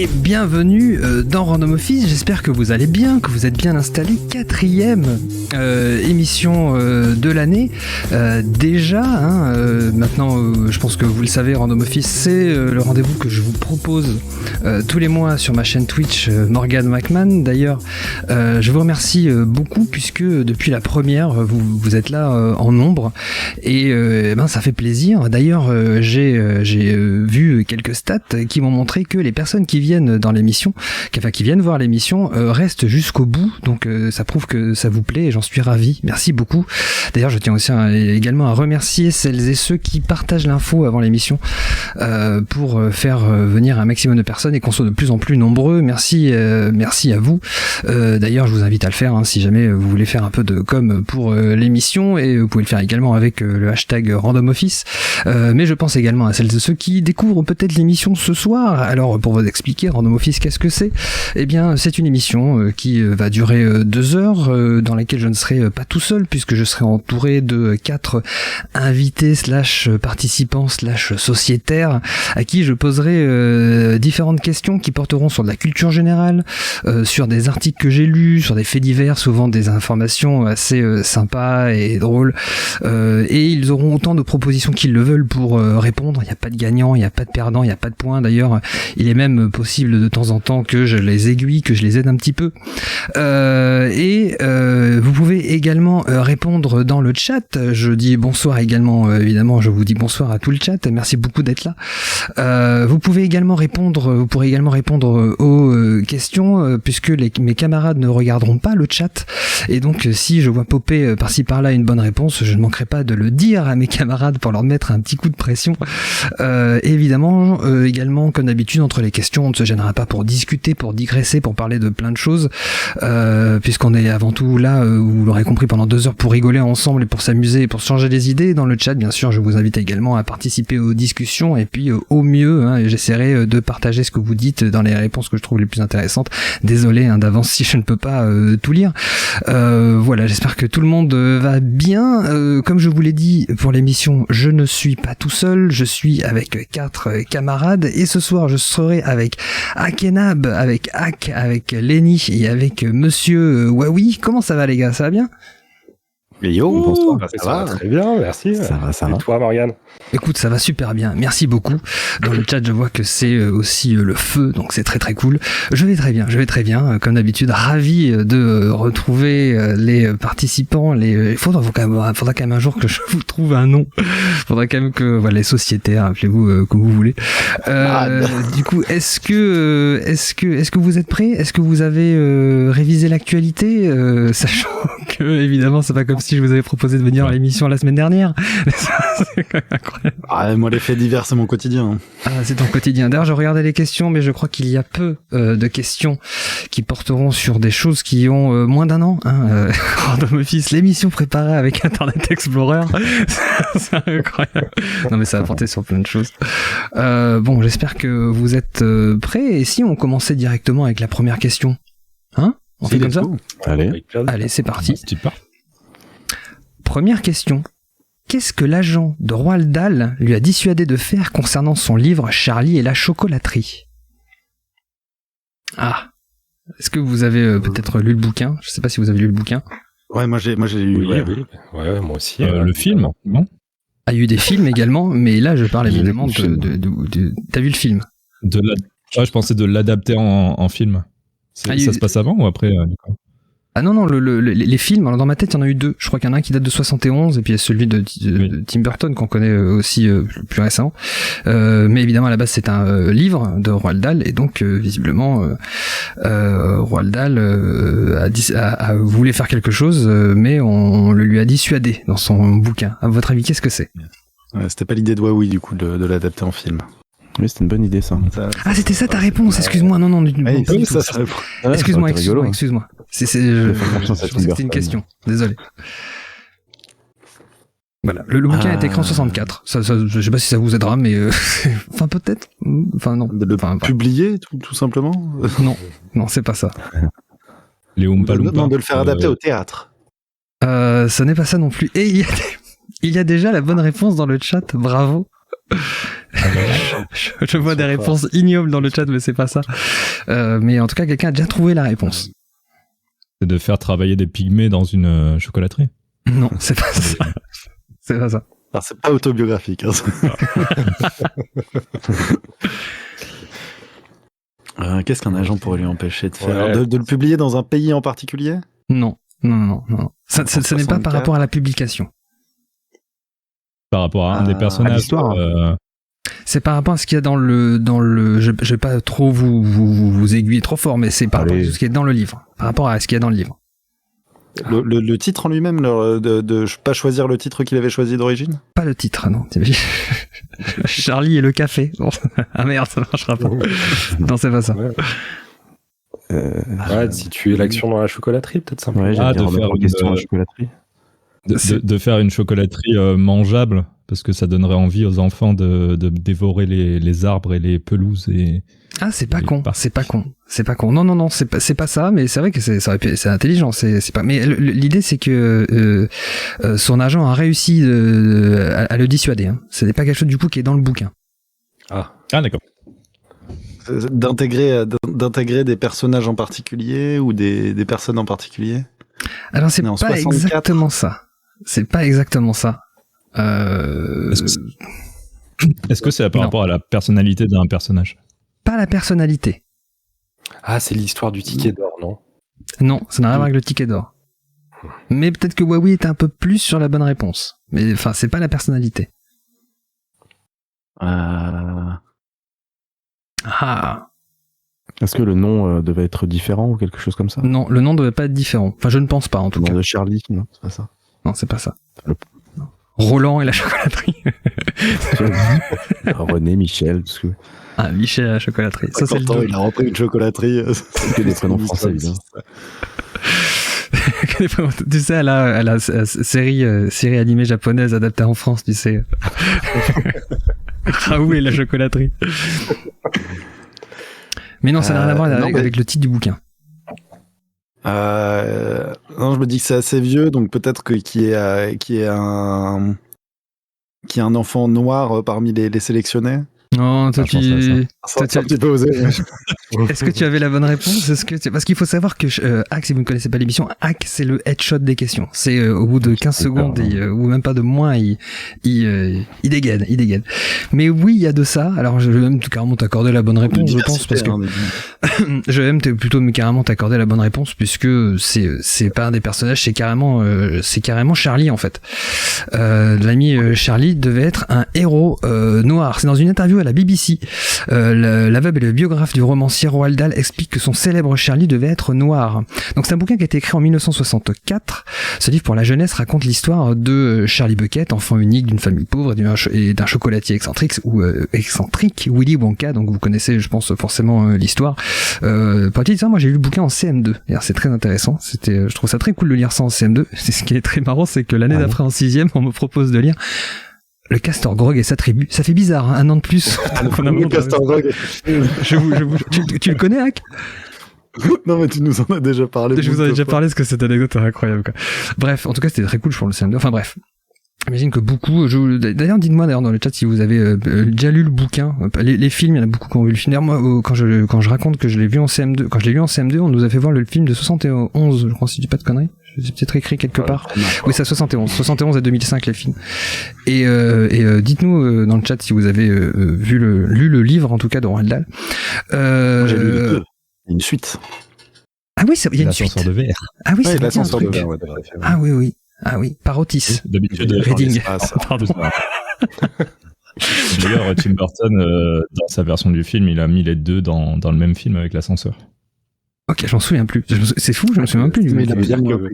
et bienvenue dans Random Office. J'espère que vous allez bien, que vous êtes bien installés. 4e émission de l'année déjà. Maintenant, je pense que vous le savez, Random Office, c'est le rendez-vous que je vous propose tous les mois sur ma chaîne Twitch, Morgan McMahon. D'ailleurs, je vous remercie beaucoup puisque depuis la première, vous êtes là en nombre et ça fait plaisir. D'ailleurs, j'ai vu quelques stats qui m'ont montré que les personnes qui viennent dans l'émission, qui viennent voir l'émission, restent jusqu'au bout. Donc ça prouve que ça vous plaît et j'en suis ravi. Merci beaucoup. D'ailleurs, je tiens aussi également à remercier celles et ceux qui partagent l'info avant l'émission pour faire venir un maximum de personnes et qu'on soit de plus en plus nombreux. Merci à vous. D'ailleurs, je vous invite à le faire si jamais vous voulez faire un peu de com pour l'émission, et vous pouvez le faire également avec le hashtag Random Office. Mais je pense également à celles et ceux qui découvrent peut-être l'émission ce soir. Alors, pour vous expliquer, Random Office, qu'est-ce que c'est ? Eh bien, c'est une émission qui va durer 2 heures, dans laquelle je ne serai pas tout seul, puisque je serai entouré de 4 invités / participants / sociétaires, à qui je poserai différentes questions qui porteront sur de la culture générale, sur des articles que j'ai lus, sur des faits divers, souvent des informations assez sympas et drôles, et ils auront autant de propositions qu'ils le veulent pour répondre. Il n'y a pas de gagnant, il n'y a pas de perdant, il n'y a pas de points. D'ailleurs, il est même possible de temps en temps que je les aiguille, que je les aide un petit peu. Vous pouvez également répondre dans le chat. Je dis bonsoir également, évidemment, je vous dis bonsoir à tout le chat. Merci beaucoup d'être là. Vous pourrez également répondre aux questions, puisque mes camarades ne regarderont pas le chat. Et donc, si je vois popper par-ci par-là une bonne réponse, je ne manquerai pas de le dire à mes camarades pour leur mettre un petit coup de pression. Évidemment, également, comme d'habitude, entre les questions, on ne se gênera pas pour discuter, pour digresser, pour parler de plein de choses, puisqu'on est avant tout là, vous l'aurez compris, pendant 2 heures pour rigoler ensemble et pour s'amuser et pour se changer les idées. Dans le chat, bien sûr, je vous invite également à participer aux discussions, et puis au mieux, j'essaierai de partager ce que vous dites dans les réponses que je trouve les plus intéressantes. Désolé d'avance si je ne peux pas tout lire. Voilà, j'espère que tout le monde va bien. Comme je vous l'ai dit pour l'émission, je ne suis pas tout seul, je suis avec 4 camarades, et ce soir je serai avec Akenab, avec Ak, avec Lenny et avec Monsieur Wawi. Comment ça va les gars, ça va bien ? Yo, bonsoir. Ça va très bien, merci. Ça va. Et toi, Morgane ? Écoute, ça va super bien, merci beaucoup. Dans le chat, je vois que c'est aussi le feu, donc c'est très très cool. Je vais très bien, comme d'habitude, ravi de retrouver les participants. Il faudra quand même un jour que je vous trouve un nom. Faudra quand même que les sociétaires, appelez-vous comme vous voulez. Du coup, est-ce que vous êtes prêts ? Est-ce que vous avez révisé l'actualité, sachant que évidemment c'est pas comme si je vous avais proposé de venir à l'émission la semaine dernière. C'est quand même incroyable. Moi, les faits divers, c'est mon quotidien. C'est ton quotidien. D'ailleurs, je regardais les questions, mais je crois qu'il y a peu de questions qui porteront sur des choses qui ont moins d'1 an. Random Office, l'émission préparée avec Internet Explorer. C'est incroyable. Non, mais ça va porter sur plein de choses. Bon, j'espère que vous êtes prêts. Et si on commençait directement avec la première question ? On fait comme ça ? Allez, c'est parti. Première question. Qu'est-ce que l'agent de Roald Dahl lui a dissuadé de faire concernant son livre Charlie et la chocolaterie ? Est-ce que vous avez peut-être lu le bouquin ? Je ne sais pas si vous avez lu le bouquin. Ouais, moi j'ai lu. Oui. Ouais, moi aussi. Le film, non ? Il y a eu des films également, mais là je parle évidemment de... T'as vu le film ? Je pensais de l'adapter en film. Ça se passe avant ou après non, les films, alors dans ma tête il y en a eu 2. Je crois qu'il y en a un qui date de 71 et puis il y a celui de Tim Burton qu'on connaît aussi plus récemment. Mais évidemment à la base c'est un livre de Roald Dahl, et donc visiblement Roald Dahl a voulu faire quelque chose, mais on le lui a dissuadé dans son bouquin. À votre avis, qu'est-ce que c'est ? C'était pas l'idée de Wawi du coup de l'adapter en film. Oui, c'était une bonne idée ça. C'était ça ta réponse, excuse-moi. Non, excuse-moi. Je c'était une question, désolé. Voilà, le bouquin a été écrit en 64. Ça, je sais pas si ça vous aidera, mais enfin peut-être. Enfin non. De le publier tout simplement. Non, c'est pas ça. Les Oompa Loompa. Non, de le faire adapter au théâtre. Ce n'est pas ça non plus. Et il y a déjà la bonne réponse dans le chat. Bravo. Je vois des réponses ignobles dans le chat, mais c'est pas ça. Mais en tout cas, quelqu'un a déjà trouvé la réponse. C'est de faire travailler des pygmées dans une chocolaterie. Non, c'est pas ça. C'est pas ça. Alors, c'est pas autobiographique. Hein. Qu'est-ce qu'un agent pourrait lui empêcher de faire de le publier dans un pays en particulier? Non. Ça n'est pas par rapport à la publication. Par rapport à un des personnages. À l'histoire. C'est par rapport à ce qu'il y a dans le. Je vais pas trop vous aiguiller trop fort, mais c'est par rapport à ce qui est dans le livre. Par rapport à ce qu'il y a dans le livre. Le titre en lui-même, de pas choisir le titre qu'il avait choisi d'origine? Pas le titre, non. Charlie et le café. Bon. Ah merde, ça marchera pas. Non, c'est pas ça. Si tu es l'action dans la chocolaterie, peut-être simplement. De faire une question à la chocolaterie. De faire une chocolaterie mangeable, parce que ça donnerait envie aux enfants de dévorer les arbres et les pelouses. Ah, c'est pas con. Non, c'est pas ça, mais c'est vrai que c'est intelligent. C'est pas. Mais l'idée, c'est que son agent a réussi à le dissuader. Hein. Ce n'est pas quelque chose du coup qui est dans le bouquin. Ah, d'accord. D'intégrer des personnages en particulier ou des personnes en particulier? Alors c'est pas 64. exactement ça. C'est pas exactement ça. Est-ce que c'est par rapport à la personnalité d'un personnage? Pas la personnalité. Ah, c'est l'histoire du ticket d'or, non? Non, ça n'a rien à voir avec le ticket d'or. Mais peut-être que Huawei est un peu plus sur la bonne réponse. Mais enfin, c'est pas la personnalité. Ah. Est-ce que le nom devait être différent ou quelque chose comme ça? Non, le nom devait pas être différent. Enfin, je ne pense pas en tout cas. Le nom de Charlie, non, c'est pas ça. Non, c'est pas ça. Non. Roland et la chocolaterie. René, Michel, parce que... Ah, Michel et la chocolaterie. Ça, c'est le deux. Il a repris une chocolaterie. C'est que des prénoms français, évidemment. Tu sais, elle a série animée japonaise adaptée en France, tu sais. Raoult et la chocolaterie. Mais non, ça n'a rien à voir avec le titre du bouquin. Non, je me dis que c'est assez vieux, donc peut-être qu'il y ait un enfant noir parmi les sélectionnés. Non, toi, un petit peu osé. Est-ce que tu avais la bonne réponse? Parce qu'il faut savoir que Hack, si vous ne connaissez pas l'émission, Hack, c'est le headshot des questions. C'est au bout de 15 secondes, ou même pas de moins, il dégaine. Mais oui, il y a de ça. Alors, je vais même carrément t'accorder la bonne réponse, je pense, parce que je vais même plutôt carrément t'accorder la bonne réponse, puisque c'est pas un des personnages, c'est carrément Charlie, en fait. L'ami Charlie devait être un héros noir. C'est dans une interview à la BBC. La veuve et le biographe du romancier Roald Dahl explique que son célèbre Charlie devait être noir. Donc c'est un bouquin qui a été écrit en 1964. Ce livre pour la jeunesse raconte l'histoire de Charlie Bucket, enfant unique d'une famille pauvre et d'un chocolatier excentrique, Willy Wonka. Donc vous connaissez, je pense, forcément l'histoire. Pour petite histoire, moi j'ai lu le bouquin en CM2. C'est très intéressant. Je trouve ça très cool de lire ça en CM2. C'est ce qui est très marrant, c'est que l'année d'après en 6e, on me propose de lire le Castor Grog et sa tribu. Ça fait bizarre, hein, un an de plus. Le Castor Grog. Tu le connais, Hack? Non, mais tu nous en as déjà parlé. Je vous en ai déjà parlé parce que cette anecdote est incroyable, quoi. Bref, en tout cas, c'était très cool, je pense, le CM2. Enfin, bref. J'imagine que beaucoup, d'ailleurs, dites-moi dans le chat si vous avez déjà lu le bouquin. Les films, il y en a beaucoup qui ont vu le film. D'ailleurs, moi, quand je raconte que je l'ai vu en CM2, on nous a fait voir le film de 71, je crois, si je dis pas de conneries. J'ai peut-être écrit quelque part. Oui, c'est 71 et 2005 les films. Et dites-nous dans le chat si vous avez lu le livre, en tout cas, de Roald Dahl. J'ai lu le 2. Une suite. Ah oui, il y a une suite. L'ascenseur de verre. Ah oui, c'est l'ascenseur de verre. Ah oui. Ah oui, par Otis. D'habitude, Reading. Pardon. D'ailleurs, Tim Burton, dans sa version du film, il a mis les deux dans le même film avec l'ascenseur. Ok, je m'en souviens plus. C'est fou, je me souviens même plus du Mais film.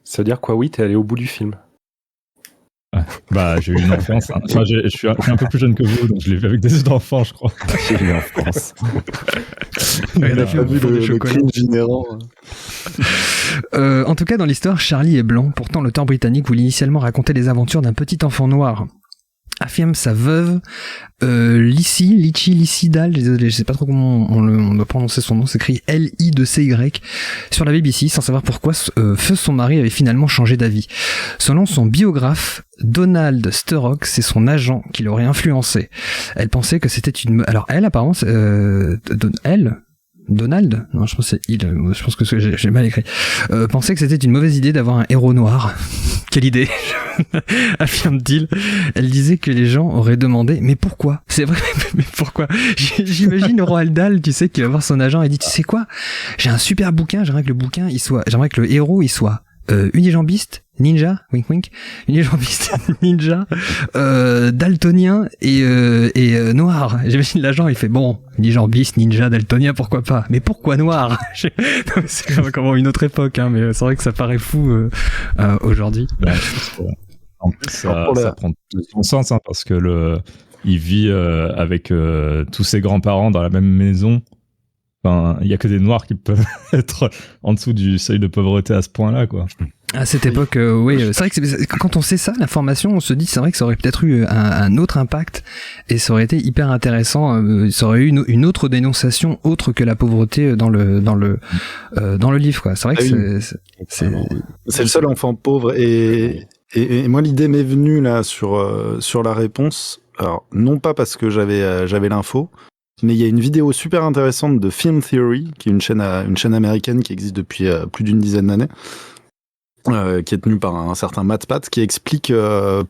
Ça veut dire quoi, oui, t'es allé au bout du film. Bah, j'ai eu une enfance. Hein. Enfin, je suis un peu plus jeune que vous, donc je l'ai vu avec des yeux d'enfant, je crois. J'ai eu en France. Il a pas vu le crime générant. En tout cas, dans l'histoire, Charlie est blanc. Pourtant, l'auteur britannique voulait initialement raconter les aventures d'un petit enfant noir. affirme sa veuve Lici Dahl, désolé, je sais pas trop comment on doit prononcer son nom, c'est écrit L-I-C-Y sur la BBC, sans savoir pourquoi feu son mari avait finalement changé d'avis. Selon son biographe Donald Sturrock, c'est son agent qui l'aurait influencé. Elle pensait que c'était alors elle apparemment Donald, non, je pense que c'est il. Je pense que j'ai mal écrit. Pensait que c'était une mauvaise idée d'avoir un héros noir. Quelle idée, affirme-t-il. Elle disait que les gens auraient demandé, mais pourquoi ? C'est vrai, mais pourquoi ? J'imagine Roald Dahl, tu sais, qui va voir son agent et dit, tu sais quoi ? J'ai un super bouquin, j'aimerais que le héros il soit unijambiste, ninja, wink wink, unijambiste, ninja, daltonien et noir. J'imagine l'agent, il fait bon, unijambiste, ninja, daltonien, pourquoi pas. Mais pourquoi noir ? Non, c'est comment une autre époque, hein, mais c'est vrai que ça paraît fou aujourd'hui. Ouais, en plus, ça prend tout son sens, hein, parce que il vit avec tous ses grands-parents dans la même maison. Enfin, il y a que des noirs qui peuvent être en dessous du seuil de pauvreté à ce point-là, quoi. À cette époque, oui, c'est vrai que quand on sait ça, l'information, on se dit, c'est vrai que ça aurait peut-être eu un autre impact et ça aurait été hyper intéressant. Ça aurait eu une autre dénonciation autre que la pauvreté dans le livre, quoi. C'est vrai que c'est le seul enfant pauvre et moi l'idée m'est venue là sur la réponse. Alors non pas parce que j'avais l'info. Mais il y a une vidéo super intéressante de Film Theory, qui est une chaîne américaine qui existe depuis plus d'une dizaine d'années, qui est tenue par un certain Matt Pat, qui explique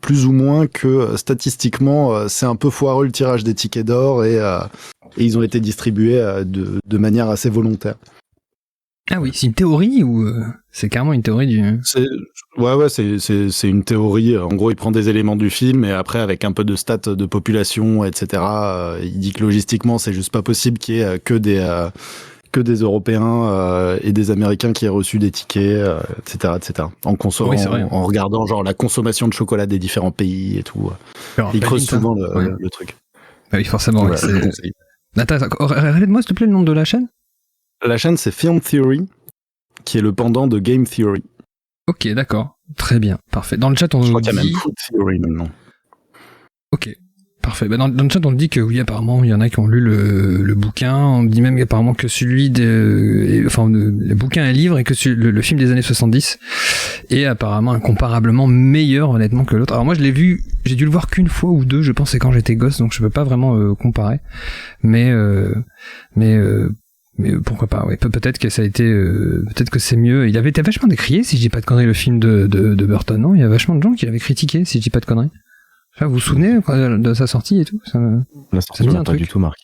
plus ou moins que statistiquement c'est un peu foireux le tirage des tickets d'or et ils ont été distribués de manière assez volontaire. Ah oui, c'est une théorie ou c'est carrément une théorie du... Ouais, c'est une théorie. En gros, il prend des éléments du film et après, avec un peu de stats de population, etc., il dit que logistiquement, c'est juste pas possible qu'il y ait que des Européens et des Américains qui aient reçu des tickets, etc., etc. En regardant genre la consommation de chocolat des différents pays et tout. Il creuse souvent le truc. Bah oui, forcément. Ouais, Attends, répète-moi s'il te plaît le nom de la chaîne. La chaîne, c'est Film Theory, qui est le pendant de Game Theory. Ok, d'accord. Très bien. Parfait. Dans le chat, on Je nous crois dit... qu'il y a même Food Theory maintenant. Ok. Parfait. Bah dans le chat, on dit que oui, apparemment, il y en a qui ont lu le bouquin. On dit même apparemment que celui le bouquin est livre et que le film des années 70 est apparemment incomparablement meilleur, honnêtement, que l'autre. Alors moi, je l'ai vu, j'ai dû le voir qu'une fois ou deux, je pense, c'est quand j'étais gosse, donc je peux pas vraiment comparer. Mais pourquoi pas, ouais. Peut-être que ça a été, peut-être que c'est mieux. Il avait été vachement décrié, si je dis pas de conneries, le film de Burton, non? Il y a vachement de gens qui l'avaient critiqué, si je dis pas de conneries. Enfin, vous vous souvenez de sa sortie et tout? La sortie m'a pas du tout marqué.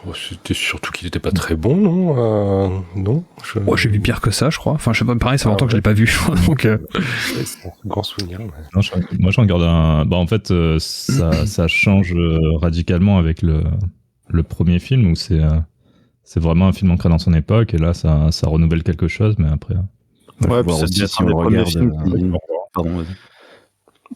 Bon, c'était surtout qu'il était pas très bon, non? Non? J'ai vu pire que ça, je crois. Enfin, je sais pas, pareil, ça fait longtemps que je l'ai pas vu. Donc, c'est un grand souvenir. Ouais. Non, moi, j'en garde un. Bah, en fait, ça change radicalement avec le premier film où c'est vraiment un film ancré dans son époque et là, ça renouvelle quelque chose, mais après. Ouais, puis c'est si on le regarde. Pardon, vas-y.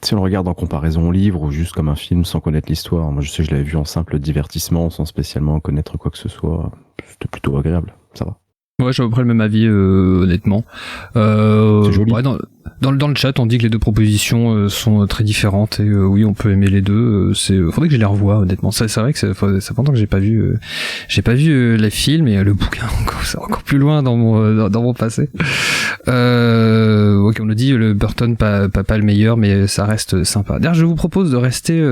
Si on le regarde en comparaison au livre ou juste comme un film sans connaître l'histoire, moi je sais que je l'avais vu en simple divertissement sans spécialement connaître quoi que ce soit, c'était plutôt agréable, ça va. Ouais, j'ai à peu près le même avis, honnêtement. C'est joli. Ouais, dans le chat, on dit que les deux propositions sont très différentes et oui, on peut aimer les deux. Faudrait que je les revoie, honnêtement. C'est vrai que ça fait longtemps que j'ai pas vu les films et le bouquin. C'est encore plus loin dans mon passé. Ok, on nous dit le Burton pas le meilleur, mais ça reste sympa. D'ailleurs, je vous propose de rester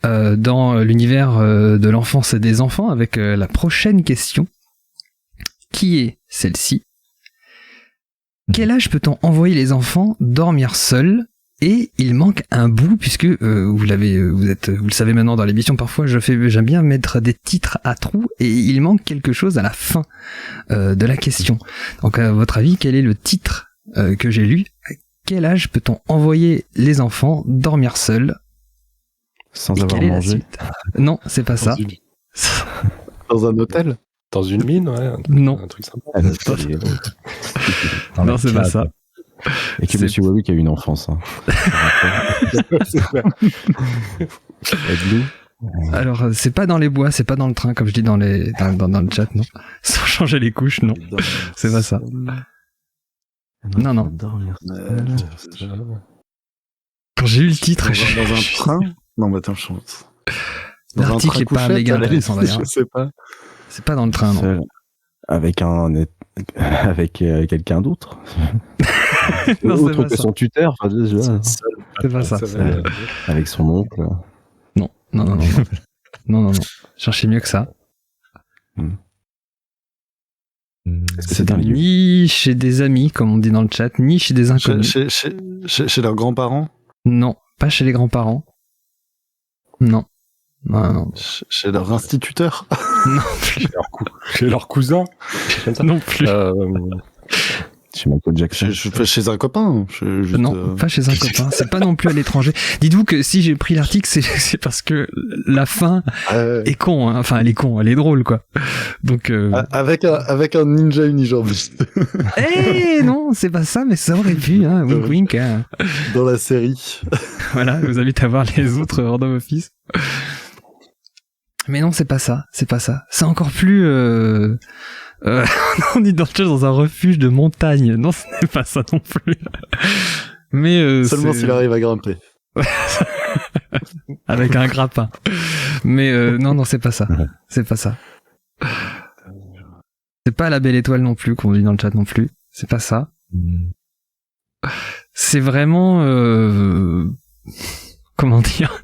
dans l'univers de l'enfance et des enfants avec la prochaine question. Qui est celle-ci? Quel âge peut-on envoyer les enfants dormir seuls? Et il manque un bout puisque vous le savez maintenant dans l'émission, parfois j'aime bien mettre des titres à trous et il manque quelque chose à la fin de la question. Donc à votre avis, quel est le titre que j'ai lu? À quel âge peut-on envoyer les enfants dormir seuls? Sans avoir mangé? Non, c'est pas ça. Dans un hôtel? Dans une mine, ouais. Non. Un truc sympa. Non, c'est pas ça. Et que Monsieur Wawick a eu une enfance. Hein. Alors, c'est pas dans les bois, c'est pas dans le train, comme je dis dans le chat, non. Sans changer les couches, non. C'est pas ça. Non. Quand j'ai eu le titre, dans un train? Non, mais attends, je pense. L'article est pas méga intéressant d'ailleurs. Je sais pas. C'est pas dans le train, non. Seul. Avec quelqu'un d'autre. Non, c'est Autre pas que ça. son tuteur. Enfin, déjà, C'est pas ça. avec son oncle. Non. Non. Cherchez mieux que ça. C'est dans les lieux. ni chez des amis, comme on dit dans le chat, ni chez des inconnus. Chez leurs grands-parents. Non, pas chez les grands-parents. Non. Chez leur instituteur. Non Chez leur cousin. Comme ça. Non plus. Chez Michael Jackson. Chez un copain. Non, pas chez un copain. C'est pas non plus à l'étranger. Dites-vous que si j'ai pris l'article, c'est parce que la fin est con. Hein. Enfin, elle est con, elle est drôle, quoi. Donc. Avec un ninja unijambiste. Non, c'est pas ça, mais ça aurait pu. Hein. Wink wink. Hein. Dans la série. Voilà, je vous invite à voir les autres Random Office. Mais non, c'est pas ça. C'est encore plus. On est dans le chat dans un refuge de montagne. Non, ce n'est pas ça non plus. Mais seulement s'il arrive à grimper. Avec un grappin. Mais non, c'est pas ça. C'est pas ça. C'est pas la belle étoile non plus qu'on dit dans le chat non plus. C'est pas ça. C'est vraiment comment dire,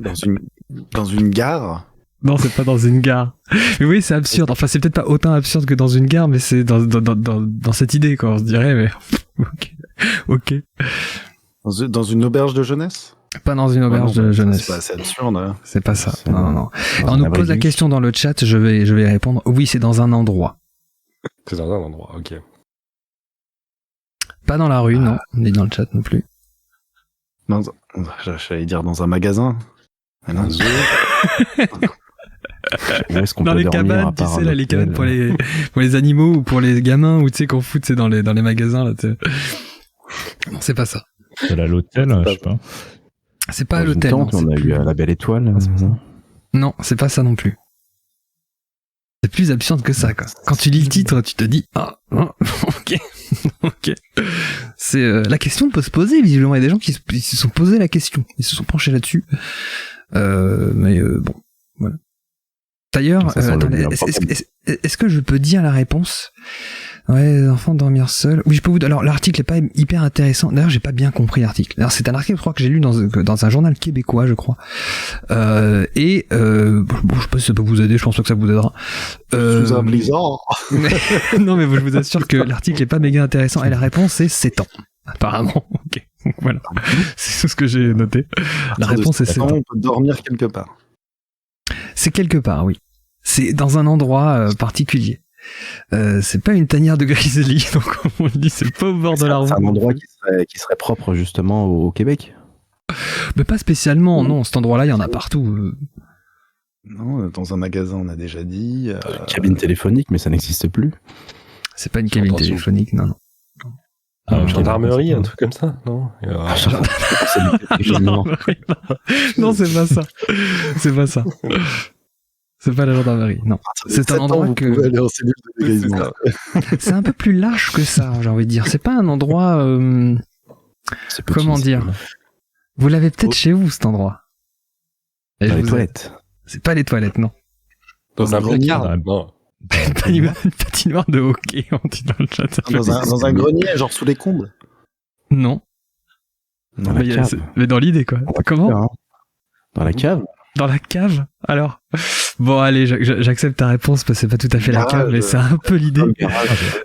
dans une gare. Non, c'est pas dans une gare. Mais oui, c'est absurde. Enfin, c'est peut-être pas autant absurde que dans une gare, mais c'est dans cette idée, quoi. On se dirait, mais ok. Dans une auberge de jeunesse. Pas dans une auberge de jeunesse. C'est pas assez absurde. Hein. C'est pas ça. Non. On nous pose la question dans le chat. Je vais répondre. Oui, c'est dans un endroit. C'est dans un endroit. Ok. Pas dans la rue, non. On dit dans le chat non plus. J'allais dire dans un magasin. Un zoo. Dans les cabanes, tu sais, là, les cabanes pour les animaux ou pour les gamins, ou tu sais, qu'on fout, tu sais, dans les magasins, là, tu sais. Non, c'est pas ça. C'est à l'hôtel, je sais pas. C'est pas à l'hôtel. Non, on a eu la belle étoile, c'est pas ça? Non, c'est pas ça non plus. C'est plus absurde que ça, quoi. Quand tu lis le titre, tu te dis, ok. C'est, la question peut se poser, visiblement. Il y a des gens qui se sont posés la question. Ils se sont penchés là-dessus. Mais bon, voilà. D'ailleurs, est-ce que je peux dire la réponse? Ouais, les enfants dormir seuls. Oui, je peux vous. Alors, l'article est pas hyper intéressant. D'ailleurs, j'ai pas bien compris l'article. Alors, c'est un article, je crois, que j'ai lu dans un journal québécois, je crois. Bon, je sais pas si ça peut vous aider. Je pense pas que ça vous aidera. Sous un blizzard. Non, mais je vous assure que l'article est pas méga intéressant. Et la réponse c'est 7 ans. Apparemment. Ok. Donc, voilà. C'est tout ce que j'ai noté. La réponse est 7 ans. On peut dormir quelque part. C'est quelque part, oui. C'est dans un endroit particulier. C'est pas une tanière de grizzly, donc comme on le dit, c'est pas au bord de la route. C'est un endroit qui serait propre justement au Québec. Mais pas spécialement, non. Cet endroit-là, il y en a partout. Non, dans un magasin, on a déjà dit. Une cabine téléphonique, mais ça n'existe plus. C'est pas une cabine téléphonique, non. Une gendarmerie, un truc comme ça, non? Non, c'est pas ça. C'est pas ça. C'est pas la gendarmerie, non. C'est un endroit que... aller en cellule de déguisement. C'est un peu plus large que ça, j'ai envie de dire. C'est pas un endroit... comment dire? Vous l'avez peut-être chez vous, cet endroit. Dans les toilettes. C'est pas les toilettes, non. Dans un placard. Non. Une patinoire de hockey, on dit dans le chat. Dans un grenier, genre sous les combles. Non. Mais dans l'idée, quoi. Comment? Dans la cave. Dans la cave? Alors. Bon, allez, j'accepte ta réponse parce que c'est pas tout à fait la cave, mais c'est un peu l'idée.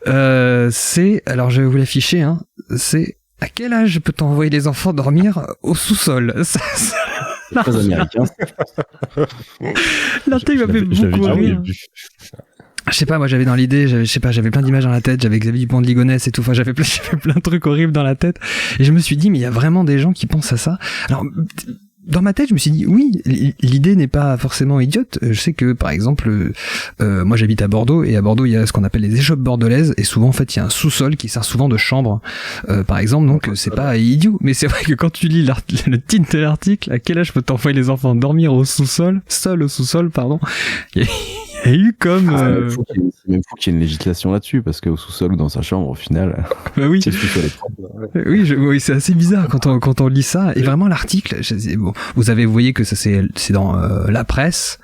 Alors je vais vous l'afficher, hein. C'est à quel âge peut-on envoyer les enfants dormir au sous-sol? Très américain. L'article m'a fait beaucoup rire. Je sais pas, moi j'avais dans l'idée, j'avais plein d'images dans la tête, j'avais Xavier Dupont de Ligonnès et tout, enfin j'avais plein de trucs horribles dans la tête, et je me suis dit, mais il y a vraiment des gens qui pensent à ça. Alors, dans ma tête, je me suis dit, oui, l'idée n'est pas forcément idiote. Je sais que, par exemple, moi j'habite à Bordeaux, et à Bordeaux il y a ce qu'on appelle les échoppes bordelaises, et souvent en fait il y a un sous-sol qui sert souvent de chambre, par exemple, donc c'est pas idiot, mais c'est vrai que quand tu lis le titre de l'article, à quel âge peut t'envoyer les enfants dormir au sous-sol, seul au sous-sol, pardon, il y y a eu comme. C'est même fou qu'il y ait une législation là-dessus, parce qu'au sous-sol ou dans sa chambre, au final. Bah oui. C'est le sous-sol est propre. Oui, c'est assez bizarre quand on lit ça. Et vraiment, l'article, bon, vous voyez que ça c'est dans la presse.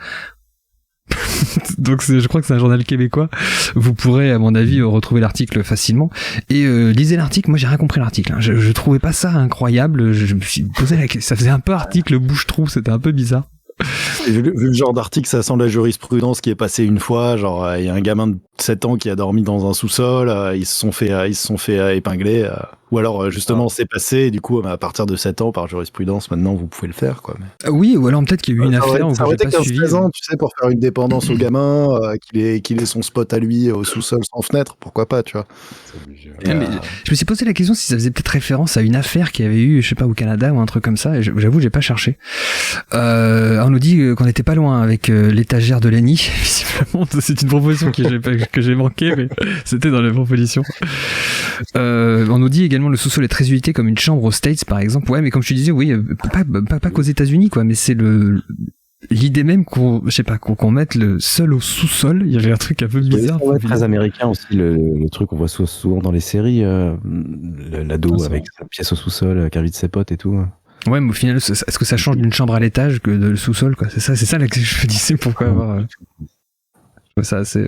Donc je crois que c'est un journal québécois. Vous pourrez, à mon avis, retrouver l'article facilement. Et lisez l'article. Moi, j'ai rien compris l'article. Hein. Je trouvais pas ça incroyable. Je me suis posé la question. Ça faisait un peu article bouche-trou. C'était un peu bizarre. Et vu le genre d'article, ça sent la jurisprudence qui est passée une fois. Genre, il y a un gamin de 7 ans qui a dormi dans un sous-sol. Ils se sont fait épingler. Ou alors, justement, c'est passé. Et du coup, à partir de 7 ans, par jurisprudence, maintenant, vous pouvez le faire, quoi. Mais... Oui, ou alors peut-être qu'il y a eu une affaire. Ça aurait été 15-16 ans, tu sais, pour faire une dépendance au gamin, qu'il ait son spot à lui au sous-sol sans fenêtre. Pourquoi pas, tu vois. Mais je me suis posé la question si ça faisait peut-être référence à une affaire qu'il y avait eu, je sais pas, au Canada ou un truc comme ça. Et j'avoue, j'ai pas cherché. On nous dit qu'on n'était pas loin avec l'étagère de Lenny. Visiblement, c'est une proposition que j'ai manqué, mais c'était dans les propositions. On nous dit également le sous-sol est très usité comme une chambre aux States, par exemple. Ouais, mais comme je te disais, oui, pas qu'aux États-Unis, quoi. Mais c'est l'idée même qu'on mette le sol au sous-sol. Il y avait un truc un peu bizarre. C'est très américain aussi, le truc qu'on voit souvent dans les séries, l'ado avec sa pièce au sous-sol, qui invite ses potes et tout. Ouais, mais au final, est-ce que ça change d'une chambre à l'étage que de le sous-sol, quoi? C'est ça là que je me disais pourquoi avoir. Ça, c'est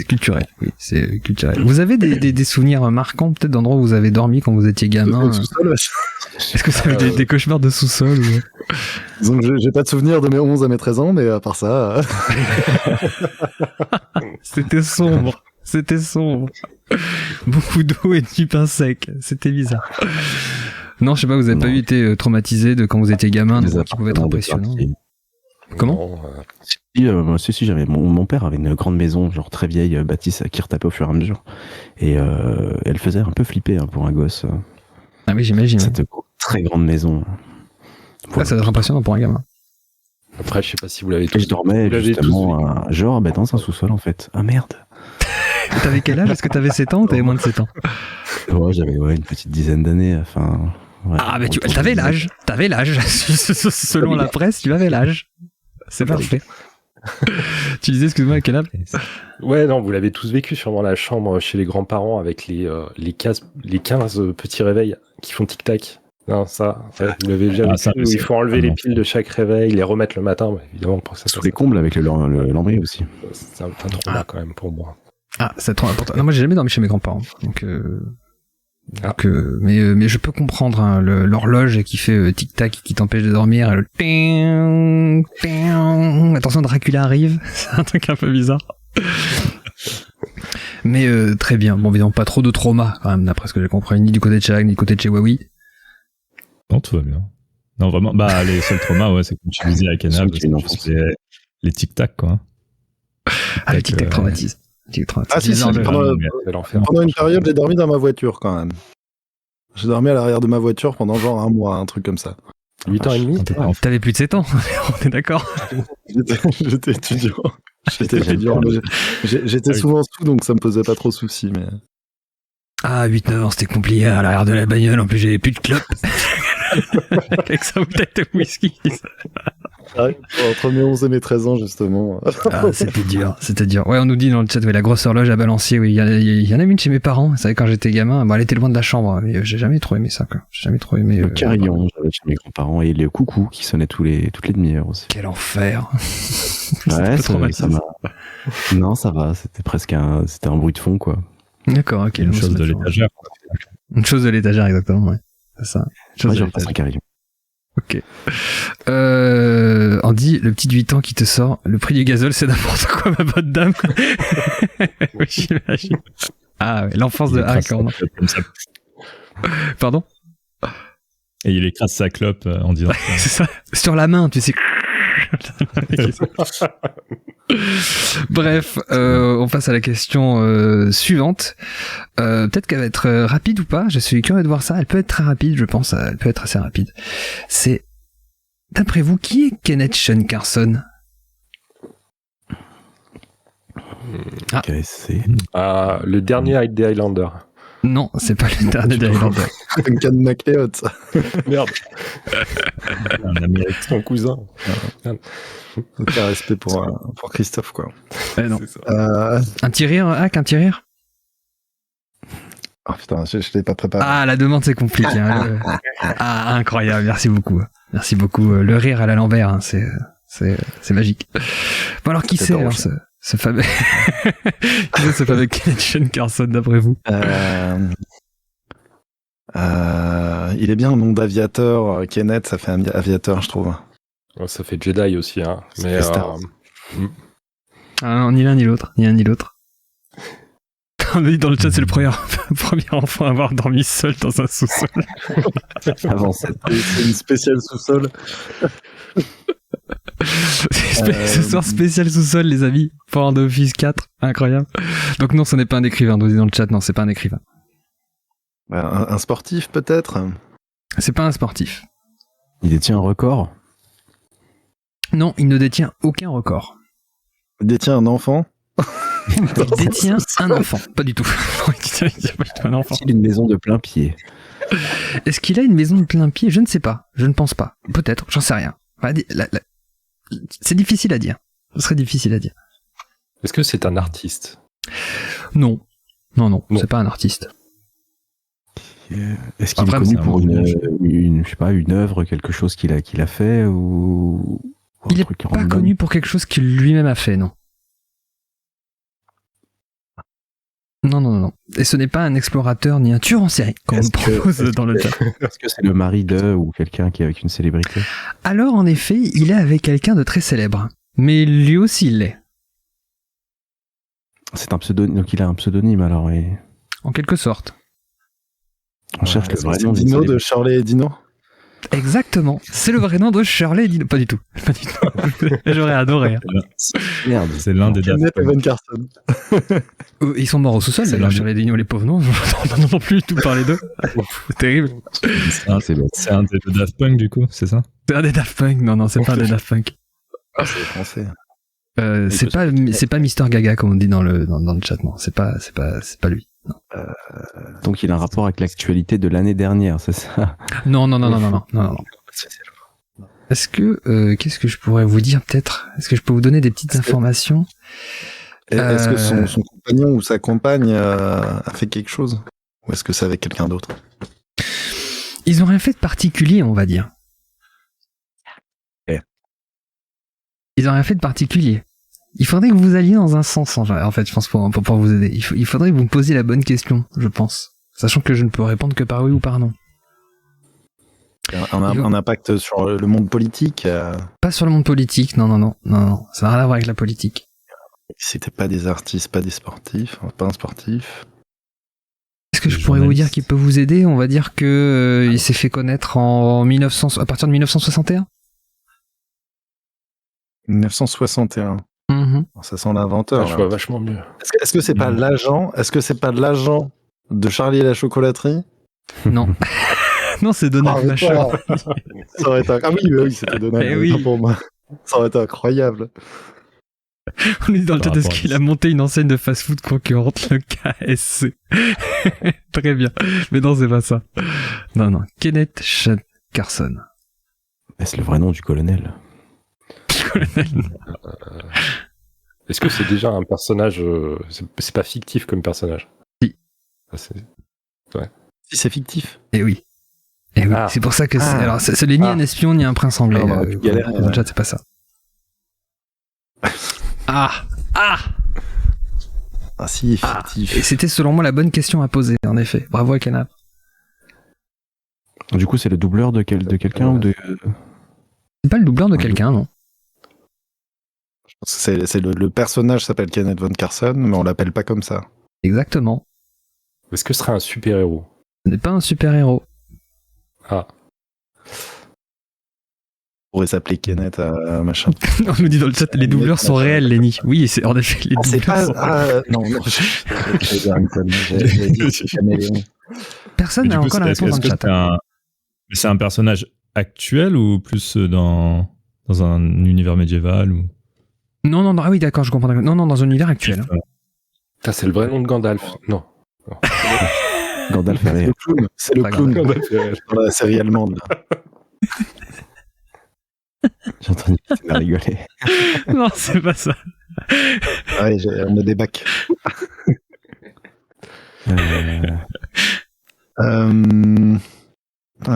culturel. Oui, c'est culturel. Vous avez des souvenirs marquants, peut-être, d'endroits où vous avez dormi quand vous étiez gamin? Est-ce que ça avait des cauchemars de sous-sol ou... Disons que j'ai pas de souvenirs de mes 11 à mes 13 ans, mais à part ça... C'était sombre. Beaucoup d'eau et du pain sec. C'était bizarre. Non, je sais pas, vous avez pas été traumatisé de quand vous étiez gamin, qui pouvait être impressionnant. Comment? Si, j'avais mon père avait une grande maison, genre très vieille, bâtisse, qui retapait au fur et à mesure. Et elle faisait un peu flipper pour un gosse. Ah oui, j'imagine. Cette très grande maison. Voilà. Ça doit être impressionnant pour un gamin. Après, je sais pas si vous l'avez tous. Je dormais justement, dans un sous-sol en fait. Ah merde. T'avais quel âge? Est-ce que t'avais 7 ans ou t'avais moins de 7 ans? Ouais, j'avais une petite dizaine d'années. Enfin. Ouais, mais t'avais l'âge. Selon la presse, tu avais l'âge. C'est parfait. Tu disais, excuse-moi, à quel âge? Ouais, non, vous l'avez tous vécu sûrement, la chambre chez les grands-parents avec les 15 petits réveils qui font tic-tac. Non, ça, vous l'avez déjà vu. Il faut enlever les piles de chaque réveil, les remettre le matin, évidemment. Pour ça, sous les combles avec le lambris aussi. C'est un trauma quand même pour moi. Ah, c'est trop important. Non, moi j'ai jamais dormi chez mes grands-parents. Mais je peux comprendre, hein, l'horloge qui fait tic-tac qui t'empêche de dormir, et le ting, ting, attention, Dracula arrive. C'est un truc un peu bizarre. Mais très bien. Bon, évidemment, pas trop de trauma quand même, d'après ce que j'ai compris, ni du côté de Chag, ni du côté de chez Huawei. Non, tout va bien. Non, vraiment, les seuls traumas, ouais, c'est comme tu disais à Canal, les tic-tac, quoi. Ah, les tic-tac traumatisent. Ah si, pendant une période, j'ai dormi dans ma voiture, quand même. J'ai dormi à l'arrière de ma voiture pendant genre un mois, un truc comme ça. 8 ans et demi. T'avais plus de 7 ans, on est d'accord. J'étais étudiant. J'étais souvent sous, donc ça me posait pas trop de soucis. Mais... Ah, 8-9 ans, c'était compliqué à l'arrière de la bagnole. En plus, j'avais plus de clope. Avec sa bouteille de whisky. Entre mes 11 et mes 13 ans, justement. C'était dur. Ouais, on nous dit dans le chat, la grosse horloge à balancier. Oui, il y en a une chez mes parents. Vous savez, quand j'étais gamin, elle était loin de la chambre. Mais j'ai jamais trop aimé ça, quoi. J'ai jamais trop aimé. Le carillon, j'avais chez mes grands-parents, et le coucou qui sonnait toutes les demi-heures aussi. Quel enfer. Ouais, ça m'a. Non, ça va. C'était un bruit de fond, quoi. D'accord, ok. Une chose de l'étagère. Une chose de l'étagère, exactement, ouais. C'est ça. Moi, je repasse un carillon. Ok. Andy, le petit de 8 ans qui te sort, le prix du gazole, c'est n'importe quoi, ma bonne dame. Oui, j'imagine. Ah, ouais, l'enfance de Hack. Pardon? Et il écrase sa clope en disant. C'est ça. Sur la main, tu sais. Bref, on passe à la question suivante. Peut-être qu'elle va être rapide ou pas. Je suis curieux de voir ça. Elle peut être très rapide, je pense. Elle peut être assez rapide. C'est, d'après vous, qui est Kenneth Sean Carson? Le dernier des Highlander. Non, c'est pas le dernier des Highlander. Un cas de MacLeod, ça. Merde. Un Américain. Son cousin. Aucun respect pour Christophe, quoi. Non. Un petit rire, Hack, un petit rire. Oh putain, je l'ai pas préparé. Ah, la demande, c'est compliqué. Hein, incroyable, merci beaucoup. Merci beaucoup. Le rire à la l'envers, hein, c'est magique. Bon, alors, qui c'est, alors, ce fameux... qui c'est ce fameux Kenneth Sean Carson, d'après vous? Il est bien un nom d'aviateur. Kenneth, ça fait un aviateur, je trouve. Ouais, ça fait Jedi aussi, hein. Mais ni l'un ni l'autre, ni l'un ni l'autre. On dit dans le chat, c'est le premier enfant à avoir dormi seul dans un sous-sol. Avant, c'est une spéciale sous-sol. Ce soir, spécial sous-sol, les amis, pour The Office 4, incroyable. Donc non, ce n'est pas un écrivain, on dit dans le chat, non, c'est pas un écrivain. Un sportif, peut-être? C'est pas un sportif. Il détient un record? Non, il ne détient aucun record. Il détient un enfant? Il détient un enfant, pas du tout. Il détient pas du tout un enfant. Est-ce qu'il a une maison de plein pied? Est-ce qu'il a une maison de plein pied? Je ne sais pas, je ne pense pas. Peut-être, j'en sais rien. C'est difficile à dire. Ce serait difficile à dire. Est-ce que c'est un artiste? Non, c'est pas un artiste. Est-ce qu'il est connu pour je sais pas, une œuvre, quelque chose qu'il a fait ou il est pas connu pour quelque chose qu'il lui-même a fait, non. Non. Et ce n'est pas un explorateur ni un tueur en série, comme on propose dans le chat. Est-ce que c'est le mari de ou quelqu'un qui est avec une célébrité? Alors, en effet, il est avec quelqu'un de très célèbre. Mais lui aussi, il l'est. C'est un pseudonyme, donc il a un pseudonyme alors. En quelque sorte. On cherche le vrai nom Dino de Shirley et Dino. Exactement, c'est le vrai nom de Shirley et Dino. Pas du tout. J'aurais adoré. Hein. Merde, c'est l'un des Kenneth et Von Carson. Ils sont morts au sous-sol, d'ailleurs, Shirley et Dino, les pauvres, non. On n'entend plus du tout parler d'eux. C'est terrible. C'est un des Daft Punk, du coup, c'est ça? C'est un des Daft Punk. Non, c'est pas un des Daft Punk. C'est français. C'est pas Mister Gaga, comme on dit dans le chat, non. C'est pas lui. Non. Donc il a un rapport avec l'actualité de l'année dernière, c'est ça? Non. Est-ce que qu'est-ce que je pourrais vous dire peut-être? Est-ce que je peux vous donner des petites informations? Est-ce que son compagnon ou sa compagne a fait quelque chose? Ou est-ce que c'est avec quelqu'un d'autre? Ils ont rien fait de particulier, on va dire. Ils ont rien fait de particulier. Il faudrait que vous alliez dans un sens, en fait, je pense, pour vous aider. Il faudrait que vous me posiez la bonne question, je pense. Sachant que je ne peux répondre que par oui ou par non. Un impact sur le monde politique? Pas sur le monde politique, non. Ça n'a rien à voir avec la politique. C'était pas des artistes, pas des sportifs, pas un sportif. Est-ce que je pourrais vous dire qu'il peut vous aider? On va dire que il s'est fait connaître à partir de 1961. 1961. Ça sent l'inventeur. Je vois vachement mieux. Est-ce que c'est pas l'agent? Est-ce que c'est pas l'agent de Charlie et la chocolaterie? Non. Non, c'est Donald Masher. Ça aurait été... Ah oui, c'était Donald pour moi. Ça aurait été incroyable. On est dans le chat, est-ce qu'il a monté une enseigne de fast-food concurrente, le KSC? Très bien. Mais non, c'est pas ça. Non. Kenneth Sean Carson. Est-ce le vrai nom du colonel? Est-ce que c'est déjà un personnage... c'est pas fictif comme personnage? Si. Ouais. Si, c'est fictif. Eh oui. C'est pour ça que c'est... Alors, ce n'est ni un espion, ni un prince anglais. Dans le chat, c'est pas ça. Ah, si, fictif. Et c'était selon moi la bonne question à poser, en effet. Bravo à Canap. Du coup, c'est le doubleur de quelqu'un ou de... C'est pas le doubleur de quelqu'un, non? C'est le personnage s'appelle Kenneth Von Carson, mais on l'appelle pas comme ça. Exactement. Est-ce que ce serait un super-héros? Ce n'est pas un super-héros. Ah. On pourrait s'appeler Kenneth machin. On nous dit dans le chat, les doubleurs sont réels, Lenny. Oui, c'est en effet, les doubleurs sont réels. Non, Personne n'a encore la réponse dans le chat. C'est un personnage actuel ou plus dans un univers médiéval ou... Non, ah oui, d'accord, je comprends. Non, dans un univers actuel. C'est le vrai nom de Gandalf. Non. Gandalf est réel. C'est le clown. Gandalf est réel. Dans la série allemande. J'ai entendu que tu m'as rigolé. Non, c'est pas ça. Ah ouais, on a des bacs.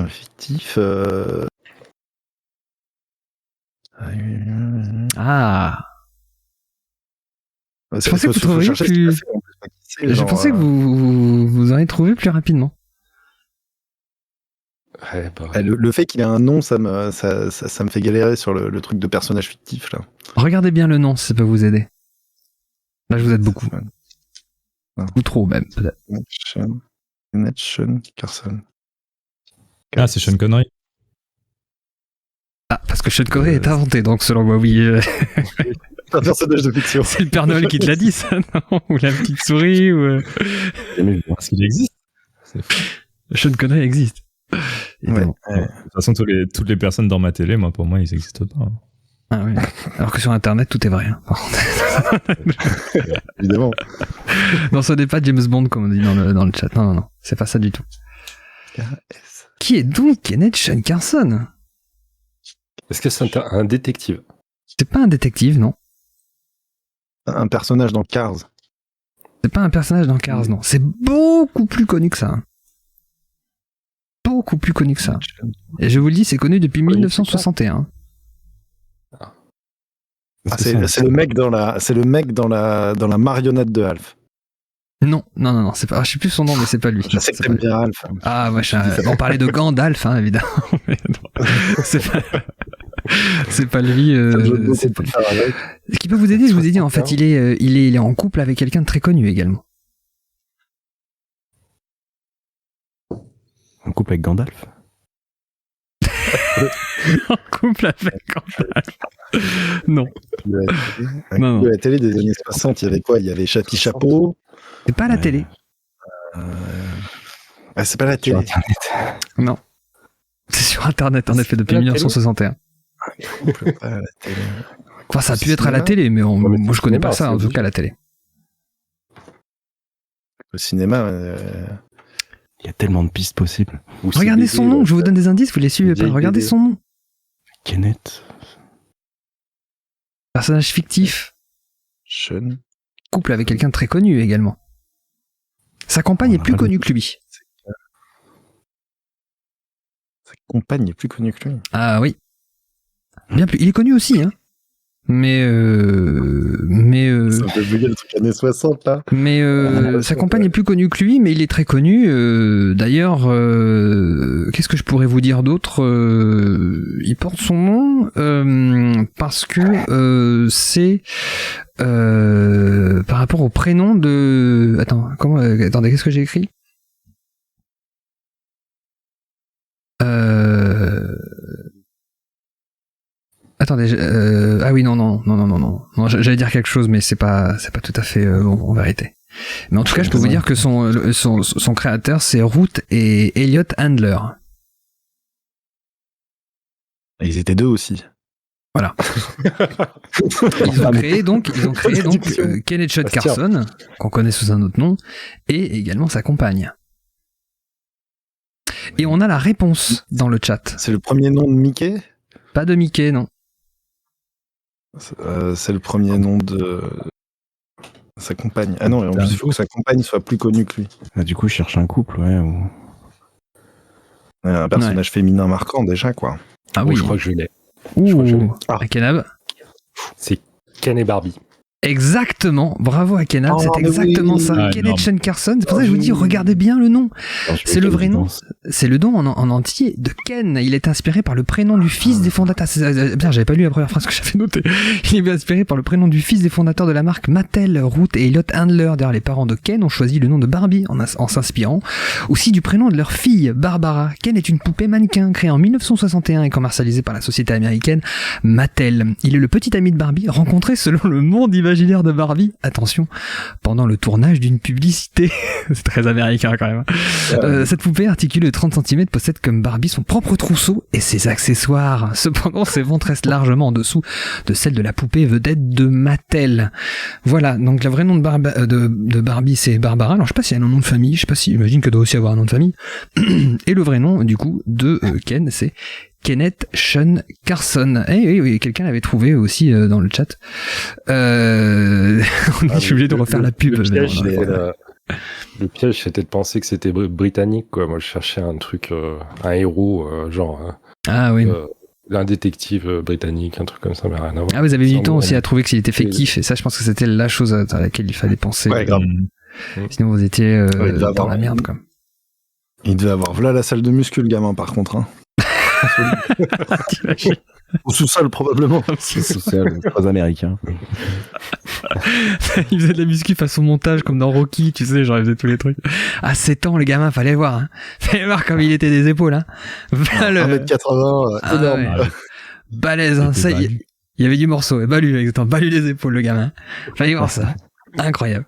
Fictif. Ah. Je pensais que vous trouveriez plus. Je pensais que vous auriez trouvé plus rapidement. Ouais, le fait qu'il ait un nom, ça me fait galérer sur le truc de personnage fictif là. Regardez bien le nom, si ça peut vous aider. Là, je vous aide beaucoup. Ou trop même, peut-être. Sean Carson. Ah, c'est Sean Connery. Ah, parce que Sean Connery est inventé, donc selon moi, oui. C'est un personnage de fiction. C'est le Père Noël qui te l'a dit, ça, non? Ou la petite souris, ou... Parce qu'il existe. C'est fou. Sean Connery existe. Ouais. De toute façon, toutes les personnes dans ma télé, pour moi, ils n'existent pas. Ah oui. Alors que sur Internet, tout est vrai. Hein. Évidemment. Non, ce n'est pas James Bond, comme on dit dans le chat. Non. C'est pas ça du tout. Qui est donc Kenneth Sean Carson? Est-ce que c'est un détective? C'est pas un détective, non. Un personnage dans Cars. C'est pas un personnage dans Cars, non. C'est beaucoup plus connu que ça. Beaucoup plus connu que ça. Et je vous le dis, c'est connu depuis 1961. C'est le mec dans la marionnette de Alf. Non, c'est pas. Je sais plus son nom, mais c'est pas lui. Je sais que t'aimes bien Alf. Ah, on parlait de Gandalf, hein, évidemment. C'est pas lui. Ce qui peut vous aider, je vous ai dit, en fait, il est en couple avec quelqu'un de très connu également. En couple avec Gandalf? En couple avec Gandalf. Non. Non. La télé des années 60, il y avait quoi? Il y avait Chapi Chapeau. C'est pas la télé. C'est pas la télé. Sur Internet. Non. C'est sur Internet, en effet, depuis 1961. Pas à la télé. Enfin, ça a pu être à la télé, mais moi je connais pas ça, en tout cas, à la télé. Au cinéma. Il y a tellement de pistes possibles. Regardez son nom, je vous donne des indices, vous les suivez pas. Regardez son nom. Kenneth. Personnage fictif. Sean. Couple avec quelqu'un de très connu également. Sa compagne est plus connue que lui. Sa compagne est plus connue que lui. Ah oui. Bien plus. Il est connu aussi, hein. Mais Ça me fait bugger le truc années 60 là. Mais sa compagne est plus connue que lui, mais il est très connu. D'ailleurs, qu'est-ce que je pourrais vous dire d'autre? Il porte son nom parce que c'est par rapport au prénom de. Attendez, qu'est-ce que j'ai écrit? Attendez, ah oui, non, j'allais dire quelque chose, mais c'est pas tout à fait bon, en vérité. Mais en tout cas, je peux vous dire que son créateur, c'est Ruth et Elliot Handler. Et ils étaient deux aussi. Voilà. Ils ont créé donc Kenneth Sean Carson, qu'on connaît sous un autre nom, et également sa compagne. Et on a la réponse dans le chat. C'est le premier nom de Mickey? Pas de Mickey, non. C'est le premier nom de sa compagne. Ah non, en plus, il faut que sa compagne soit plus connue que lui. Ah, du coup, je cherche un couple, ouais. Un personnage féminin marquant, déjà, quoi. Ah oui. Je crois que je l'ai. Akenab. C'est Ken et Barbie. Exactement, bravo à Kenab, c'est exactement ça. Ah, Kenneth Sean Carson, c'est pour ça que je vous dis, regardez bien le nom. C'est le vrai nom, c'est le nom en entier de Ken. Il est inspiré par le prénom du fils des fondateurs. Bien, j'avais pas lu la première phrase que j'avais notée. Il est inspiré par le prénom du fils des fondateurs de la marque Mattel, Ruth et Elliot Handler. D'ailleurs, les parents de Ken ont choisi le nom de Barbie en s'inspirant aussi du prénom de leur fille, Barbara. Ken est une poupée mannequin créée en 1961 et commercialisée par la société américaine Mattel. Il est le petit ami de Barbie, rencontré selon le monde imaginaire de Barbie, attention, pendant le tournage d'une publicité. C'est très américain quand même. Cette poupée articulée de 30 cm possède comme Barbie son propre trousseau et ses accessoires. Cependant, ses ventes restent largement en dessous de celles de la poupée vedette de Mattel. Voilà, donc le vrai nom de Barbie, c'est Barbara. Alors je sais pas s'il y a un nom de famille, je sais pas si, j'imagine que doit aussi avoir un nom de famille. Et le vrai nom, du coup, de Ken, c'est Kenneth Sean Carson. Oui, quelqu'un l'avait trouvé aussi dans le chat. Je suis obligé de refaire la pub. Le piège, c'était de penser que c'était britannique, quoi. Moi, je cherchais un truc, un héros, un détective britannique, un truc comme ça, mais rien à voir. Ah, vous avez eu du temps aussi à trouver que s'il était fictif, et ça, je pense que c'était la chose à laquelle il fallait penser. Ouais, grave. Sinon, vous étiez dans la merde, quoi. Il devait avoir voilà la salle de muscu, le gamin, par contre. Hein. Au sous-sol, probablement. Au sous-sol, très américain. Il faisait de la muscu façon montage, comme dans Rocky, tu sais, genre il faisait tous les trucs. À 7 ans, le gamin, fallait voir. Hein. Fallait voir comme il était des épaules. Hein. 1m80, énorme. Ouais. Balèze, hein. Ça, il y avait du morceau. Et balu les épaules, le gamin. Fallait voir ça. Incroyable.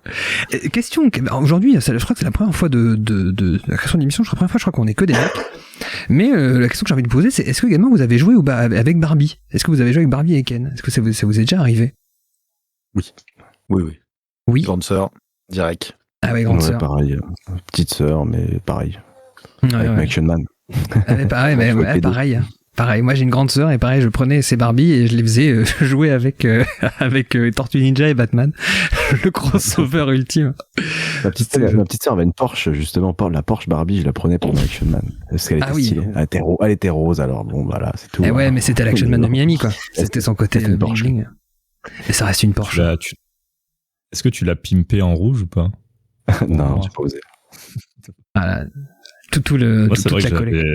Question, aujourd'hui, je crois que c'est la première fois de la création de l'émission, je crois qu'on est que des mecs. Mais la question que j'ai envie de poser, c'est est-ce que également vous avez joué avec Barbie? Est-ce que vous avez joué avec Barbie et Ken? Est-ce que ça vous est déjà arrivé? Oui. Grande sœur, direct. Ah ouais, grande sœur. Pareil. Petite sœur, mais pareil. Avec Action Man. Pareil. Pareil, moi j'ai une grande sœur et pareil, je prenais ces Barbie et je les faisais jouer avec Tortue Ninja et Batman, le crossover ultime. Ma petite sœur avait une Porsche, justement, la Porsche Barbie, je la prenais pour Action Man. Parce qu'elle était stylée. Elle était rose, alors bon, voilà, c'est tout. Ouais, mais c'était l'Action Man de Miami, quoi. C'était son côté bling. Et ça reste une Porsche. Est-ce que tu l'as pimpé en rouge ou pas? Non, j'ai pas osé. Voilà. Toute la collecte.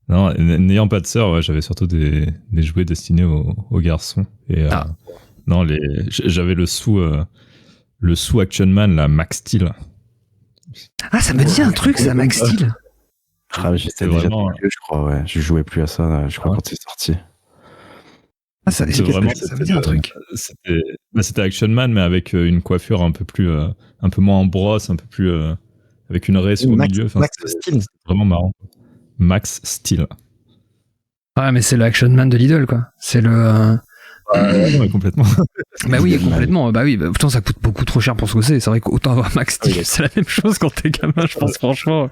Non, n'ayant pas de sœur, j'avais surtout des jouets destinés aux garçons. Et non, j'avais le sous Action Man, la Max Steel. Ah, ça me dit un truc, ça, Max Steel. Ah, j'étais déjà trop vieux, je crois, ouais. Je jouais plus à ça, je crois, quand c'est sorti. Ah, ça me dit un truc. C'était Action Man, mais avec une coiffure un peu moins en brosse, un peu plus avec une raie sur le milieu. Enfin, Max Steel. C'était vraiment marrant. Max Steel. Ouais, mais c'est le Action Man de Lidl, quoi. C'est le... Ouais, complètement. Bah oui, complètement. Bah oui, pourtant ça coûte beaucoup trop cher pour ce que c'est. C'est vrai qu'autant avoir Max Steel, c'est la même chose quand t'es gamin, je pense, franchement.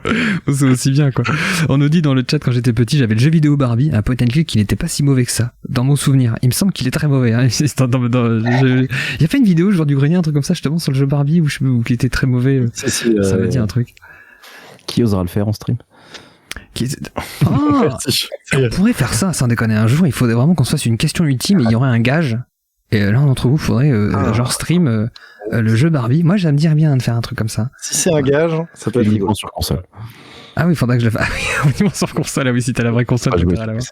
C'est aussi bien, quoi. On nous dit dans le chat, quand j'étais petit, j'avais le jeu vidéo Barbie, un point and click qui n'était pas si mauvais que ça, dans mon souvenir. Il me semble qu'il est très mauvais, hein. Il a fait une vidéo, genre du grenier, un truc comme ça, justement, sur le jeu Barbie, où qui était très mauvais. Ça veut dire un truc. Qui osera le faire en stream? On pourrait faire ça, sans déconner. Un jour, il faudrait vraiment qu'on se fasse une question ultime et il y aurait un gage. Et l'un d'entre vous faudrait genre stream le jeu Barbie. Moi, ça me dirait bien de faire un truc comme ça. Si c'est un gage, ça peut être uniquement sur console. Ah oui, il faudrait que je le fasse. Ah oui, uniquement sur console. Ah oui, si t'as la vraie console, tu peux la voir.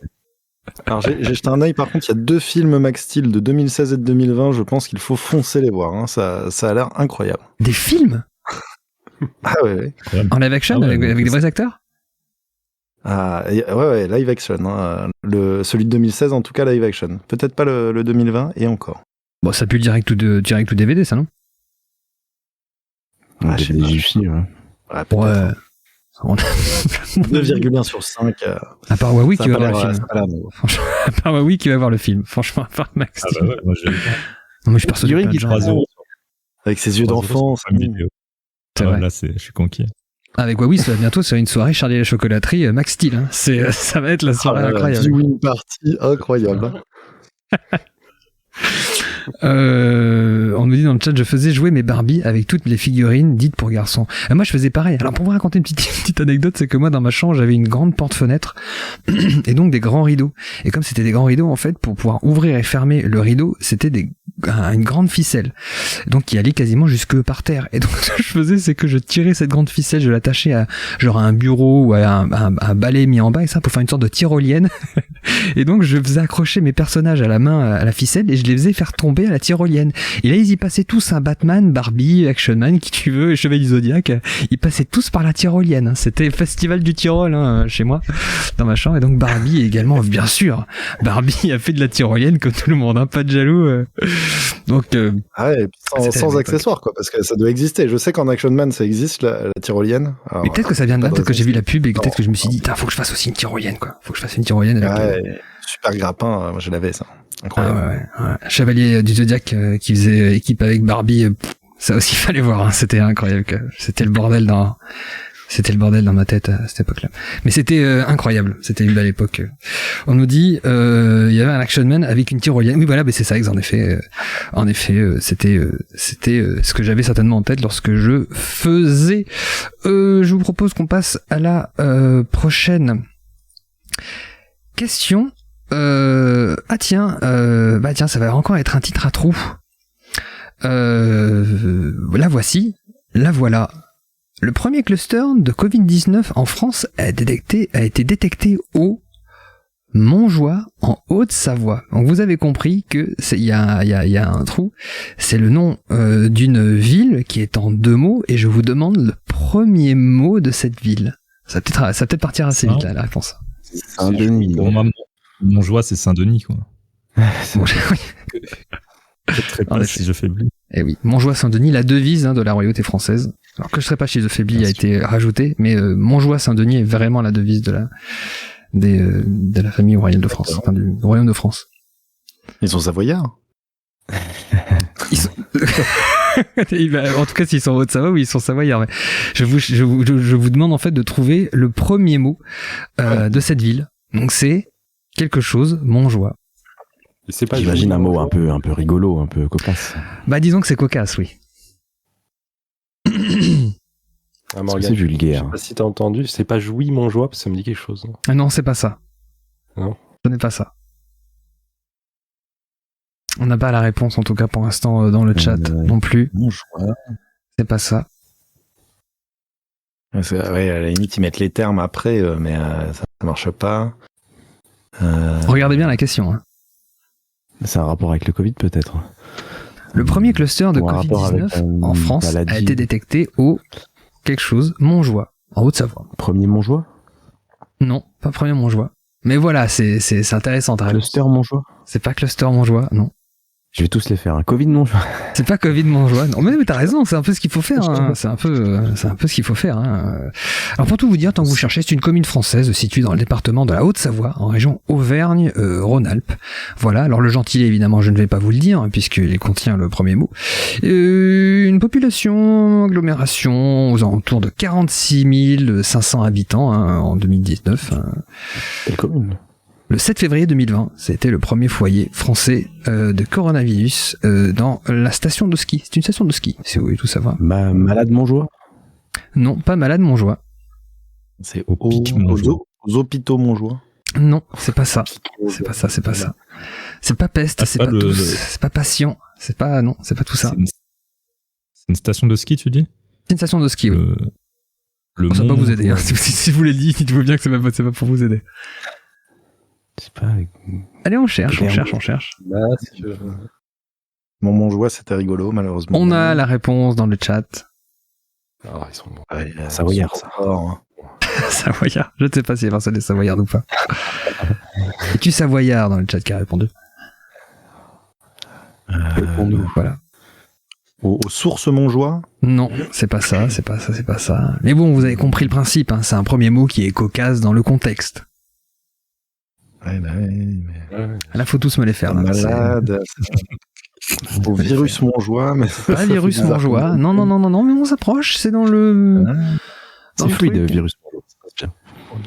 Alors j'ai jeté un œil, par contre, il y a 2 films Max Steel de 2016 et de 2020. Je pense qu'il faut foncer les voir. Hein. Ça a l'air incroyable. Des films? Ah ouais. En live action, avec des vrais acteurs? Ah, ouais, live action. Hein. Celui de 2016, en tout cas, live action. Peut-être pas le 2020, et encore. Bon, ça pue le direct ou DVD, ça, non? Je sais pas. Ouais. 2,1 sur 5. À part Huawei qui va voir le film. Franchement, à part Huawei qui va voir le film. Franchement, à part Max. Ah bah ouais, moi j'ai vu. Non, mais je suis persuadé que 3-0. Avec ses yeux d'enfant. C'est vrai. Là, je suis conquis. Avec Huawei, ça va bientôt sur une soirée Charlie et la chocolaterie Max Steel. Hein. Ça va être la soirée incroyable. Une partie incroyable. On nous dit dans le chat, je faisais jouer mes Barbie avec toutes les figurines dites pour garçons. Moi, je faisais pareil. Alors, pour vous raconter une petite anecdote, c'est que moi, dans ma chambre, j'avais une grande porte-fenêtre et donc des grands rideaux. Et comme c'était des grands rideaux, en fait, pour pouvoir ouvrir et fermer le rideau, c'était une grande ficelle. Donc, qui allait quasiment jusque par terre. Et donc, ce que je faisais, c'est que je tirais cette grande ficelle, je l'attachais à un bureau ou à un balai mis en bas et ça pour faire une sorte de tyrolienne. Et donc, je faisais accrocher mes personnages à la main à la ficelle et je les faisais faire tomber à la tyrolienne. Et là, ils y passaient tous, Batman, Barbie, Action Man, qui tu veux, et Chevalier du Zodiac. Ils passaient tous par la tyrolienne. C'était festival du Tyrol, chez moi, dans ma chambre. Et donc, Barbie également, bien sûr. Barbie a fait de la tyrolienne comme tout le monde, pas de jaloux. Donc, et puis sans accessoires, quoi, parce que ça doit exister. Je sais qu'en Action Man, ça existe, la tyrolienne. Alors, mais peut-être que ça vient de là, peut-être que j'ai vu la pub et peut-être que je me suis dit, faut que je fasse aussi une tyrolienne, quoi. Faut que je fasse une tyrolienne avec super grappin, moi je l'avais, ça. Incroyable. Ouais. Chevalier du Zodiac qui faisait équipe avec Barbie, ça aussi fallait voir, hein. C'était incroyable. C'était le bordel dans ma tête à cette époque-là. Mais c'était incroyable. C'était une belle époque. On nous dit il y avait un Action Man avec une tyrolienne. Oui voilà, c'est ça, en effet. C'était ce que j'avais certainement en tête lorsque je faisais. Je vous propose qu'on passe à la prochaine question. Tiens, ça va encore être un titre à trous. La voilà. Le premier cluster de Covid-19 en France a été détecté au Montjoie, en Haute-Savoie. Donc vous avez compris que il y a un trou. C'est le nom d'une ville qui est en 2 mots, et je vous demande le premier mot de cette ville. Ça va peut-être partir assez vite là, la réponse. Saint-Denis. Montjoie, c'est Saint-Denis, quoi. Très proche, schizophrébie. Eh oui, Montjoie-Saint-Denis, la devise de la royauté française. Alors que je serais pas schizophrébie a été rajoutée, mais Montjoie-Saint-Denis est vraiment la devise de la famille royale de France, enfin du royaume de France. Ils sont savoyards. En tout cas, s'ils sont en Haute-Savoie, oui, ils sont savoyards. Mais je vous demande en fait de trouver le premier mot de cette ville. Donc c'est quelque chose Montjoie. J'imagine un mot un peu rigolo, un peu cocasse. Disons que c'est cocasse, oui. C'est vulgaire. Je sais pas si t'as entendu, c'est pas Jouy Montjoie, parce que ça me dit quelque chose. Non, c'est pas ça. Non. Ce n'est pas ça. On n'a pas la réponse, en tout cas pour l'instant, dans le chat non plus. Montjoie. C'est pas ça. Ouais, à la limite, ils mettent les termes après, mais ça marche pas. Regardez bien la question. C'est un rapport avec le Covid, peut-être. Le premier cluster de Covid-19 en France a été détecté au quelque chose Montjoie, en Haute-Savoie. Premier Montjoie ? Non, pas premier Montjoie. Mais voilà, c'est intéressant. Cluster Montjoie ? C'est pas cluster Montjoie, non. Je vais tous les faire. Covid Montjoie. C'est pas Covid Montjoie. Non, mais t'as raison, c'est un peu ce qu'il faut faire. C'est un peu ce qu'il faut faire. Alors pour tout vous dire, tant que vous cherchez, c'est une commune française située dans le département de la Haute-Savoie, en région Auvergne-Rhône-Alpes. Voilà. Alors le gentilé, évidemment, je ne vais pas vous le dire puisqu'il contient le premier mot. Une population, agglomération aux alentours de 46 500 habitants en 2019. Quelle commune ? Le 7 février 2020, c'était le premier foyer français de coronavirus dans la station de ski. C'est une station de ski, si vous voulez tout savoir. Malade Montjoie ? Non, pas Malade Montjoie. C'est aux hôpitaux Montjoie. Non, c'est pas ça. C'est pas ça. C'est pas peste, c'est pas tous, c'est pas patient, c'est pas tout ça. C'est une station de ski, tu dis ? C'est une station de ski, oui. Ça va pas vous aider. Si vous l'avez dit, dites-vous bien que c'est pas pour vous aider. C'est pas... Allez, on cherche. Mon Montjoie, c'était rigolo, malheureusement. On a la réponse dans le chat. Alors, ils sont bons. Savoyard, ça. Savoyard. Je ne sais pas s'il y a personne des Savoyards ou pas. Es-tu Savoyard dans le chat qui a répondu? Voilà. Aux sources Montjoie? Non, c'est pas ça. Mais bon, vous avez compris le principe, c'est un premier mot qui est cocasse dans le contexte. Ouais, mais... Là, faut tous me les faire. Là. Malade. Au virus Montjoie, mais... Pas virus Montjoie. Non, mais on s'approche, c'est dans le... C'est fluide, virus Montjoie.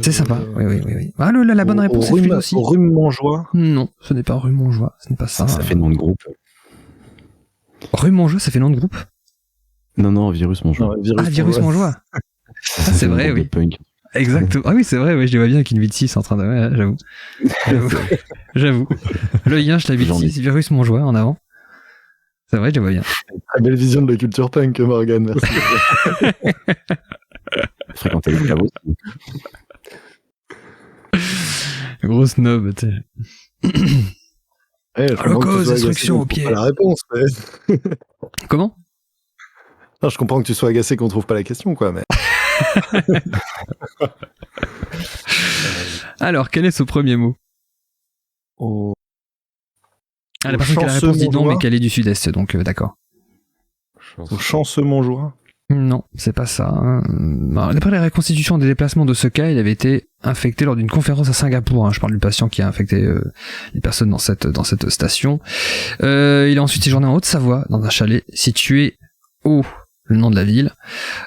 C'est sympa, oui. Ah, la bonne réponse, c'est fluide aussi. Au rhume Montjoie? Non, ce n'est pas rhume Montjoie, ce n'est pas ça. Ça fait nom de groupe. Rhume Montjoie, ça fait nom de groupe? Non, virus Montjoie. Virus Montjoie. C'est vrai, oui. Exactement. Ah oui, c'est vrai, je les vois bien avec une vie de 6 en train de... Ouais, j'avoue. Le lien, je l'avais dit, virus Montjoie en avant. C'est vrai, je les vois bien. Très belle vision de la culture punk, Morgan, merci. Fréquenter le caveau. Gros snob, tu sais. Holocauste, destruction au pied. La réponse, mais... Comment? Non, je comprends que tu sois agacé qu'on trouve pas la question, quoi, mais... Alors, quel est ce premier mot? La personne qui a la réponse dit non, mais qu'elle est du sud-est, donc d'accord. Au chanceux Montjoie? Non, c'est pas ça. Alors, d'après la reconstitution des déplacements de ce cas, il avait été infecté lors d'une conférence à Singapour. Je parle du patient qui a infecté les personnes dans cette station. Il a ensuite séjourné en Haute-Savoie, dans un chalet situé au... le nom de la ville.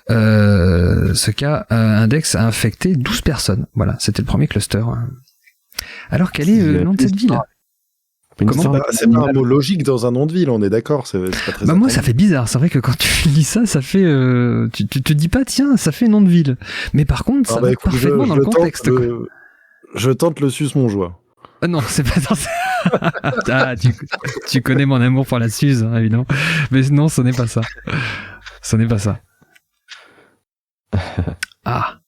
Ce cas index a infecté 12 personnes. Voilà, c'était le premier cluster. Alors quel est le nom de cette ville? C'est pas un mot logique dans un nom de ville, on est d'accord. C'est pas très moi, ça fait bizarre. C'est vrai que quand tu dis ça fait. Tu te dis pas, tiens, ça fait nom de ville. Mais par contre, ça va parfaitement dans le contexte. Je tente le Suze-Montjoie. Ah non, c'est pas dans ça. Tu connais mon amour pour la Suze, hein, évidemment. Mais non, ce n'est pas ça. Ce n'est pas ça. Ah.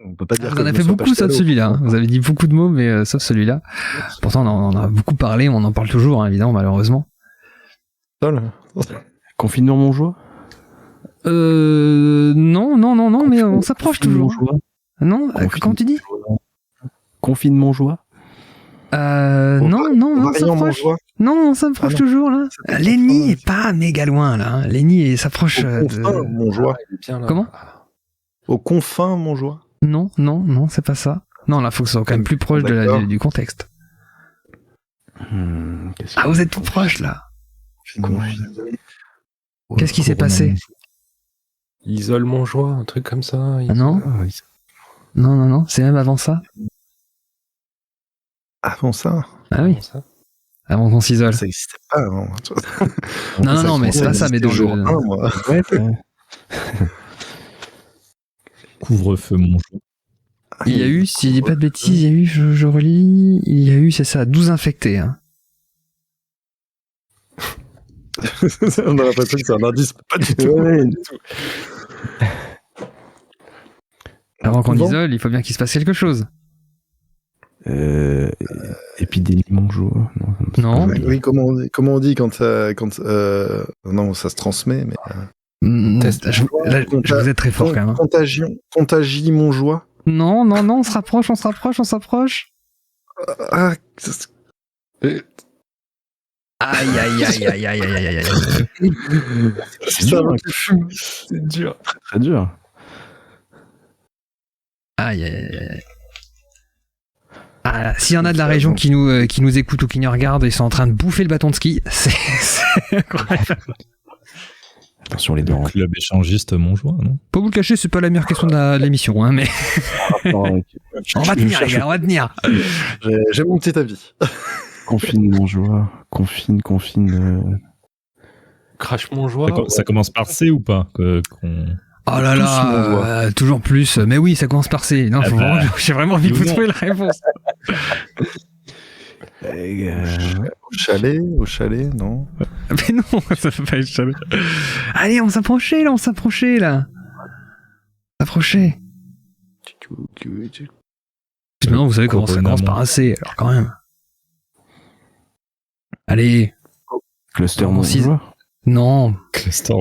On peut pas dire vous en avez fait beaucoup sauf celui-là. Hein. Vous avez dit beaucoup de mots, mais sauf celui-là. Pourtant, on en a beaucoup parlé, on en parle toujours, hein, évidemment, malheureusement. Confinement Montjoie? Non, mais on s'approche toujours. Non, comment tu dis? Confinement Montjoie? Non, on s'approche. Non, on s'approche toujours, là. Lenny est pas méga loin, là. Hein. Lenny s'approche de... Montjoie. Comment? Aux confins Montjoie? Non, c'est pas ça. Non, là, faut que ce soit quand même plus proche du contexte. Vous êtes tout proche, là. Qu'est-ce qui s'est passé? Isole Montjoie, un truc comme ça. Non, c'est même avant ça. Avant ça? Ah oui. Avant qu'on s'isole. Ça n'existait pas avant. Non, mais c'est pas ça, mais dans jour 1, moi. Couvre-feu Montjoie. Il y a eu, si je dis pas de bêtises, il y a eu, je relis, il y a eu, c'est ça, 12 infectés. Hein. On a l'impression que c'est un indice, pas du tout. Avant qu'on isole, il faut bien qu'il se passe quelque chose. Épidémie Montjoie. Non. Oui, comment on dit quand non, ça se transmet, mais. Je vous êtes très fort quand même. Hein. Contagie Montjoie. Non, on se rapproche. Aïe. C'est dur. Très dur. Aïe. Ah, s'il y en a de la région qui nous écoute ou qui nous regarde, ils sont en train de bouffer le bâton de ski. C'est incroyable. Attention les deux. Club échangiste Montjoie, non? Pas vous le cacher, c'est pas la meilleure question de l'émission, hein, mais. On va tenir, les gars, on va tenir. J'ai mon petit avis. Confine Montjoie. Confine. Crash Montjoie. Ça commence par C ou pas? Oh là là, toujours plus. Mais oui, ça commence par C. Non, j'ai vraiment envie de vous trouver la réponse. Au chalet, non. Mais non, ça peut pas être chalet. Allez, on s'approchait là. S'approcher. Maintenant, vous savez comment ça commence par un C, alors quand même. Allez. Cluster Montjoie. Non. Cluster.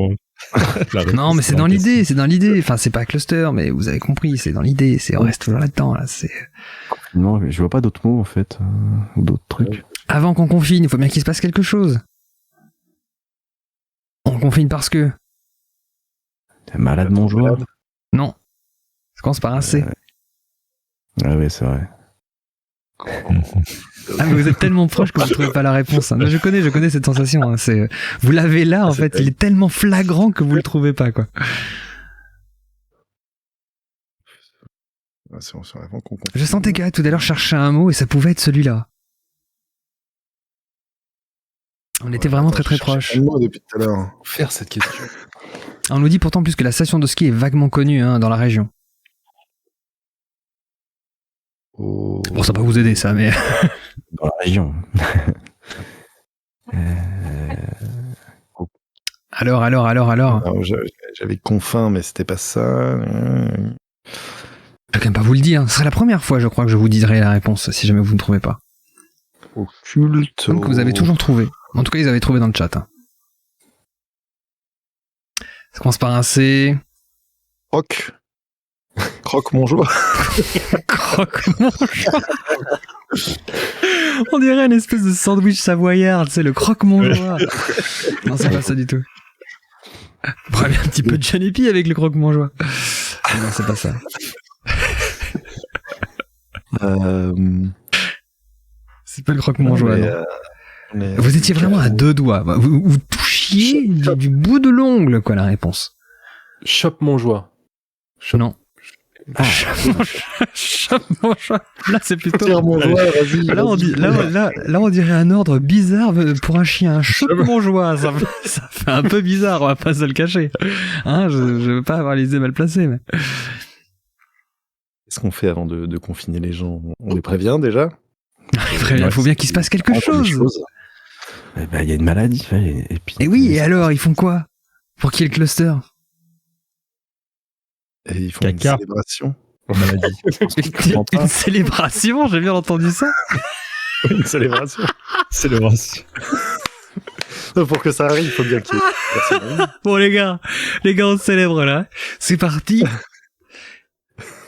Non, mais c'est dans l'idée. Enfin, c'est pas cluster, mais vous avez compris, c'est dans l'idée. On reste toujours là-dedans, là. Non, je vois pas d'autres mots, en fait. Ou d'autres trucs. Avant qu'on confine, il faut bien qu'il se passe quelque chose. On confine parce que. T'es malade, Montjoie? Non. Ça commence par un C. Ah oui, c'est vrai. Mais vous êtes tellement proche que vous ne trouvez pas la réponse. Hein. Je connais cette sensation. Hein. Vous l'avez là, en fait. Il est tellement flagrant que vous le trouvez pas, quoi. Je sentais qu'à tout à l'heure chercher un mot et ça pouvait être celui-là. On était vraiment très très proche. Depuis tout à l'heure. Faire cette question. On nous dit pourtant plus que la station de ski est vaguement connue dans la région. Bon, ça va pas vous aider ça, mais. Dans la région. Alors. J'avais confin, mais c'était pas ça. Je vais quand même pas vous le dire. Ce serait la première fois, je crois, que je vous dirai la réponse si jamais vous ne trouvez pas. Occulte. Donc vous avez toujours trouvé. En tout cas, ils avaient trouvé dans le chat. Hein. Ça commence par un C. Croque Montjoie. Croque Montjoie. On dirait une espèce de sandwich savoyard, tu sais, le croque Montjoie. Non, c'est pas ça du tout. On pourrait bien un petit peu de Janepi avec le croque Montjoie. Non, c'est pas ça. C'est pas le croque Montjoie, non. Vous étiez vraiment à deux doigts. Vous touchiez du bout de l'ongle, quoi, la réponse. Shop Montjoie. Non. Chamois. Là, c'est plutôt. Chamois, vas-y. Là, on dirait un ordre bizarre pour un chien. Chamois. Ça fait un peu bizarre, on va pas se le cacher. Hein, je veux pas avoir les idées mal placées, mais. Qu'est-ce qu'on fait avant de confiner les gens? On les prévient déjà? Il faut bien qu'il se passe quelque chose. Il y a une maladie. Et oui, et alors, ils font quoi pour qu'il y ait le cluster? Et ils font Caca. une célébration. Une célébration, j'ai bien entendu ça. Une célébration. Pour que ça arrive, il faut bien qu'il y ait. Bon, les gars, on célèbre là. C'est parti.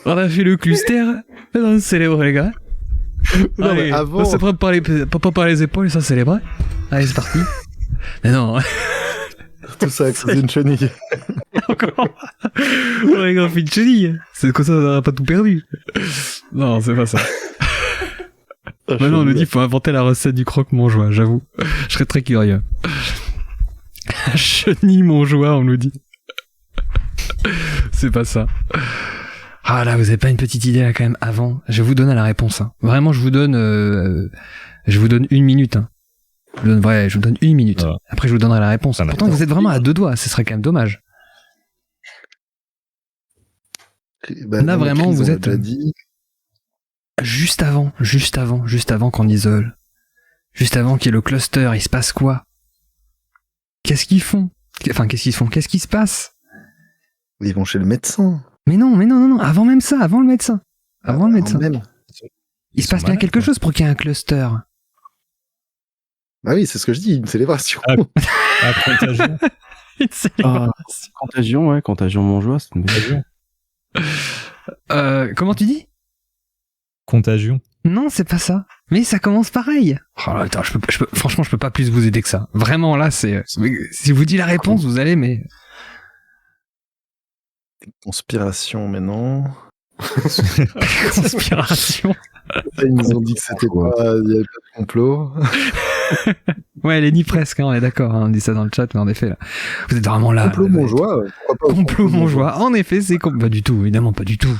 On a fait le cluster. On célèbre, les gars. Non, Allez, mais avant. on se prend par les épaules et ça célèbre. Allez, c'est parti. Mais non. Tout ça à cause d'une chenille. Encore. On les gars, on fait une chenille. C'est comme ça, on n'aura pas tout perdu. Non, c'est pas ça. Maintenant, on nous dit qu'il faut inventer la recette du croque-monjoie, j'avoue. Je serais très curieux. Chenille monjoie, on nous dit. C'est pas ça. Ah là, vous avez pas une petite idée là quand même avant? Je vais vous donner la réponse. Hein. Vraiment, je vous donne 1 minute. Hein. Je vous donne 1 minute. Ouais. Après, je vous donnerai la réponse. Pourtant, vous êtes vraiment à 2 doigts. Ce serait quand même dommage. Là, vraiment, vous êtes juste avant qu'on isole. Juste avant qu'il y ait le cluster, il se passe quoi? Qu'est-ce qu'ils font? Qu'est-ce qui se passe? Ils vont chez le médecin. Mais non, avant même ça, avant le médecin. Avant le médecin. Même. Il se passe bien quelque chose pour qu'il y ait un cluster. Bah oui, c'est ce que je dis, une célébration. Contagion. Une célébration. Contagion monjoie, c'est une bonne idée. Comment tu dis? Contagion. Non, c'est pas ça. Mais ça commence pareil. Oh, attends, franchement, je peux pas plus vous aider que ça. Vraiment, là, si je vous dis la réponse, vous allez, mais... Conspiration, mais non. Conspiration. Ils nous ont dit que c'était pas, il y avait pas de complot. Ouais, elle est ni presque, hein, on est d'accord, hein, on dit ça dans le chat, mais en effet, là, vous êtes vraiment là. Complot monjoie, complot monjoie. En effet, c'est pas du tout, évidemment, pas du tout.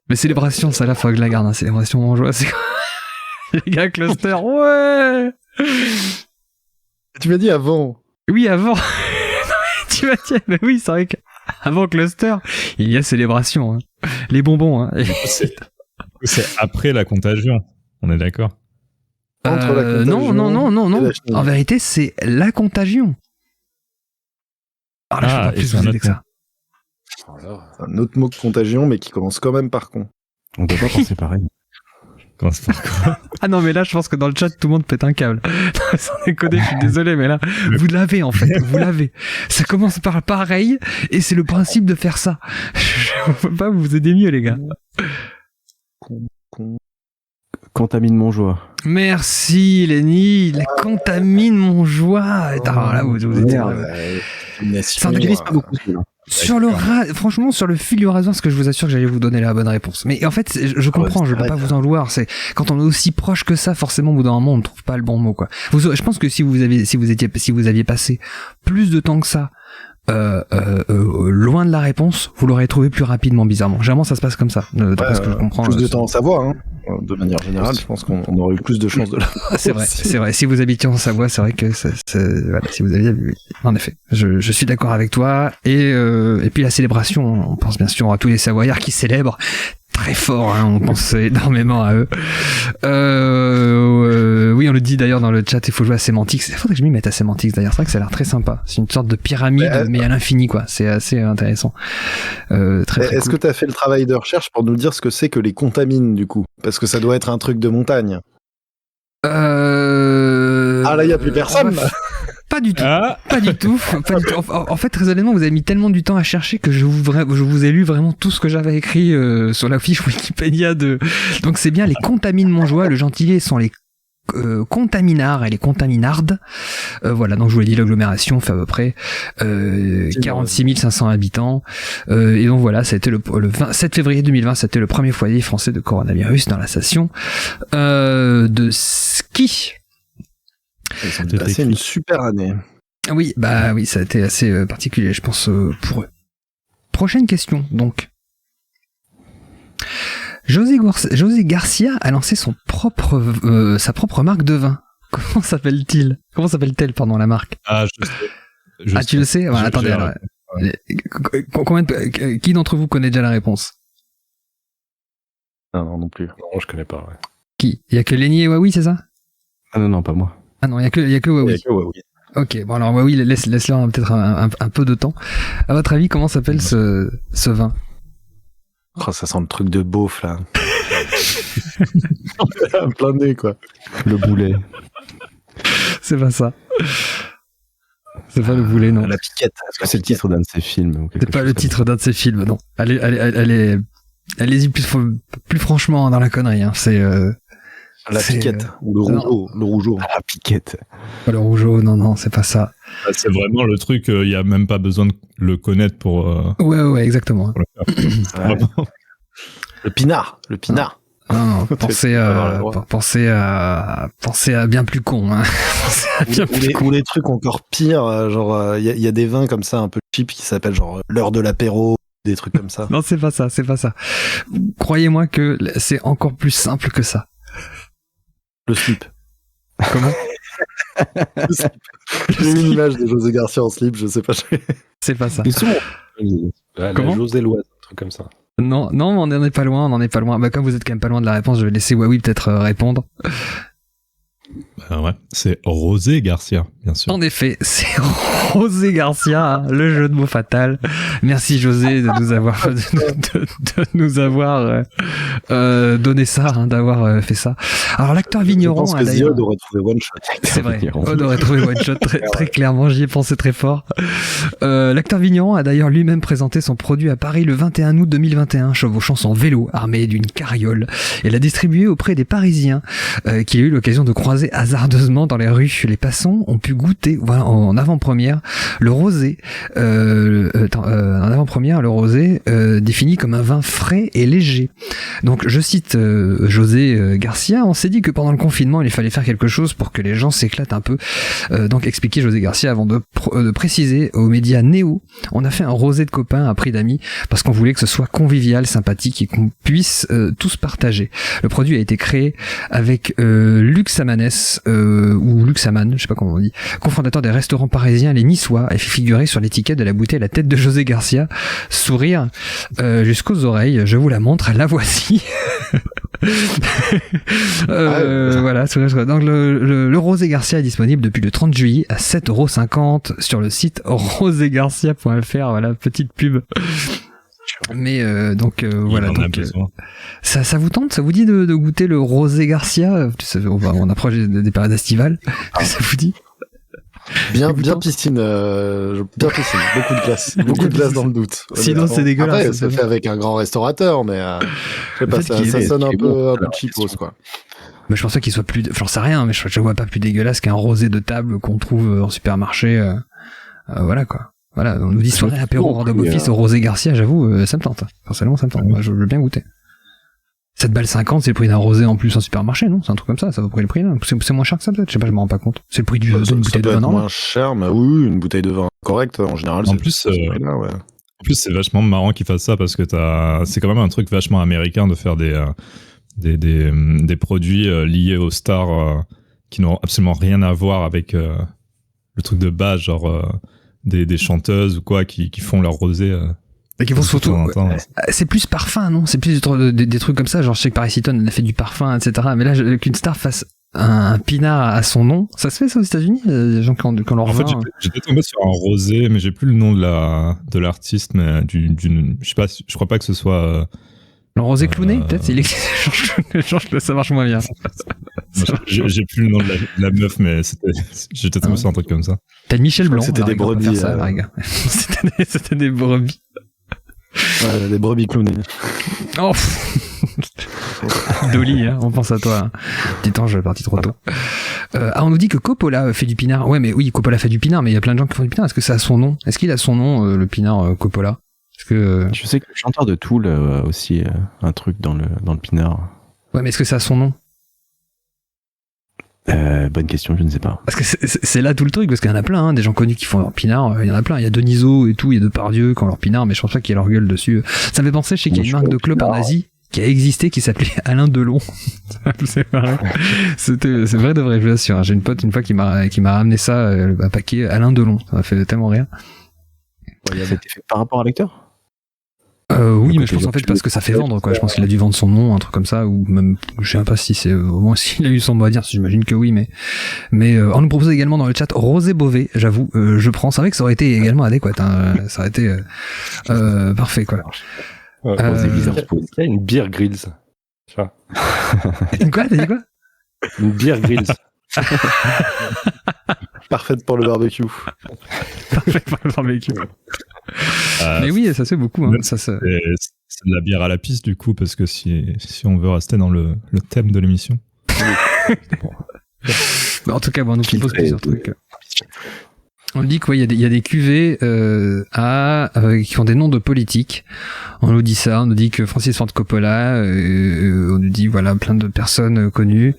Mais célébration, ça là, faut que je la garde, hein, célébration monjoie, c'est quoi? Les gars, cluster, ouais! Tu m'as dit avant. Oui, avant. Tu m'as dit, mais oui, c'est vrai qu'avant cluster, il y a célébration, hein. Les bonbons, hein. C'est après la contagion, on est d'accord? Entre la contagion non. En vérité, c'est la contagion. Alors là, je peux pas plus vous aider que ça. C'est un autre mot que contagion, mais qui commence quand même par con. On peut pas penser pareil. Commence par quoi? Ah non, mais là, je pense que dans le chat, tout le monde pète un câble. Sans déconner, je suis désolé, mais là, vous l'avez, en fait. Vous l'avez. Ça commence par pareil, et c'est le principe de faire ça. Je peux pas vous aider mieux, les gars. Contamine monjoie. Merci, Lenny. La contamine monjoie. Alors là, vous êtes... Ça ne glisse pas beaucoup. Sur franchement, sur le fil du rasoir, parce que je vous assure que j'allais vous donner la bonne réponse. Mais en fait, je comprends, je peux pas vous en vouloir. C'est quand on est aussi proche que ça, forcément, au bout d'un moment, on ne trouve pas le bon mot, quoi. Je pense que si vous aviez passé plus de temps que ça, loin de la réponse, vous l'aurez trouvé plus rapidement, bizarrement. Généralement, ça se passe comme ça, d'après ce que je comprends. Plus de temps à savoir, hein. De manière générale, je pense qu'on aurait eu plus de chances de la. C'est vrai. Si vous habitiez en Savoie, c'est vrai que voilà, si vous aviez, en effet, je suis d'accord avec toi. Et puis la célébration, on pense bien sûr à tous les Savoyards qui célèbrent très fort, hein, on pense énormément à eux. Oui, on le dit d'ailleurs dans le chat, il faut jouer à Sémantics. Il faudrait que je m'y mette à Sémantics d'ailleurs, c'est vrai que ça a l'air très sympa. C'est une sorte de pyramide, mais à l'infini, quoi. C'est assez intéressant. Est-ce que tu as fait le travail de recherche pour nous dire ce que c'est que les contamines, du coup? Parce que ça doit être un truc de montagne. Ah là, il n'y a plus personne. Pas du tout. Pas du tout. En fait, très honnêtement, vous avez mis tellement du temps à chercher que je vous ai lu vraiment tout ce que j'avais écrit sur la fiche Wikipédia de. Donc c'est bien les contamines monjoie. Le gentilé sont les contaminards et les contaminardes. Voilà, donc je vous l'ai dit, l'agglomération fait à peu près 46 500 habitants. Et donc voilà, c'était le 27 février 2020, c'était le premier foyer français de coronavirus dans la station de ski. Ils ont passé une super année. Oui, ça a été assez particulier, je pense, pour eux. Prochaine question, donc. José Garcia a lancé sa propre marque de vin. Comment s'appelle-t-elle, pardon, la marque? Ah, je sais. Tu le sais? Attendez, alors. Qui d'entre vous connaît déjà la réponse? Non plus. Non, je connais pas. Ouais. Qui? Il y a que Lenny et Huawei, c'est ça? Ah non, pas moi. Ah non, il y a que Huawei. Ok, bon alors Huawei, laisse-leur peut-être un peu de temps. À votre avis, comment s'appelle ce vin? Oh, ça sent le truc de beauf, là. Plein nez, quoi. Le boulet. C'est pas ça. C'est pas le boulet, non. La piquette. Est-ce que c'est le titre d'un de ses films? C'est pas le titre d'un de ses films, non. Allez-y plus franchement dans la connerie. Hein. C'est la piquette ou le rougeau. Le rougeau. La piquette. Pas le rougeau, non, c'est pas ça. C'est vraiment le truc. Il y a même pas besoin de le connaître pour. Ouais, exactement. Pour le faire. Ouais. Le pinard. Non, pensez à bien plus con. Hein. Ou les trucs encore pires, genre il y a des vins comme ça un peu cheap qui s'appellent genre l'heure de l'apéro, des trucs comme ça. Non, c'est pas ça. Croyez-moi que c'est encore plus simple que ça. Le slip. Comment? J'ai une image de José Garcia en slip, je sais pas. C'est pas ça. Comment? José Loise, un truc comme ça. Non, on n'en est pas loin. Bah, comme vous êtes quand même pas loin de la réponse, je vais laisser Huawei peut-être répondre. Ouais, c'est José Garcia, bien sûr. En effet, c'est José Garcia, hein, le jeu de mots fatal. Merci José de nous avoir donné ça, hein, d'avoir fait ça. Alors l'acteur vigneron, je pense que Ziod aurait trouvé one shot. C'est vrai, Ziod aurait trouvé one shot très clairement. J'y ai pensé très fort. L'acteur vigneron a d'ailleurs lui-même présenté son produit à Paris le 21 août 2021, chevauchant son vélo armé d'une carriole, et l'a distribué auprès des Parisiens qui ont eu l'occasion de croiser hasardeusement dans les rues. Les passants ont pu goûter en avant-première le rosé. Défini comme un vin frais et léger. Donc je cite José Garcia, on s'est dit que pendant le confinement il fallait faire quelque chose pour que les gens s'éclatent un peu. Donc expliquait José Garcia avant de préciser aux médias Néo, on a fait un rosé de copains à prix d'amis parce qu'on voulait que ce soit convivial, sympathique et qu'on puisse tous partager. Le produit a été créé avec Luc Samanes ou Luxaman, je sais pas comment on dit, cofondateur des restaurants parisiens Les Niçois, et fait figurer sur l'étiquette de la bouteille la tête de José Garcia, sourire jusqu'aux oreilles. Je vous la montre, la voici. Voilà, donc le Rosé Garcia est disponible depuis le 30 juillet à 7,50€ sur le site roségarcia.fr. Voilà, petite pub. Mais voilà, donc ça vous tente, ça vous dit de goûter le Rosé Garcia? On approche des périodes estivales. Ça vous dit? Bien piscine, beaucoup de glace dans le doute. Sinon c'est dégueulasse. Après, c'est fait avec un grand restaurateur, mais je sais pas, ça sonne un peu cheapos, quoi. Mais je pensais qu'il soit plus, j'en sais rien, mais je vois pas plus dégueulasse qu'un rosé de table qu'on trouve en supermarché. Voilà quoi. Voilà, on nous dit soirée apéro random office au Rosé Garcia, j'avoue, ça me tente. Personnellement, ça me tente. Moi, je veux bien goûter. 7,50 $, c'est le prix d'un rosé en plus en supermarché, non? C'est un truc comme ça, ça vaut prix le prix, là. C'est moins cher que ça, peut-être? Je sais pas, je me rends pas compte. C'est le prix d'une bouteille de vin normale. Moins cher, mais oui, une bouteille de vin correcte, en général, en plus, c'est vachement marrant qu'ils fassent ça parce que c'est quand même un truc vachement américain de faire des produits liés aux stars qui n'ont absolument rien à voir avec le truc de base, genre des chanteuses ou quoi qui font leur rosé. Et qui font surtout, c'est plus parfum, non? C'est plus des trucs comme ça, genre je sais que Paris Hilton a fait du parfum, etc. Mais là, qu'une star fasse un pinard à son nom, ça se fait ça aux États-Unis, les gens quand leur en fait, j'étais tombé sur un rosé, mais j'ai plus le nom de l'artiste, mais je sais pas, je crois pas que ce soit le rosé clowné, peut-être. Ça marche moins bien. J'ai plus le nom de la meuf, mais j'étais tombé sur un truc comme ça. T'as Michel Blanc. C'était des brebis. C'était des brebis. Ouais, des brebis clownées. Oh. Dolly, hein, on pense à toi. Hein. Petit ange, parti trop tôt. On nous dit que Coppola fait du pinard. Ouais, mais oui, Coppola fait du pinard, mais il y a plein de gens qui font du pinard. Est-ce que ça a son nom? Est-ce qu'il a son nom, le pinard Coppola? Je sais que le chanteur de Tool a aussi un truc dans le pinard. Ouais, mais est-ce que ça a son nom? Bonne question, je ne sais pas. Parce que c'est là tout le truc, parce qu'il y en a plein, hein, des gens connus qui font leur pinard, il y en a plein. Il y a Denisot et tout, il y a Depardieu qui ont leur pinard, mais je pense pas qu'il y ait leur gueule dessus. Ça me fait penser, je sais qu'il y a une marque de clopes en Asie qui a existé qui s'appelait Alain Delon. C'est vrai. C'est vrai de vrai, je vous assure. J'ai une pote une fois qui m'a ramené ça, un paquet Alain Delon. Ça m'a fait tellement rire. Ça a été fait par rapport à l'acteur? Oui, mais je pense en fait parce que ça fait vendre, quoi. Je pense qu'il a dû vendre son nom, un truc comme ça, ou même, je sais même pas si c'est au moins s'il a eu son mot à dire. J'imagine que oui, mais on nous propose également dans le chat Rosé Beauvais. J'avoue, je prends. C'est vrai que ça aurait été également adéquat. Hein. Ça aurait été parfait, quoi. Rosé bizarre. Il y a une beer grills. Quoi, t'as dit quoi? Une beer grills. Parfaite pour le barbecue. Parfait pour le barbecue. Mais oui, ça se fait beaucoup. Hein. C'est de la bière à la piste, du coup, parce que si on veut rester dans le thème de l'émission. En tout cas, on nous propose plusieurs trucs. On dit qu'il y a des cuvées qui ont des noms de politiques. On nous dit ça, on nous dit que Francis Ford Coppola, on nous dit voilà plein de personnes connues.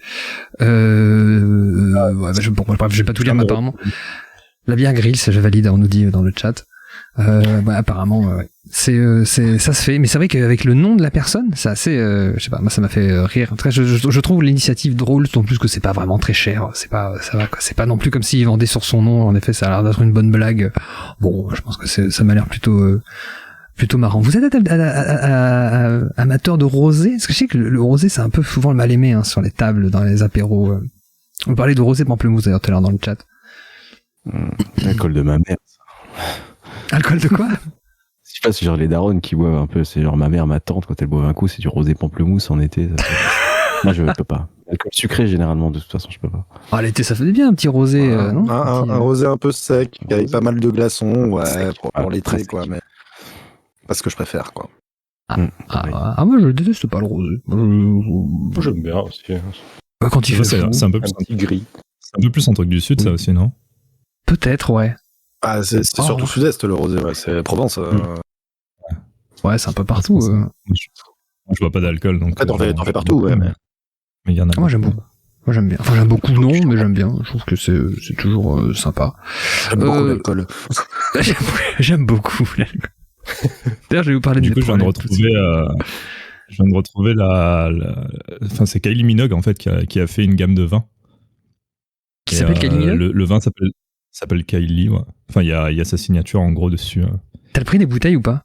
Je vais pas tout lire, mais apparemment. La bière Grills, je valide, on nous dit dans le chat. Apparemment, ouais. Ça se fait, mais c'est vrai qu'avec le nom de la personne, c'est assez, je sais pas, moi ça m'a fait rire. Je trouve l'initiative drôle, d'autant plus que c'est pas vraiment très cher. Ça va, quoi. C'est pas non plus comme s'il vendait sur son nom. En effet, ça a l'air d'être une bonne blague. Bon, je pense que ça m'a l'air plutôt marrant. Vous êtes amateur de rosé? Parce que je sais que le rosé, c'est un peu souvent le mal aimé, hein, sur les tables, dans les apéros. On parlait de rosé pamplemousse d'ailleurs tout à l'heure dans le chat. L'alcool de ma mère. Alcool de quoi? Je sais pas, c'est genre les darons qui boivent un peu, c'est genre ma mère, ma tante, quand elle boit un coup, c'est du rosé pamplemousse en été. Moi, je peux pas. L'alcool sucré, généralement, de toute façon, je peux pas. Ah, l'été, ça faisait bien un petit rosé, non? Un rosé un peu sec, avec pas mal de glaçons, ouais, pour l'été, quoi, mais pas ce que je préfère, quoi. Moi, je déteste pas le rosé. Moi, j'aime bien aussi. Quand il fait fou, c'est un peu plus gris. C'est un peu plus un truc du sud, ça aussi, non? Peut-être, ouais. Ah, c'est surtout sud-est, le rosé, ouais, c'est Provence. Ouais, c'est un peu partout. Je bois pas d'alcool, donc. En fait, t'en fais partout, ouais, mais il y en a. Moi, j'aime beaucoup. Moi, j'aime bien. Enfin, j'aime beaucoup, non, mais j'aime bien. Je trouve que c'est toujours sympa. J'aime beaucoup l'alcool. J'aime beaucoup l'alcool. D'ailleurs, je vais vous parler du coup, je viens de retrouver enfin, c'est Kylie Minogue, en fait, qui a fait une gamme de vins. Qui s'appelle Kylie Minogue? Le vin s'appelle Kylie, ouais. Enfin, il y a sa signature en gros dessus. T'as le prix des bouteilles ou pas?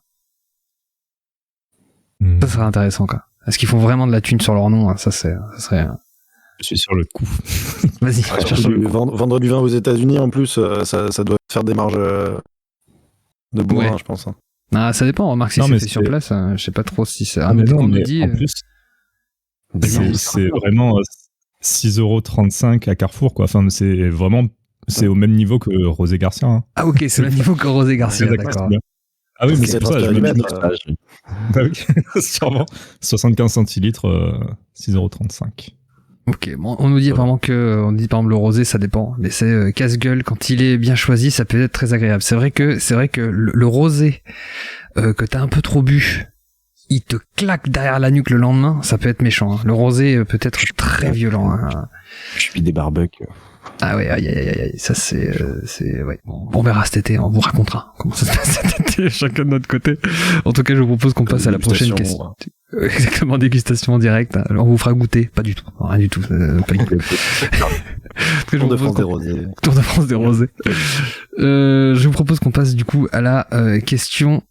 Ça serait intéressant, quoi. Est-ce qu'ils font vraiment de la thune sur leur nom, hein? Ça serait. Je suis sur le coup. Vas-y. Vendre du vin aux États-Unis en plus, ça doit faire des marges de bourrin, je pense. Hein. Ah, ça dépend. Remarque, si c'est sur place, je sais pas trop si c'est. Ah, mais non, mais en plus, c'est vraiment 6,35€ à Carrefour, quoi. Enfin, c'est vraiment. C'est au même niveau que Rosé Garcia. Hein. Ah, ok, c'est au même niveau que Rosé Garcia, d'accord. Ah oui, mais c'est pour ça, je me dis. Bah oui, sûrement. 75 centilitres, 6,35€. Ok, bon, on nous dit vraiment que, on dit par exemple le rosé, ça dépend, mais c'est casse-gueule, quand il est bien choisi, ça peut être très agréable. C'est vrai que le rosé, que t'as un peu trop bu, il te claque derrière la nuque le lendemain, ça peut être méchant. Hein. Le rosé peut être très violent. Hein. Je suis des barbecues. Ah ouais, aïe, ça c'est ouais. Bon, on verra cet été, on vous racontera comment ça se passe cet été, chacun de notre côté. En tout cas, je vous propose qu'on passe à la prochaine question. Exactement, dégustation en direct. Alors, on vous fera goûter, pas du tout, rien du tout. Pas du tout. Tour de France des rosés. Tour de France des rosés. Je vous propose qu'on passe du coup à la question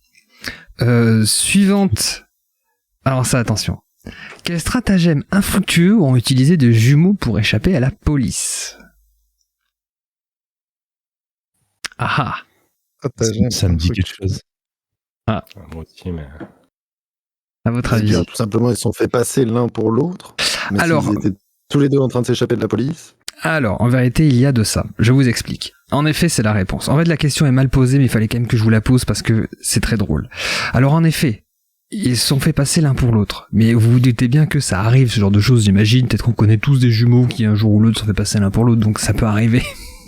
suivante. Alors ça, attention. Quels stratagèmes infructueux ont utilisé des jumeaux pour échapper à la police? Ah ça me dit quelque chose. Ah, moi aussi, mais. À votre avis? Tout simplement, ils se sont fait passer l'un pour l'autre. Alors, ils étaient tous les deux en train de s'échapper de la police. Alors, en vérité, il y a de ça. Je vous explique. En effet, c'est la réponse. En fait, la question est mal posée, mais il fallait quand même que je vous la pose parce que c'est très drôle. Alors, en effet, ils se sont fait passer l'un pour l'autre. Mais vous vous doutez bien que ça arrive, ce genre de choses, j'imagine. Peut-être qu'on connaît tous des jumeaux qui, un jour ou l'autre, se sont fait passer l'un pour l'autre, donc ça peut arriver.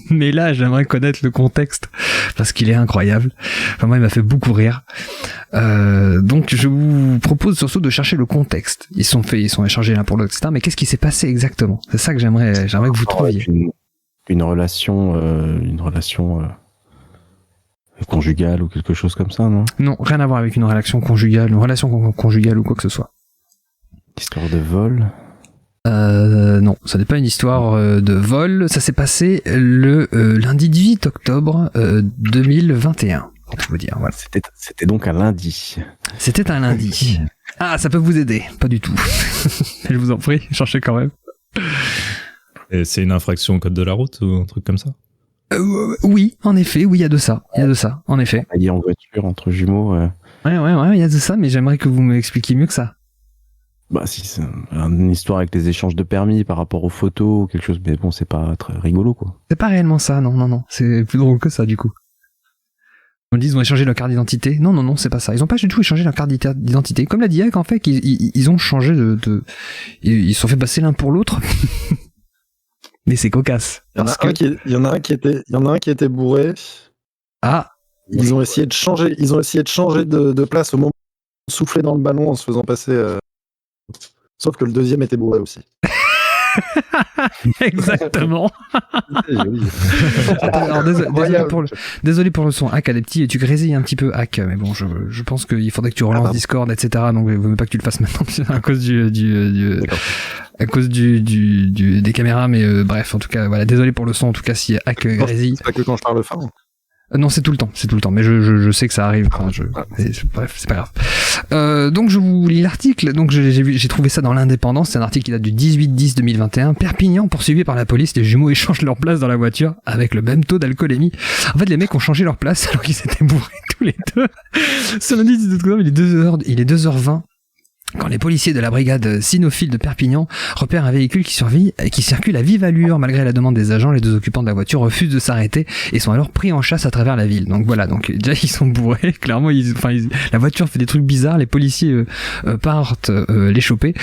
Mais là, j'aimerais connaître le contexte parce qu'il est incroyable. Enfin, moi, il m'a fait beaucoup rire. Donc, je vous propose surtout de chercher le contexte. Ils sont échangés l'un pour l'autre, etc. Mais qu'est-ce qui s'est passé exactement? C'est ça que j'aimerais que vous trouviez. Une relation conjugale ou quelque chose comme ça, non? Non, rien à voir avec une relation conjugale ou quoi que ce soit. Histoire de vol. Non, ça n'est pas une histoire de vol. Ça s'est passé le lundi 18 octobre 2021. Pour tout vous dire, voilà. C'était donc un lundi. C'était un lundi. Ah, ça peut vous aider. Pas du tout. Je vous en prie, cherchez quand même. Et c'est une infraction au code de la route ou un truc comme ça? Oui, en effet, oui, il y a de ça. Il y a de ça, en effet. Il y a en voiture entre jumeaux. Ouais, il y a de ça, mais j'aimerais que vous m'expliquiez mieux que ça. Bah, si c'est une histoire avec les échanges de permis par rapport aux photos ou quelque chose, mais bon, c'est pas très rigolo, quoi. C'est pas réellement ça, non. C'est plus drôle que ça, du coup. On dit ils ont échangé leur carte d'identité. Non, c'est pas ça. Ils ont pas du tout échangé leur carte d'identité. Comme l'a dit Hack, en fait, ils ont changé ils se sont fait passer l'un pour l'autre. Mais c'est cocasse. Il y en a un qui était bourré. Ah. Ils ont essayé de changer de place au moment où ils soufflaient dans le ballon en se faisant passer. Sauf que le deuxième était bourré aussi. Exactement. C'est joli. Alors, désolé pour le son. Hack a des petits et tu grésilles un petit peu Hack, mais bon, je pense qu'il faudrait que tu relances Discord, etc. Donc il ne veut pas que tu le fasses maintenant à cause des caméras, mais bref, en tout cas, voilà, désolé pour le son. En tout cas, si Hack grésille. C'est pas que quand je parle fort. Non, c'est tout le temps, mais je sais que ça arrive. Enfin, bref, c'est pas grave. Donc je vous lis l'article. Donc j'ai trouvé ça dans l'Indépendant. C'est un article qui date du 18-10-2021. Perpignan poursuivi par la police. Les jumeaux échangent leur place dans la voiture avec le même taux d'alcoolémie. En fait, les mecs ont changé leur place alors qu'ils étaient bourrés tous les deux. Ce lundi 18 octobre, il est 2h20. Quand les policiers de la brigade cynophile de Perpignan repèrent un véhicule qui circule à vive allure malgré la demande des agents, les deux occupants de la voiture refusent de s'arrêter et sont alors pris en chasse à travers la ville. Donc voilà, donc déjà ils sont bourrés, clairement la voiture fait des trucs bizarres, les policiers partent les choper,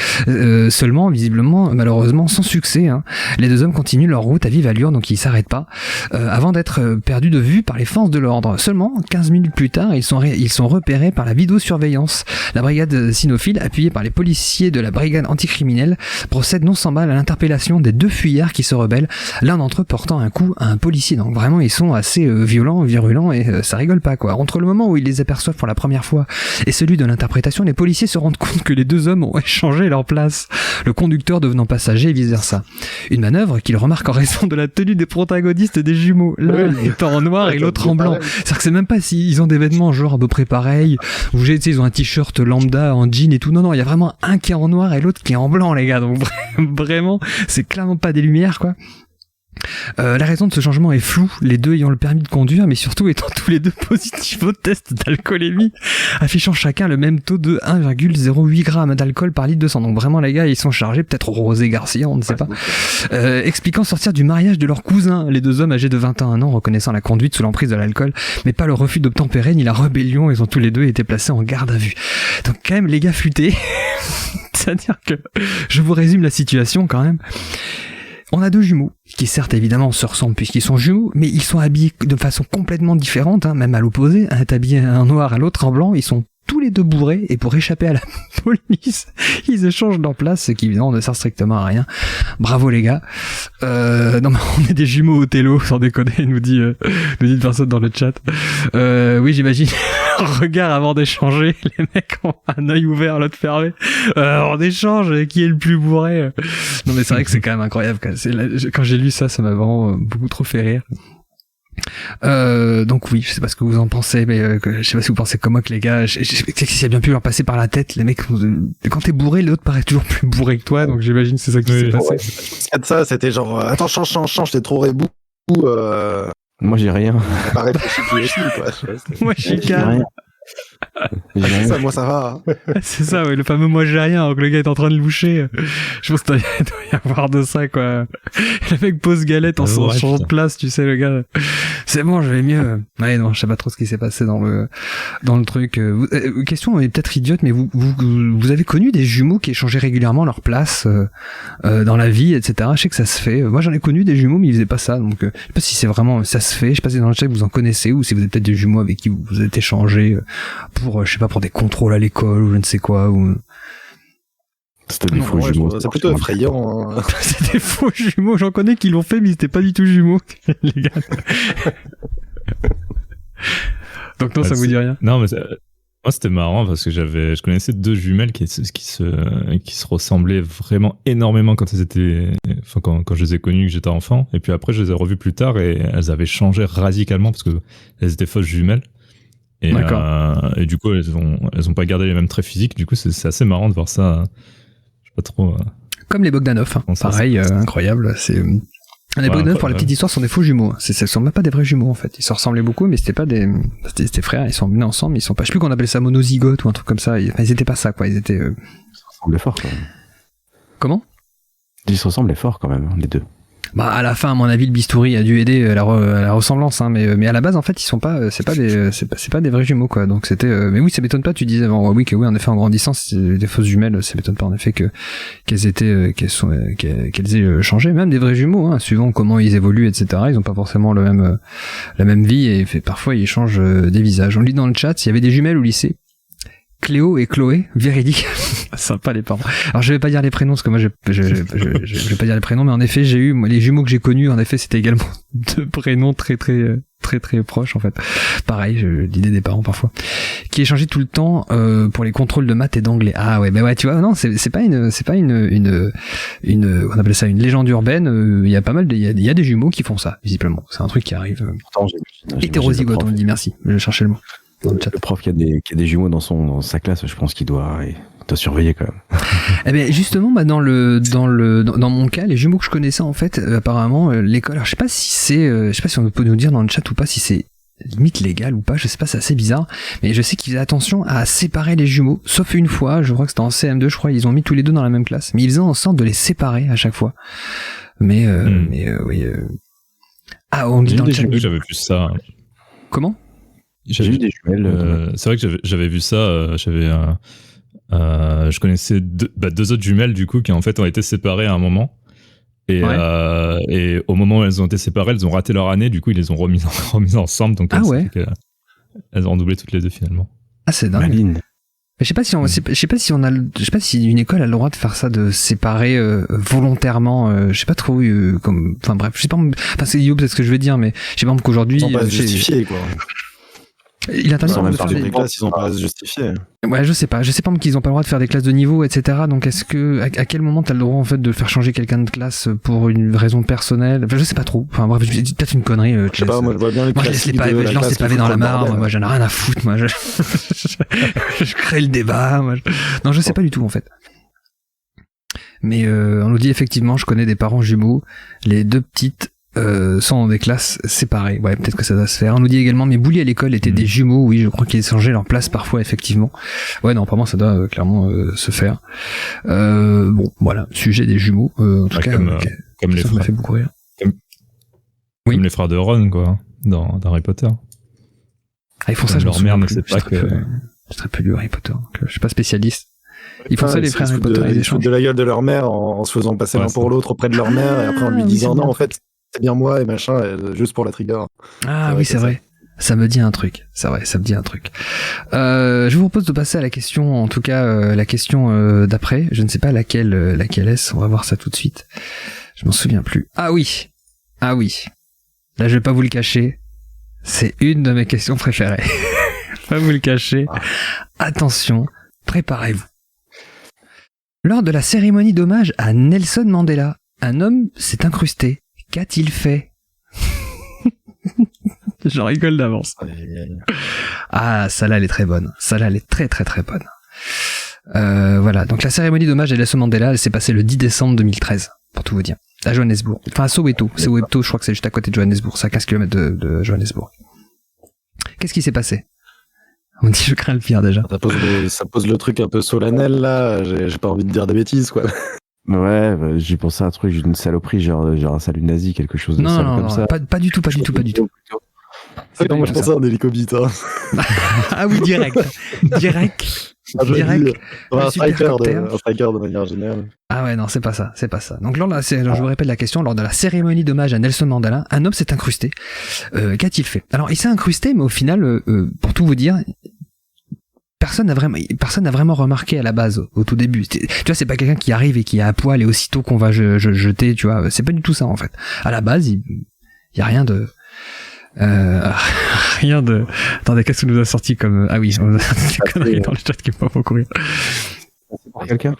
seulement visiblement malheureusement sans succès. Hein. Les deux hommes continuent leur route à vive allure, donc ils s'arrêtent pas avant d'être perdus de vue par les forces de l'ordre. Seulement 15 minutes plus tard, ils sont repérés par la vidéosurveillance. La brigade cynophile, appuyée par les policiers de la brigade anticriminelle, procède non sans mal à l'interpellation des deux fuyards qui se rebellent, l'un d'entre eux portant un coup à un policier. Donc vraiment ils sont assez violents, virulents et ça rigole pas quoi. Entre le moment où ils les aperçoivent pour la première fois et celui de l'interprétation, les policiers se rendent compte que les deux hommes ont échangé leur place, le conducteur devenant passager et vice versa. Une manœuvre qu'ils remarquent en raison de la tenue des protagonistes des jumeaux, l'un étant en noir et l'autre en blanc. C'est-à-dire que c'est même pas s'ils ont des vêtements genre à peu près pareils, ou ils ont un t-shirt lambda en jean et tout, non, il y a vraiment un qui est en noir et l'autre qui est en blanc, les gars. Donc vraiment, c'est clairement pas des lumières, quoi. La raison de ce changement est floue, les deux ayant le permis de conduire, mais surtout étant tous les deux positifs au test d'alcoolémie, affichant chacun le même taux de 1,08 g d'alcool par litre de sang. Donc vraiment les gars, ils sont chargés, peut-être Rosé Garcia, on ne sait pas. Expliquant sortir du mariage de leur cousin, les deux hommes âgés de 21 ans reconnaissant la conduite sous l'emprise de l'alcool, mais pas le refus d'obtempérer ni la rébellion, ils ont tous les deux été placés en garde à vue. Donc quand même les gars futés, c'est-à-dire que je vous résume la situation quand même. On a deux jumeaux, qui certes évidemment se ressemblent puisqu'ils sont jumeaux, mais ils sont habillés de façon complètement différente, hein, même à l'opposé. Un est habillé en noir, à l'autre en blanc, ils sont tous les deux bourrés, et pour échapper à la police, ils échangent leur place, ce qui évidemment ne sert strictement à rien. Bravo les gars. Non mais on est des jumeaux au télo, sans déconner, nous dit une personne dans le chat. Oui j'imagine, regard avant d'échanger, les mecs ont un œil ouvert, l'autre fermé. On échange, qui est le plus bourré. Non mais c'est vrai que c'est quand même incroyable. Quand j'ai lu ça, ça m'a vraiment beaucoup trop fait rire. Donc oui, je sais pas ce que vous en pensez, mais je sais pas si vous pensez comme moi que les gars, je sais que ça a bien pu leur passer par la tête, les mecs, quand t'es bourré, l'autre paraît toujours plus bourré que toi, donc j'imagine que c'est ça qui s'est passé. Ouais. De ça, c'était genre, attends, change, t'es trop rebou. Moi j'ai rien. Pas réfléchi plus aussi, quoi. Moi je suis calme. Ça, moi ça va. C'est ça, ouais, le fameux moi j'ai rien, alors que le gars est en train de loucher. Je pense qu'il doit y avoir de ça, quoi. Le mec pose galette en changeant de place, tu sais, le gars. C'est bon, je vais mieux. Ouais, non, je sais pas trop ce qui s'est passé dans le truc. Question est peut-être idiote, mais vous avez connu des jumeaux qui échangeaient régulièrement leur place dans la vie, etc. Je sais que ça se fait. Moi, j'en ai connu des jumeaux, mais ils faisaient pas ça. Donc, je sais pas si c'est vraiment ça se fait. Je sais pas si dans le chat vous en connaissez ou si vous avez peut-être des jumeaux avec qui vous êtes échangés pour, je sais pas, pour des contrôles à l'école ou je ne sais quoi. Ou... C'était des faux jumeaux. C'est plutôt effrayant. Hein. C'est des faux jumeaux. J'en connais qui l'ont fait, mais ils étaient pas du tout jumeaux, les gars. Donc non, ça vous dit rien. Non, mais Moi, c'était marrant parce que je connaissais 2 jumelles qui se ressemblaient vraiment énormément quand elles étaient, enfin, quand je les ai connues, que j'étais enfant. Et puis après, je les ai revues plus tard et elles avaient changé radicalement parce que elles étaient fausses jumelles. Et du coup, elles ont pas gardé les mêmes traits physiques. Du coup, c'est assez marrant de voir ça. Je sais pas trop. Comme les Bogdanov, hein. Pareil, incroyable. Les Bogdanov, pour la petite histoire, sont des faux jumeaux. Ce sont même pas des vrais jumeaux, en fait. Ils se ressemblaient beaucoup, mais c'était des frères. Ils sont nés ensemble, mais ils sont pas. Je sais plus qu'on appelait ça monozygote ou un truc comme ça. Ils étaient pas ça, quoi. Ils étaient. Ils se ressemblaient fort, quand même. Comment? Ils se ressemblaient fort, quand même, les deux. Bah, à la fin, à mon avis, le bistouri a dû aider à la ressemblance, hein, mais à la base, en fait, ils sont pas, c'est pas des vrais jumeaux, quoi. Donc c'était, mais oui, ça m'étonne pas, tu disais avant, oui, en effet, en grandissant, c'est des fausses jumelles, ça m'étonne pas, en effet, qu'elles aient changé, même des vrais jumeaux, hein, suivant comment ils évoluent, etc. Ils ont pas forcément la même vie, et parfois, ils changent des visages. On lit dans le chat, s'il y avait des jumelles au lycée. Cléo et Chloé, véridique. Sympa les parents. Alors je vais pas dire les prénoms parce que moi je vais pas dire les prénoms, mais en effet j'ai eu les jumeaux que j'ai connus. En effet c'était également 2 prénoms très proches en fait. Pareil, l'idée des parents parfois. Qui échangeaient tout le temps pour les contrôles de maths et d'anglais. Ah ouais, bah ouais, tu vois, non, c'est pas une on appelle ça une légende urbaine. Il y a pas mal, il y a des jumeaux qui font ça visiblement. C'est un truc qui arrive. Pourtant, hétérozygote, on me dit merci. Je cherchais le mot. Le prof qui a des jumeaux dans sa classe, je pense qu'il doit surveiller quand même. Eh ben justement, bah dans mon cas, les jumeaux que je connaissais en fait, apparemment l'école. Alors je sais pas si on peut nous dire dans le chat ou pas si c'est limite légal ou pas. Je sais pas, c'est assez bizarre. Mais je sais qu'ils faisaient attention à séparer les jumeaux, sauf une fois. Je crois que c'était en CM2, je crois. Ils ont mis tous les 2 dans la même classe, mais ils faisaient en sorte de les séparer à chaque fois. Mais oui. Ah, on dit dans le chat. J'avais vu ça. Comment? J'ai eu des jumelles. C'est vrai que j'avais vu ça. Je connaissais 2 autres jumelles du coup qui en fait ont été séparées à un moment. Et au moment où elles ont été séparées, elles ont raté leur année. Du coup, ils les ont remis ensemble. Donc elles ont redoublé toutes les 2 finalement. Ah, c'est dingue. Maline. Je sais pas si une école a le droit de faire ça, de séparer volontairement. Je sais pas trop. Enfin bref, je sais pas. Enfin c'est idiot peut-être ce que je vais dire, mais je sais pas qu'aujourd'hui. Ils sont pas justifiés quoi. Il a ils ont même faire des classes, ils ont pas à se justifier. Ouais, je sais pas qu'ils ont pas le droit de faire des classes de niveau, etc. Donc est-ce que à quel moment t'as le droit en fait de faire changer quelqu'un de classe pour une raison personnelle? Enfin, je sais pas trop. Enfin bref, peut-être une connerie. Je sais pas, moi je vois bien les classes. Je lance les pavés dans la mare. Moi j'en ai rien à foutre. Moi je crée le débat. Non, je sais pas du tout en fait. Mais on nous dit effectivement, je connais des parents jumeaux, les 2 petites. Sont dans des classes séparées. Ouais, peut-être que ça doit se faire. On nous dit également, mes bouliers à l'école étaient des jumeaux. Oui, je crois qu'ils changeaient leur place parfois, effectivement. Ouais, non, pour moi, ça doit clairement se faire. Bon, voilà, sujet des jumeaux. En tout cas, comme les ça m'a fait beaucoup rire. Comme les frères de Ron, quoi, dans Harry Potter. Ah, ils font ça, leur mère ne sait pas que... J'ai très peu lu Harry Potter, donc je suis pas spécialiste. Ils font ça, les frères Harry Potter, ils foutent de la gueule de leur mère en se faisant passer l'un pour l'autre auprès de leur mère, et après en lui disant non, en fait, c'est bien moi et machin, juste pour la trigger. Ah oui, c'est vrai. Ça me dit un truc. C'est vrai, ça me dit un truc. Je vous propose de passer à la question, en tout cas la question d'après. Je ne sais pas laquelle est-ce. On va voir ça tout de suite. Je m'en souviens plus. Ah oui. Là, je vais pas vous le cacher. C'est une de mes questions préférées. Pas vous le cacher. Attention, préparez-vous. Lors de la cérémonie d'hommage à Nelson Mandela, un homme s'est incrusté. Qu'a-t-il fait? J'en rigole d'avance. Ah, celle-là, elle est très bonne. Celle-là, elle est très très très bonne. Voilà, donc la cérémonie d'hommage à Nelson Mandela, elle s'est passée le 10 décembre 2013, pour tout vous dire. À Johannesburg. Enfin, à Soweto. Soweto, je crois que c'est juste à côté de Johannesburg. C'est à 15 km de Johannesburg. Qu'est-ce qui s'est passé? On dit je crains le pire déjà. Ça pose le truc un peu solennel là, j'ai pas envie de dire des bêtises quoi. Ouais, j'ai pensé à un truc, une saloperie, genre un salut nazi, quelque chose de sale comme ça. Pas du tout. C'est moi je pensais à un hélicobite. Ah oui, direct. Un striker de manière générale. Ah ouais, non, c'est pas ça. Donc je vous répète la question, lors de la cérémonie d'hommage à Nelson Mandela, un homme s'est incrusté. Qu'a-t-il fait? Alors, il s'est incrusté, mais au final, pour tout vous dire, personne n'a vraiment remarqué à la base, au tout début. Tu vois, c'est pas quelqu'un qui arrive et qui est à poil et aussitôt qu'on va jeter, tu vois. C'est pas du tout ça, en fait. À la base, il y a rien de Rien de... Attendez, qu'est-ce que nous a sorti comme... Ah oui, on a sorti des conneries dans le chat qui me font beaucoup rire. Quelqu'un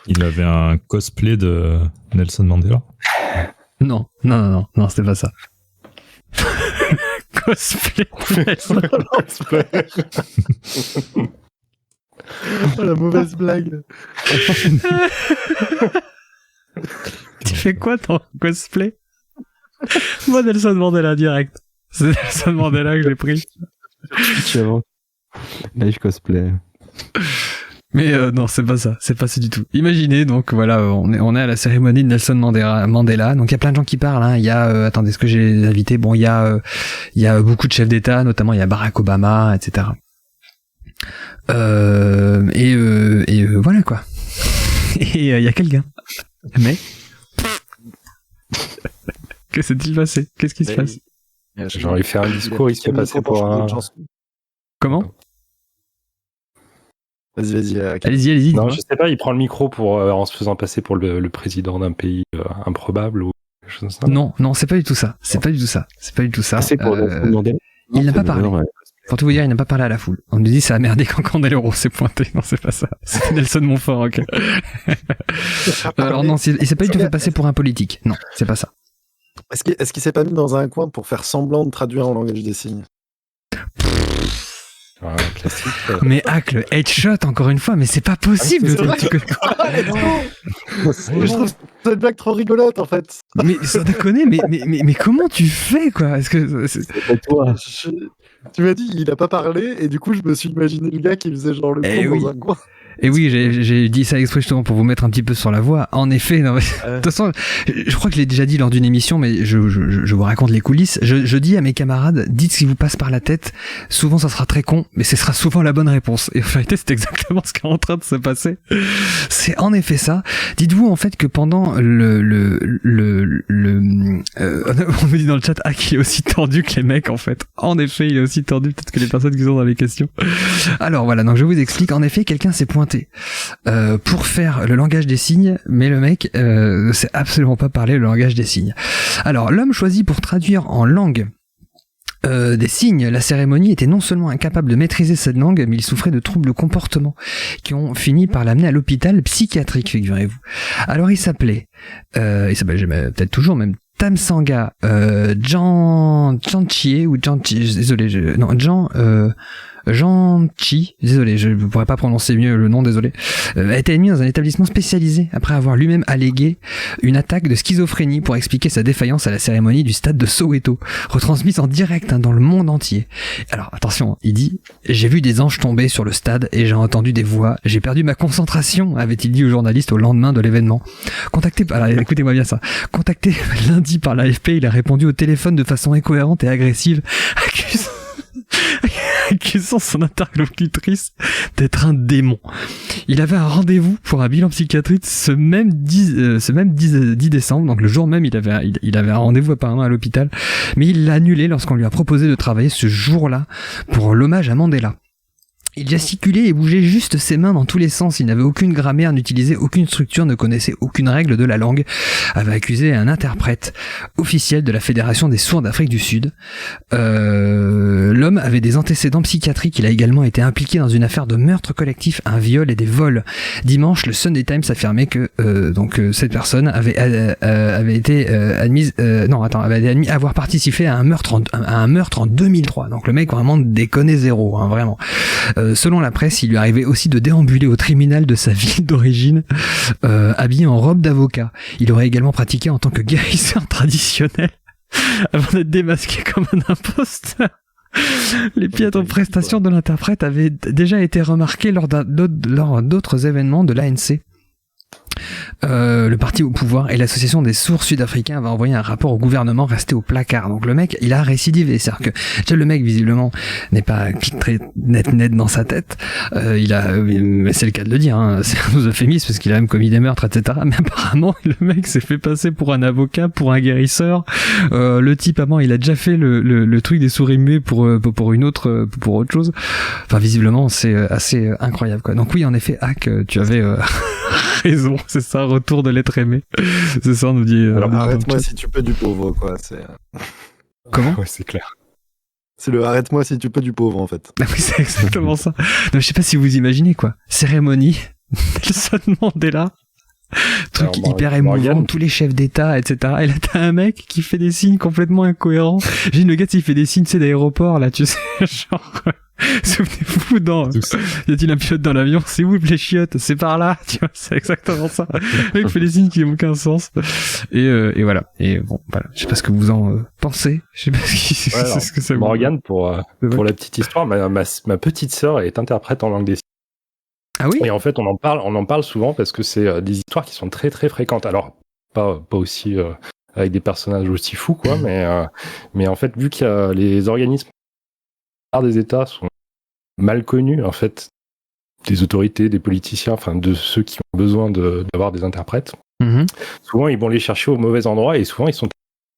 Il avait un cosplay de Nelson Mandela. Non, c'était pas ça. Cosplay de Nelson Oh, la mauvaise blague. Tu fais quoi ton cosplay? Moi, Nelson Mandela direct. C'est Nelson Mandela que j'ai pris. Live cosplay. Mais non, c'est pas ça du tout. Imaginez, donc voilà, on est à la cérémonie de Nelson Mandela. Donc il y a plein de gens qui parlent. Hein. Il y a, attendez, est-ce que j'ai les invités? Bon, il y a beaucoup de chefs d'État, notamment il y a Barack Obama, etc. Voilà quoi. Et il y a quelqu'un. Mais que s'est-il passé? Qu'est-ce qui se passe? Genre il fait un discours, il se fait passer pour un... Comment? Vas-y. Allez-y. Non, je sais pas, il prend le micro pour en se faisant passer pour le président d'un pays improbable ou quelque chose comme ça. Non, c'est pas du tout ça. C'est pas du tout ça. C'est pour il n'a pas parlé. Pour tout vous dire, il n'a pas parlé à la foule. On nous dit ça a merdé quand Candeloro s'est pointé. Non, c'est pas ça. C'est Nelson Montfort, ok. Alors non, il s'est pas du tout fait passer pour un politique. Non, c'est pas ça. Est-ce qu'il s'est pas mis dans un coin pour faire semblant de traduire en langage des signes? Classique. Mais le headshot encore une fois, mais c'est pas possible. Je trouve cette blague trop rigolote en fait. Mais sans déconner, mais comment tu fais quoi? Est-ce que c'est toi? Tu m'as dit il a pas parlé et du coup je me suis imaginé le gars qui faisait genre le con dans un coin. Et oui, j'ai dit ça exprès justement pour vous mettre un petit peu sur la voie. En effet, non, de toute façon, je crois que je l'ai déjà dit lors d'une émission, mais je vous raconte les coulisses. Je dis à mes camarades, dites ce qui vous passe par la tête. Souvent, ça sera très con, mais ce sera souvent la bonne réponse. Et en vérité, c'est exactement ce qui est en train de se passer. C'est en effet ça. Dites-vous en fait que pendant on me dit dans le chat, qu'il est aussi tendu que les mecs en fait. En effet, il est aussi tendu peut-être que les personnes qui sont dans les questions. Alors voilà, donc je vous explique. En effet, quelqu'un s'est pointé pour faire le langage des signes, mais le mec sait absolument pas parler le langage des signes. Alors l'homme choisi pour traduire en langue des signes la cérémonie était non seulement incapable de maîtriser cette langue, mais il souffrait de troubles de comportement qui ont fini par l'amener à l'hôpital psychiatrique, figurez-vous. Alors il s'appelait peut-être toujours même Tamsanga Janchi ou Janchi, désolé, Janchi, désolé, je ne pourrais pas prononcer mieux le nom, désolé, a été admis dans un établissement spécialisé après avoir lui-même allégué une attaque de schizophrénie pour expliquer sa défaillance à la cérémonie du stade de Soweto, retransmise en direct dans le monde entier. Alors attention, il dit « J'ai vu des anges tomber sur le stade et j'ai entendu des voix, j'ai perdu ma concentration », avait-il dit aux journalistes au lendemain de l'événement. Alors écoutez-moi bien ça, contacté lundi par l'AFP, il a répondu au téléphone de façon incohérente et agressive, accusant son interlocutrice d'être un démon. Il avait un rendez-vous pour un bilan psychiatrique ce même 10 décembre, donc le jour même il avait un rendez-vous apparemment à l'hôpital, mais il l'a annulé lorsqu'on lui a proposé de travailler ce jour-là pour l'hommage à Mandela. Il gesticulait et bougeait juste ses mains dans tous les sens. Il n'avait aucune grammaire, n'utilisait aucune structure, ne connaissait aucune règle de la langue. Avait accusé un interprète officiel de la Fédération des sourds d'Afrique du Sud. L'homme avait des antécédents psychiatriques. Il a également été impliqué dans une affaire de meurtre collectif, un viol et des vols. Dimanche, le Sunday Times affirmait que cette personne avait été admise, avait été admis avoir participé à un meurtre en 2003. Donc le mec vraiment déconne zéro, hein, vraiment. Selon la presse, il lui arrivait aussi de déambuler au tribunal de sa ville d'origine, habillé en robe d'avocat. Il aurait également pratiqué en tant que guérisseur traditionnel, avant d'être démasqué comme un imposteur. Les piètres prestations de l'interprète avaient déjà été remarquées lors d'autres événements de l'ANC. Le parti au pouvoir et l'association des sourds sud-africains va envoyer un rapport au gouvernement resté au placard. Donc le mec, il a récidivé, c'est-à-dire que déjà le mec visiblement n'est pas très net dans sa tête. Mais c'est le cas de le dire, hein, c'est un euphémisme parce qu'il a même commis des meurtres, etc. Mais apparemment le mec s'est fait passer pour un avocat, pour un guérisseur. Le type avant, il a déjà fait le truc des souris muets pour autre chose. Enfin visiblement c'est assez incroyable quoi. Donc oui en effet Hack, tu avais raison, c'est ça, retour de l'être aimé. C'est ça, on nous dit. Alors arrête-moi si tu peux du pauvre, quoi. Comment ? Ouais, c'est clair. C'est le arrête-moi si tu peux du pauvre, en fait. Ah oui, c'est exactement ça. Non, je sais pas si vous imaginez, quoi. Cérémonie, Nelson Mandela, truc Alors, hyper émouvant, tous les chefs d'État, etc. Et là, t'as un mec qui fait des signes complètement incohérents. J'ai le gars, il fait des signes, tu sais, d'aéroport, là, tu sais, genre... Souvenez-vous, y a-t-il un pilote dans l'avion? C'est où les chiottes? C'est par là, tu vois, c'est exactement ça. Le mec fait des signes qui n'ont aucun sens. Et voilà. Et bon, voilà. Je sais pas ce que vous en pensez. Je sais pas ce que ça vous... Morgane, pour la petite histoire, ma petite sœur est interprète en langue des signes. Ah oui? Et en fait, on en parle souvent parce que c'est des histoires qui sont très très fréquentes. Alors, pas aussi avec des personnages aussi fous, quoi, mais en fait, vu qu'il y a les organismes des États sont mal connus, en fait, des autorités, des politiciens, enfin de ceux qui ont besoin d'avoir des interprètes. Souvent, ils vont les chercher au mauvais endroit et souvent, ils sont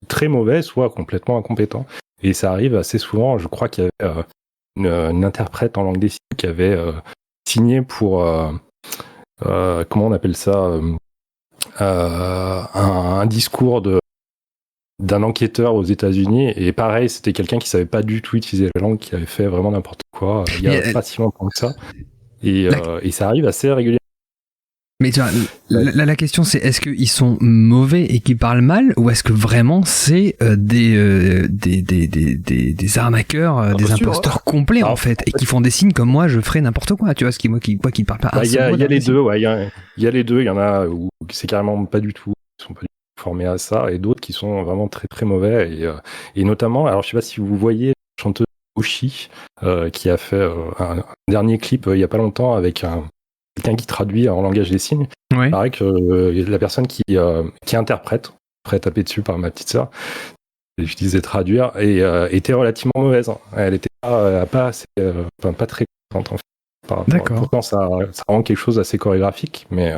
très mauvais, soit complètement incompétents. Et ça arrive assez souvent. Je crois qu'il y avait une interprète en langue des signes qui avait signé pour comment on appelle ça, un discours d'un enquêteur aux États-Unis, et pareil, c'était quelqu'un qui savait pas du tout utiliser la langue, qui avait fait vraiment n'importe quoi il y a pas si longtemps que ça, et ça arrive assez régulièrement. Mais tu vois, la question c'est, est-ce qu'ils sont mauvais et qu'ils parlent mal, ou est-ce que vraiment c'est des arnaqueurs, des imposteurs complets, en fait, et qui font des signes comme moi je ferais n'importe quoi, tu vois, ce qui moi qui parle pas. Il y a les deux, ouais, il y a les deux, il y en a où c'est carrément pas du tout, ils sont pas du tout formés à ça, et d'autres qui sont vraiment très très mauvais, et notamment, alors je sais pas si vous voyez la chanteuse Oshi, qui a fait un dernier clip il y a pas longtemps avec quelqu'un qui traduit en langage des signes. Ouais. Pareil que la personne qui interprète, après tapé dessus par ma petite sœur, je disais traduire, et était relativement mauvaise. Elle était pas très contente, en fait. D'accord. Pourtant, ça rend quelque chose d'assez chorégraphique, mais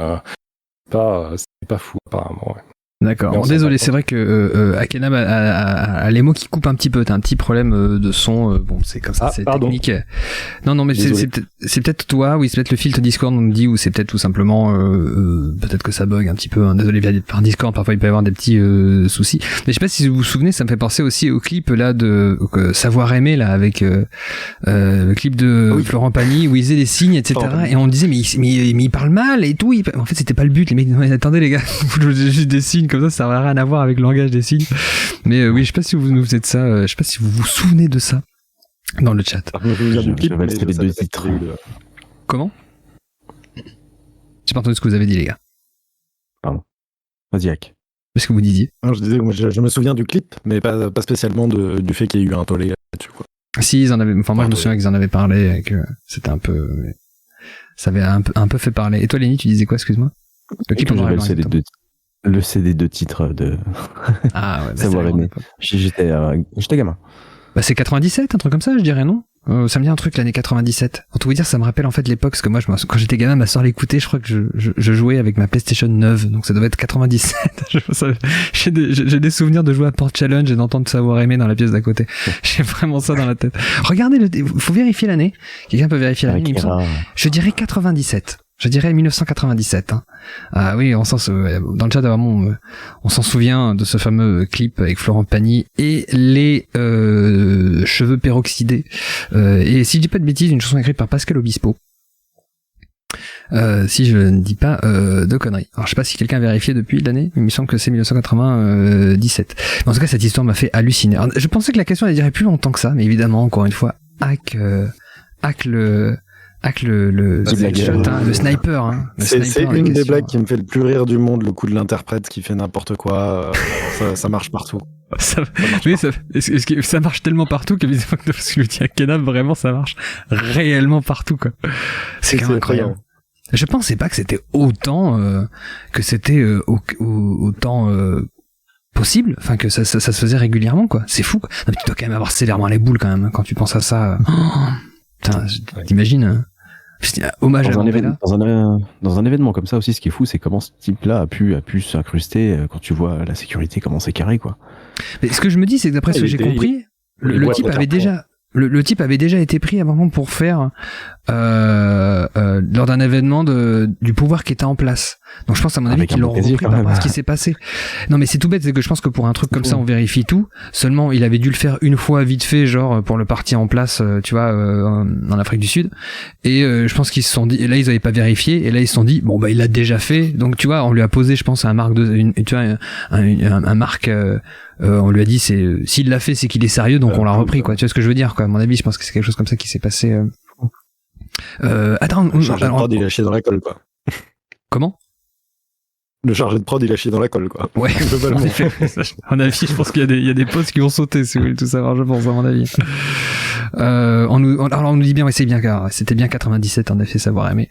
c'est pas fou, apparemment. Ouais. D'accord. Bon, désolé, c'est vrai que Akenam a les mots qui coupent un petit peu. T'as un petit problème de son. Bon, c'est comme ça, c'est technique. Non, mais c'est peut-être toi. Oui, c'est peut-être le filtre Discord, on me dit, ou c'est peut-être tout simplement peut-être que ça bug un petit peu. Hein. Désolé, par Discord, parfois il peut y avoir des petits soucis. Mais je sais pas si vous vous souvenez, ça me fait penser aussi au clip là de Savoir aimer là avec le clip de Florent Pagny où il faisait des signes, etc. Et on disait mais il parle mal et tout. En fait, c'était pas le but. Les mecs, non, attendez les gars, vous jouez juste des signes. Comme ça n'a rien à voir avec le langage des signes. Mais oui, je sais pas si vous nous faites ça. Je sais pas si vous vous souvenez de ça dans le chat. C'est les deux titres. Comment ? J'ai pas entendu ce que vous avez dit, les gars. Pardon. Vas-y, Hack. Qu'est-ce que vous disiez ? Non, je disais que moi, je me souviens du clip, mais pas spécialement du fait qu'il y ait eu un tollé là-dessus, quoi. Si, ils en avaient. Enfin, moi, je me souviens qu'ils en avaient parlé et que c'était un peu. Ça avait un peu fait parler. Et toi, Lenny, tu disais quoi ? Excuse-moi. Le clip le CD de titre de Savoir aimer. J'étais gamin. Bah c'est 97, un truc comme ça, je dirais, non ? Ça me dit un truc, l'année 97. Pour tout vous dire, ça me rappelle en fait l'époque, parce que moi, quand j'étais gamin, ma soeur l'écoutait, je crois que je jouais avec ma PlayStation 9, donc ça devait être 97. J'ai des souvenirs de jouer à Port Challenge et d'entendre Savoir aimer dans la pièce d'à côté. J'ai vraiment ça dans la tête. Regardez, faut vérifier l'année. Quelqu'un peut vérifier l'année, il me semble. Je dirais 97. Je dirais 1997. Hein. Ah oui, dans le chat, vraiment, on s'en souvient de ce fameux clip avec Florent Pagny et les cheveux peroxydés. Et si je dis pas de bêtises, une chanson écrite par Pascal Obispo. Si je ne dis pas de conneries. Alors je sais pas si quelqu'un a vérifié depuis l'année, il me semble que c'est 1997. Mais en tout cas, cette histoire m'a fait halluciner. Alors, je pensais que la question elle durait plus longtemps que ça, mais évidemment, encore une fois, hack le sniper. Hein, c'est une des blagues qui me fait le plus rire du monde, le coup de l'interprète qui fait n'importe quoi. Ça marche partout. Ça marche tellement partout que parce que le dit à Kenab, vraiment ça marche réellement partout, quoi. C'est quand même incroyable. Je pensais pas que c'était autant autant possible, enfin que ça se faisait régulièrement, quoi. C'est fou, quoi. Non, mais tu dois quand même avoir sévèrement les boules quand même hein, quand tu penses à ça. Putain, t'imagines hein. Hommage à Mandela. Dans un événement comme ça aussi, ce qui est fou, c'est comment ce type-là a pu s'incruster quand tu vois la sécurité, comment c'est carré, quoi. Mais ce que je me dis, c'est que d'après ce que j'ai compris, le type avait déjà... Le type avait déjà été pris à un moment pour faire lors d'un événement du pouvoir qui était en place. Donc je pense à mon avis qu'ils l'ont repris par rapport à ce qui s'est passé. Non mais c'est tout bête, c'est que je pense que pour un truc comme ça on vérifie tout. Seulement il avait dû le faire une fois vite fait, genre pour le parti en place, tu vois, en Afrique du Sud. Et je pense qu'ils se sont dit, et là ils avaient pas vérifié, et là ils se sont dit bon bah il l'a déjà fait. Donc tu vois, on lui a posé, je pense, un marque un marque. On lui a dit s'il l'a fait c'est qu'il est sérieux, donc on l'a repris quoi. Tu vois ce que je veux dire quoi. À mon avis je pense que c'est quelque chose comme ça qui s'est passé. Attends, le chargé de prod il a chié dans la colle quoi. Comment? Le chargé de prod il a chié dans la colle quoi. Ouais. Globalement. À mon avis je pense qu'il y a des postes qui ont sauté si vous voulez tout savoir, je pense à mon avis. Alors on nous dit bien, ouais, c'est bien car c'était bien 97 en effet, savoir aimer.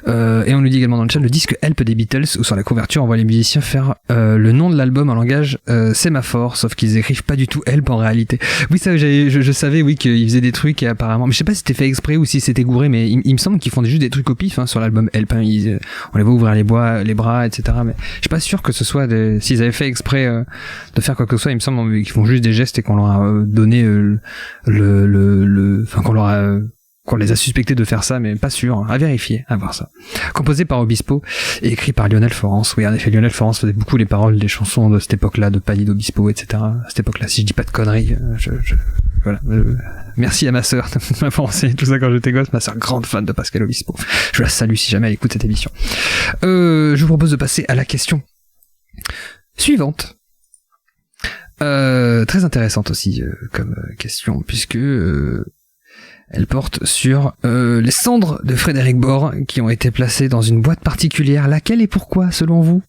Et on nous dit également dans le chat le disque Help des Beatles où sur la couverture on voit les musiciens faire le nom de l'album en langage sémaphore, sauf qu'ils écrivent pas du tout Help en réalité. Oui ça je savais oui qu'ils faisaient des trucs et apparemment, mais je sais pas si c'était fait exprès ou si c'était gouré, mais il me semble qu'ils font juste des trucs au pif sur l'album Help. On les voit ouvrir les bras etc. Mais je suis pas sûr que ce soit s'ils avaient fait exprès de faire quoi que ce soit. Il me semble qu'ils font juste des gestes et qu'on leur a donné qu'on les a suspectés de faire ça, mais pas sûr, à vérifier, à voir ça. Composé par Obispo et écrit par Lionel Florence. Oui, en effet, Lionel Florence faisait beaucoup les paroles des chansons de cette époque-là, de Pally, d'Obispo, etc. À cette époque-là, si je dis pas de conneries, voilà. Merci à ma sœur de m'avoir enseigné tout ça quand j'étais gosse, ma sœur grande fan de Pascal Obispo. Je la salue si jamais elle écoute cette émission. Je vous propose de passer à la question suivante. Très intéressante aussi comme question, puisque elle porte sur les cendres de Frédéric Bord qui ont été placées dans une boîte particulière. Laquelle et pourquoi, selon vous?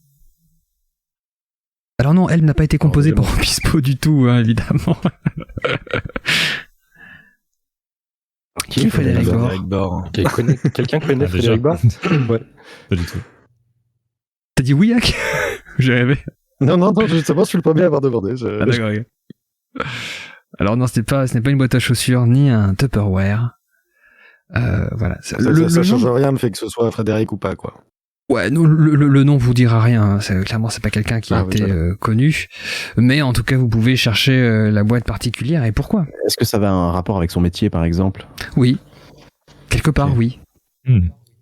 Alors non, elle n'a pas été composée par Obispo du tout, hein, évidemment. Qui est Frédéric Bord? Quelqu'un connaît Frédéric Bord? Ouais. Pas du tout. T'as dit oui, Yak? J'ai rêvé. Non, justement, je suis le premier à avoir demandé. Ah, d'accord, ok. Alors non, ce n'est pas une boîte à chaussures ni un Tupperware. Voilà. Ça change rien le fait que ce soit Frédéric ou pas, quoi. Ouais, non, le nom vous dira rien. Clairement, c'est pas quelqu'un qui a été connu. Mais en tout cas, vous pouvez chercher la boîte particulière. Et pourquoi? Est-ce que ça avait un rapport avec son métier, par exemple? Oui. Quelque part, oui.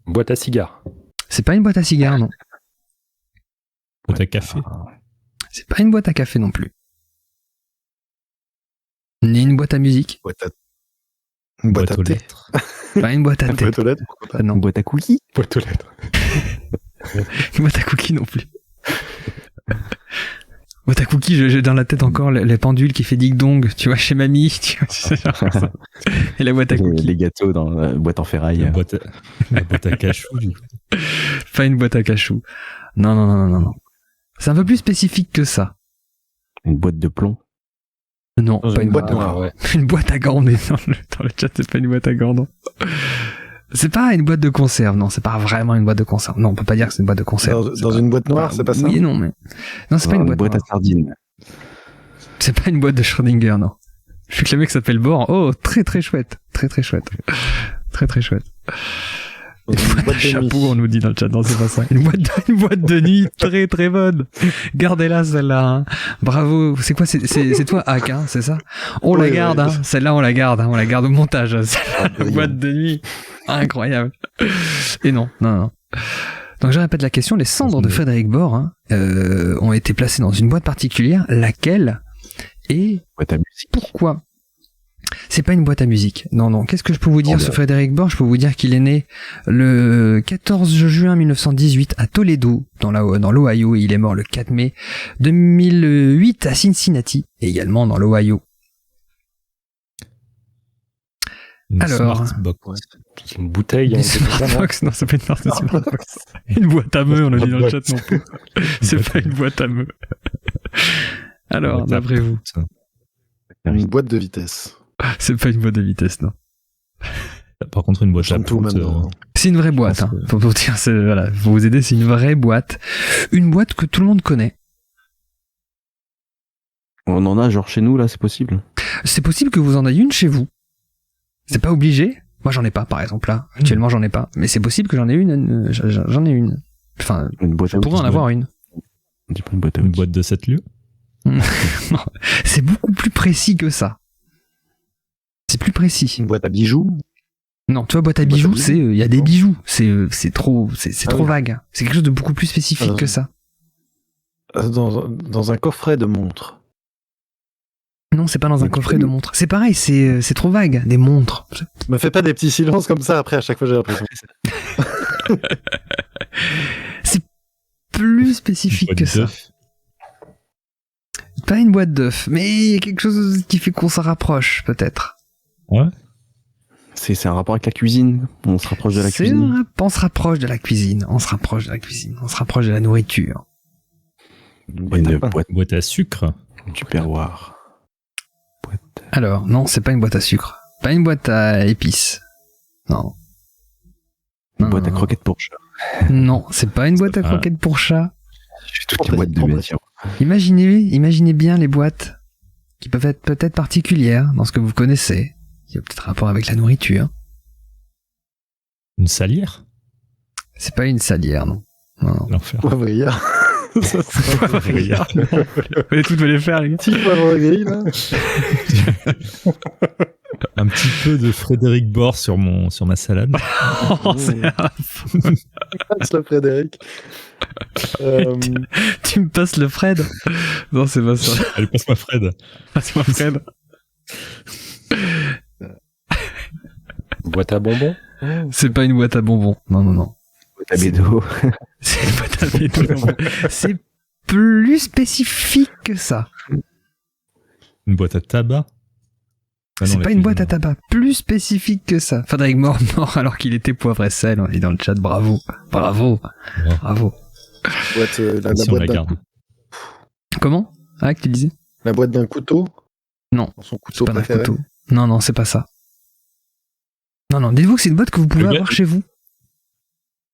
Boîte à cigares. C'est pas une boîte à cigares, non. Boîte à café. C'est pas une boîte à café non plus. Ni une boîte à musique. Une boîte à thé. Pas une boîte à thé. Boîte aux lettres, pourquoi pas. Non. Une boîte à cookies? Boîte aux lettres. Une boîte à cookies non plus. Boîte à cookies, j'ai dans la tête encore les pendules qui fait ding-dong, tu vois, chez mamie, tu vois, c'est genre comme ça. Et la boîte à cookies. Les gâteaux dans la boîte en ferraille. La boîte à cachou, du coup. Pas une boîte à cachou. Non. C'est un peu plus spécifique que ça. Une boîte de plomb? Non, pas une boîte noire, ouais. Une boîte à gants, mais dans le chat, c'est pas une boîte à gants, non. C'est pas une boîte de conserve, non, c'est pas vraiment une boîte de conserve. Non, on peut pas dire que c'est une boîte de conserve. Dans une boîte noire, c'est pas ça? Oui et non, mais... Non, c'est pas une boîte à sardines. C'est pas une boîte de Schrödinger, non. Je sais que le mec s'appelle Bord. Oh, très très chouette. Très très chouette. Très très chouette. Une boîte de chapeau, on nous dit dans le chat. Non, c'est pas ça. Une boîte de nuit très très bonne. Gardez-la celle-là. Hein. Bravo. C'est quoi? C'est toi, Hack, hein, c'est ça? On la garde. Hein. Celle-là, on la garde. Hein. On la garde au montage. Celle-là, boîte de nuit. Incroyable. Et non. Donc je répète la question. Les cendres de Frédéric Bord ont été placées dans une boîte particulière. Laquelle et pourquoi? C'est pas une boîte à musique. Non. Qu'est-ce que je peux vous dire sur Frédéric Bord? Je peux vous dire qu'il est né le 14 juin 1918 à Toledo, dans l'Ohio, et il est mort le 4 mai 2008 à Cincinnati, également dans l'Ohio. Alors, une bouteille. Une Smartbox, non, c'est pas une marque de Smartbox. Une boîte à meux, on a dit dans le chat non plus. C'est pas une boîte à meux. Alors, d'après vous? Une boîte de vitesse. C'est pas une boîte de vitesse, non. Par contre, une boîte à tout maintenant. C'est une vraie boîte, hein. Pour vous dire, voilà, pour vous aider, c'est une vraie boîte. Une boîte que tout le monde connaît. On en a genre chez nous, là, c'est possible? C'est possible que vous en ayez une chez vous. C'est pas obligé. Moi, j'en ai pas, par exemple, là. Actuellement, j'en ai pas. Mais c'est possible que j'en ai une. J'en ai une. Enfin, je pourrais en avoir une. Une boîte de 7 lieux? Non, c'est beaucoup plus précis que ça. C'est plus précis. Une boîte à bijoux. Non, tu vois, boîte à bijoux, c'est il y a des bijoux. C'est trop vague. C'est quelque chose de beaucoup plus spécifique que ça. Dans un coffret de montres. Non, c'est pas dans un coffret de montres. C'est pareil, c'est trop vague. Des montres. Me fais pas des petits silences comme ça après à chaque fois j'ai l'impression. C'est plus spécifique que ça. Pas une boîte d'œufs, mais il y a quelque chose qui fait qu'on s'en rapproche, peut-être. Ouais. C'est un rapport avec la cuisine. On se rapproche de la cuisine. On se rapproche de la cuisine. On se rapproche de la nourriture. Une boîte à sucre. Du perroir. Alors, non, c'est pas une boîte à sucre. Pas une boîte à épices. Non. Une boîte à croquettes pour chat. Non, c'est pas une boîte à croquettes pour chat. Je fais toutes les boîtes de métier. Imaginez bien les boîtes qui peuvent être peut-être particulières dans ce que vous connaissez. Il y a peut-être un rapport avec la nourriture. Une salière? C'est pas une salière, non. L'enfer. Poivrière. Poivrière. Vous allez toutes les faire, les gars. Petit poivre gris, là. Un petit peu de Frédéric Bord sur ma salade. Passe le Frédéric. Tu me passes le Fred? Non, c'est pas ça. Allez, passe-moi Fred. Passe-moi Fred. Boîte à bonbons? C'est pas une boîte à bonbons. Non. Boîte à bédo. C'est une boîte à bédo. C'est plus spécifique que ça. Une boîte à tabac? C'est pas une boîte à tabac. Plus spécifique que ça. Frédéric mort alors qu'il était poivre et sel. On est dans le chat. Bravo. Ouais. Boîte, la si boîte on la Comment? Ah, que tu disais? La boîte d'un couteau? Non. Son couteau Pas d'un préféré. couteau. Non, c'est pas ça. Non, dites-vous que c'est une boîte que vous pouvez avoir chez vous.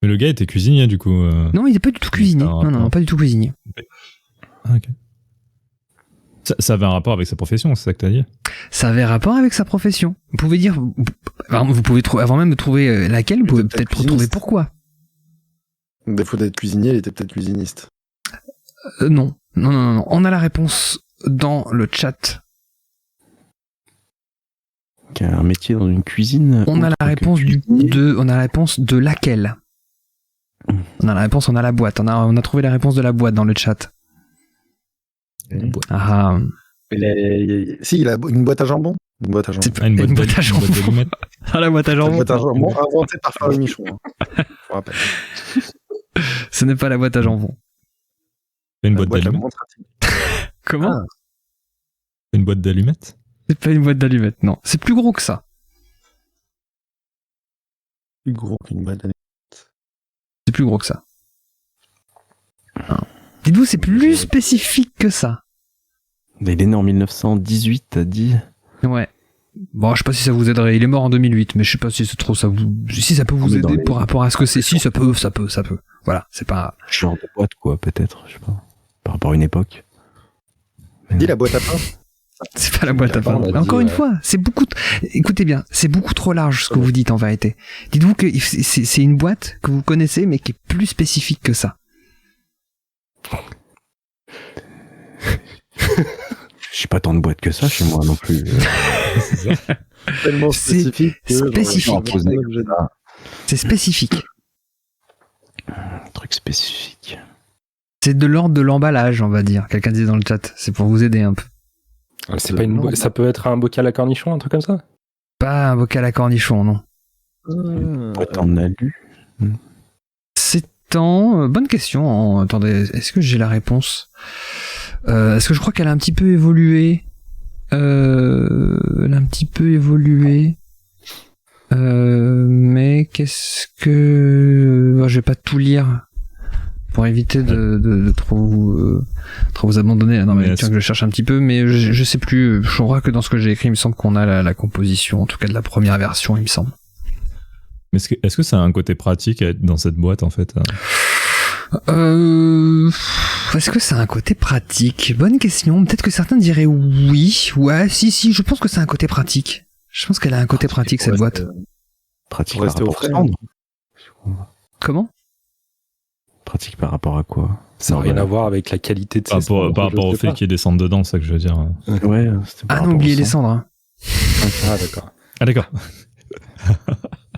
Mais le gars était cuisinier, du coup. Non, il n'est pas du tout cuisinier. Non, pas du tout cuisinier. Ah, ok. Ça avait un rapport avec sa profession, c'est ça que t'as dit? Ça avait rapport avec sa profession. Vous pouvez dire, vous pouvez trouver, avant même de trouver laquelle, vous pouvez peut-être retrouver pourquoi. Des fois d'être cuisinier, il était peut-être cuisiniste. Non. On a la réponse dans le chat. Un métier dans une cuisine. On a la réponse on a la réponse de laquelle. On a la réponse, on a la boîte. On a trouvé la réponse de la boîte dans le chat. Ah. Si, il a une boîte à jambon. Une boîte à jambon. C'est pas une boîte à jambon. Ah, la boîte à jambon. Une boîte à jambon inventée par Charles Michon. Je vous rappelle. Ce n'est pas la boîte à jambon. Une boîte d'allumettes. Comment? Une boîte d'allumettes? C'est pas une boîte d'allumettes, non. C'est plus gros que ça. Plus gros qu'une boîte d'allumettes. C'est plus gros que ça. Non. Dites-vous, c'est plus spécifique que ça. Il est né en 1918, t'as dit? Ouais. Bon, je sais pas si ça vous aiderait. Il est mort en 2008, mais je sais pas si c'est trop ça si ça peut vous aider par rapport à ce que c'est. Si, ça peut. Voilà, c'est pas... Genre de boîte, quoi, peut-être, je sais pas. Par rapport à une époque. Dis la boîte à pain. C'est pas la boîte à pain. Encore une fois, c'est beaucoup... Écoutez bien, c'est beaucoup trop large ce que vous dites en vérité. Dites-vous que c'est une boîte que vous connaissez, mais qui est plus spécifique que ça. Je suis pas tant de boîtes que ça chez moi non plus. C'est tellement spécifique. C'est spécifique. Un truc spécifique. C'est de l'ordre de l'emballage, on va dire. Quelqu'un disait dans le chat. C'est pour vous aider un peu. C'est pas ça peut être un bocal à cornichon, un truc comme ça? Pas un bocal à cornichon, non. Une boîte en alu. C'est en... Bonne question. Attendez, est-ce que j'ai la réponse? Est-ce que je crois qu'elle a un petit peu évolué? Mais qu'est-ce que... je vais pas tout lire pour éviter de trop vous abandonner. Non, mais tiens que je cherche un petit peu, mais je sais plus. Je crois que dans ce que j'ai écrit, il me semble qu'on a la composition, en tout cas de la première version, il me semble. Mais est-ce que ça a un côté pratique à être dans cette boîte, en fait? Est-ce que ça a un côté pratique? Bonne question. Peut-être que certains diraient oui. Ouais, si, je pense que c'est un côté pratique. Je pense qu'elle a un côté pratique, cette boîte. Pratique pour rester au frais. Comment? Pratique par rapport à quoi? Ça n'a rien à voir avec la qualité de Par rapport au fait qu'il y ait des cendres dedans, c'est ça que je veux dire. Ouais. Ah non, oubliez les cendres. Hein. Ah, d'accord. Ah, d'accord.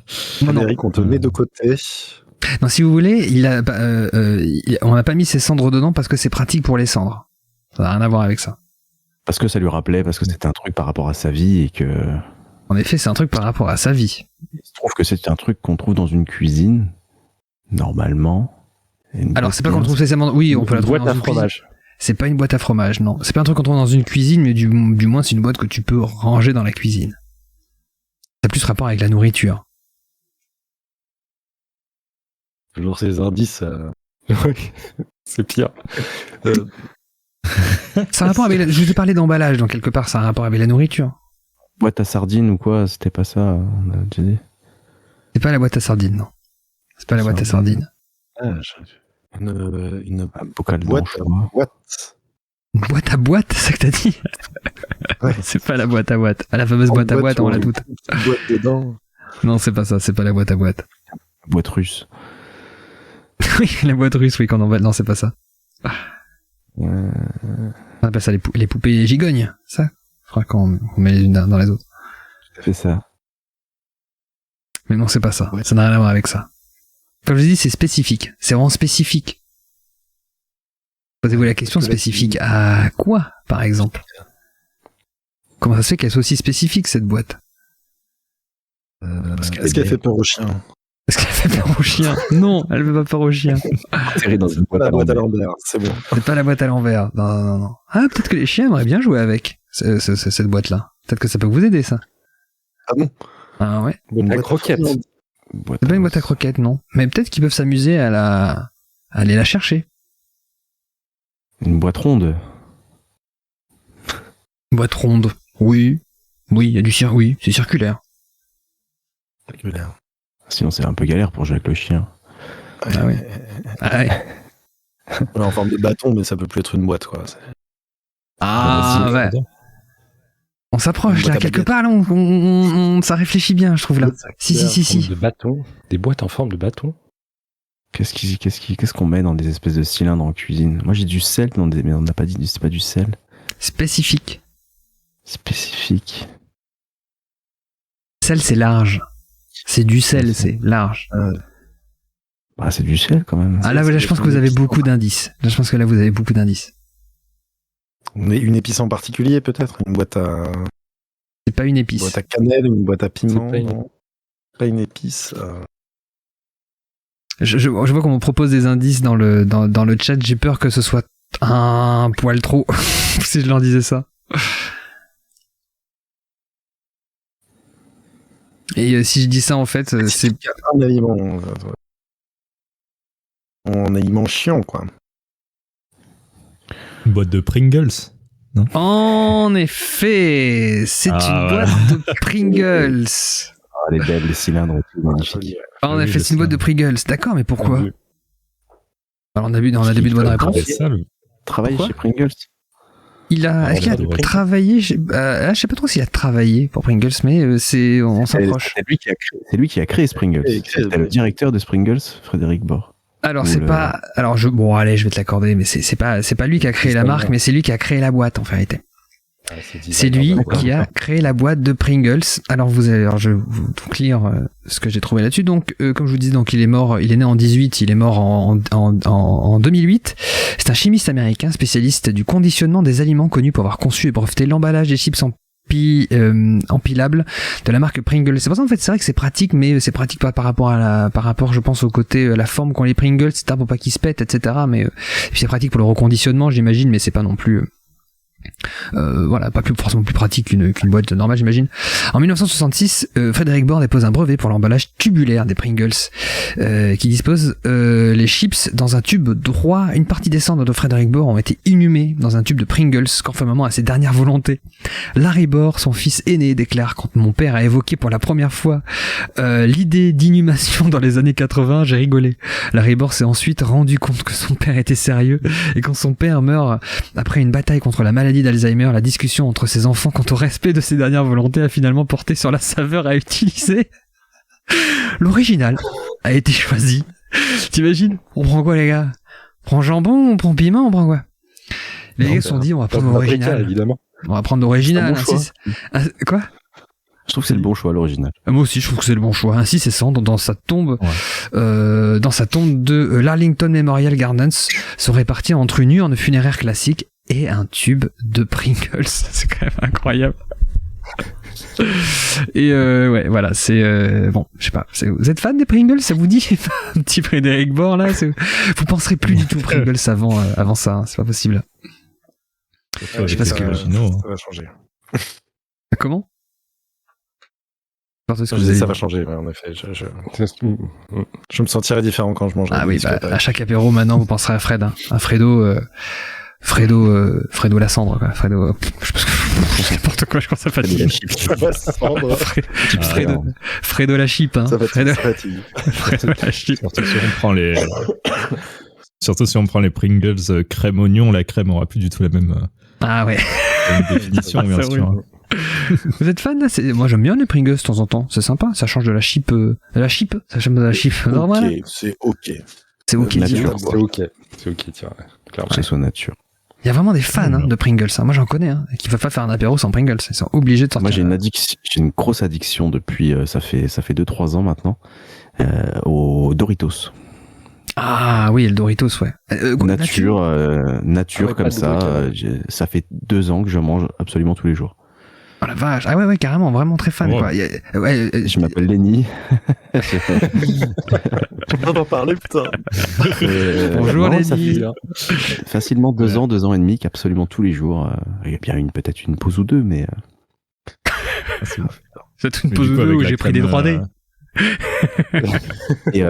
Frédéric, on te met de côté. Non, si vous voulez, on n'a pas mis ses cendres dedans parce que c'est pratique pour les cendres. Ça n'a rien à voir avec ça. Parce que ça lui rappelait, parce que c'était un truc par rapport à sa vie et que. En effet, c'est un truc par rapport à sa vie. Il se trouve que c'est un truc qu'on trouve dans une cuisine, normalement. Alors, c'est pas qu'on trouve spécialement. Oui, on peut la trouver boîte dans à une fromage. cuisine. C'est pas une boîte à fromage, non. C'est pas un truc qu'on trouve dans une cuisine, mais du moins, c'est une boîte que tu peux ranger dans la cuisine. Ça a plus rapport avec la nourriture. Toujours ces indices. C'est pire. Ça a rapport avec je vous ai parlé d'emballage, donc quelque part, ça a un rapport avec la nourriture. Boîte à sardines ou quoi, c'était pas ça, on a déjà dit. C'est pas la boîte à sardines, non. C'est pas la boîte à sardines. Une bocal boîte. Une boîte à boîte, c'est ça que t'as dit? Ouais. C'est pas la boîte à boîte. Ah, la fameuse boîte à boîte, on l'a toute. Boîte dedans. Non, c'est pas ça, c'est pas la boîte à boîte. Boîte russe. Oui, la boîte russe, oui, qu'on emballe. Non, c'est pas ça. On appelle ça les poupées gigognes, ça. Je crois qu'on met les unes dans les autres. Tout à fait ça. Mais non, c'est pas ça. Ça n'a rien à voir avec ça. Comme je vous ai dit, c'est spécifique. C'est vraiment spécifique. Posez-vous la question, spécifique à quoi, par exemple? Comment ça se fait qu'elle soit aussi spécifique, cette boîte? Est-ce qu'elle fait peur aux chiens? Est-ce qu'elle fait peur aux chiens? Non, elle fait pas peur aux chiens. Serré dans une La boîte à l'envers, c'est bon. C'est pas la boîte à l'envers. Non. Ah, peut-être que les chiens aimeraient bien jouer avec cette boîte-là. Peut-être que ça peut vous aider, ça. Ah bon? Ah ouais. Boîte à croquettes. C'est pas une boîte à croquettes, non. Mais peut-être qu'ils peuvent s'amuser à aller la chercher. Une boîte ronde. Une boîte ronde. Oui. Oui, il y a du oui, c'est circulaire. Sinon, c'est un peu galère pour jouer avec le chien. Ah ouais. Ah ouais. On est en forme de bâton, mais ça peut plus être une boîte, quoi. Ah ouais. On s'approche là, quelque part là, ça réfléchit bien, je trouve là. Si. De bâton. Des boîtes en forme de bâton. Qu'est-ce qu'on met dans des espèces de cylindres en cuisine? Moi, j'ai du sel, mais on n'a pas dit, c'est pas du sel. Spécifique. Sel, c'est large. C'est du sel, c'est large. Bah, c'est du sel quand même. Ah là, je pense que vous avez beaucoup d'indices. Là, je pense que là, vous avez beaucoup d'indices. Une épice en particulier, peut-être? Une boîte à... C'est pas une épice. Une boîte à cannelle, une boîte à piment? Pas une épice. Je vois qu'on me propose des indices dans le chat. J'ai peur que ce soit un poil trop si je leur disais ça. Et si je dis ça, en fait, c'est un aliment. Un aliment chiant, quoi. Une boîte de Pringles, non? En effet, c'est une boîte de Pringles. Ah, les belles, les cylindres, tout magnifique. En effet, c'est une boîte de Pringles. D'accord, mais pourquoi? Alors, on a début de bonne réponse. Travailler chez Pringles. Est-ce qu'il a travaillé je sais pas trop s'il a travaillé pour Pringles, mais on s'approche. C'est lui qui a créé Pringles. C'était le directeur de Pringles, Frédéric Bord. Alors bon, allez, je vais te l'accorder, mais c'est pas lui qui a créé la marque, mais c'est lui qui a créé la boîte en vérité. C'est lui qui a créé la boîte de Pringles. Alors je vais vous lire ce que j'ai trouvé là-dessus. Donc, comme je vous dis, donc il est né en 18, il est mort en 2008. C'est un chimiste américain spécialiste du conditionnement des aliments, connu pour avoir conçu et breveté l'emballage des chips empilables de la marque Pringles. C'est pour ça en fait, c'est vrai que c'est pratique, mais c'est pratique pas par rapport, je pense, au côté la forme qu'ont les Pringles, etc., pour pas qu'ils se pètent, etc. Mais c'est pratique pour le reconditionnement, j'imagine, mais c'est pas non plus pas forcément plus pratique qu'une boîte normale, j'imagine. En 1966, Frédéric Bord dépose un brevet pour l'emballage tubulaire des Pringles, qui dispose les chips dans un tube droit. Une partie des cendres de Frédéric Bord ont été inhumées dans un tube de Pringles, conformément à ses dernières volontés. Larry Bord, son fils aîné, déclare: quand mon père a évoqué pour la première fois l'idée d'inhumation dans les années 80, j'ai rigolé. Larry Bord s'est ensuite rendu compte que son père était sérieux, et quand son père meurt après une bataille contre la maladie d'Alzheimer, la discussion entre ses enfants quant au respect de ses dernières volontés a finalement porté sur la saveur à utiliser. L'original a été choisi. T'imagines? On prend quoi, les gars? On prend jambon, on prend piment, on prend quoi? Les gars se sont dit, on va prendre l'original. Évidemment. On va prendre l'original. C'est un bon hein, quoi? Je trouve que c'est le bon choix, l'original. Moi aussi, je trouve que c'est le bon choix. Ainsi, c'est cendres dans sa tombe, de l'Arlington Memorial Gardens, sont répartis entre une urne funéraire classique et un tube de Pringles. C'est quand même incroyable. Et ouais, voilà, c'est bon, je sais pas. Vous êtes fan des Pringles? Ça vous dit? Un petit Frédéric Bord là. Vous penserez plus du tout Pringles avant ça. Hein, c'est pas possible. Je sais pas ce que ça va changer. Comment? Ça va changer, ouais, en effet. Je me sentirai différent quand je mangerai. Ah oui, à chaque apéro maintenant, vous penserez à Fred, hein. À Fredo la cendre, quoi. Fredo, n'importe quoi, je pense à fatiguer. Fredo la chip, hein. Fredo la chip. Surtout si on prend les Pringles crème oignon, la crème aura plus du tout la même définition, bien sûr. Vous êtes fan là? Moi j'aime bien les Pringles de temps en temps, c'est sympa, ça change de la chip. Ça change de la chip normale. C'est ok. C'est ok, nature. C'est ok, tiens. Clairement. Que ce soit nature. Il y a vraiment des fans de Pringles, hein. Moi j'en connais, hein, qui ne peuvent pas faire un apéro sans Pringles, ils sont obligés de sortir. Moi j'ai une grosse addiction depuis, ça fait 2-3 ans maintenant, aux Doritos. Ah oui, le Doritos, ouais. Nature comme ça, ça fait 2 ans que je mange absolument tous les jours. Oh la vache, ah ouais, carrément, vraiment très fan, quoi. Je m'appelle Lenny. On va en parler, putain. Bonjour Lenny. Facilement 2 ans et demi qu'absolument tous les jours. Il y a bien peut-être une pause ou deux, mais... C'est une pause ou deux où j'ai pris des 3D. Et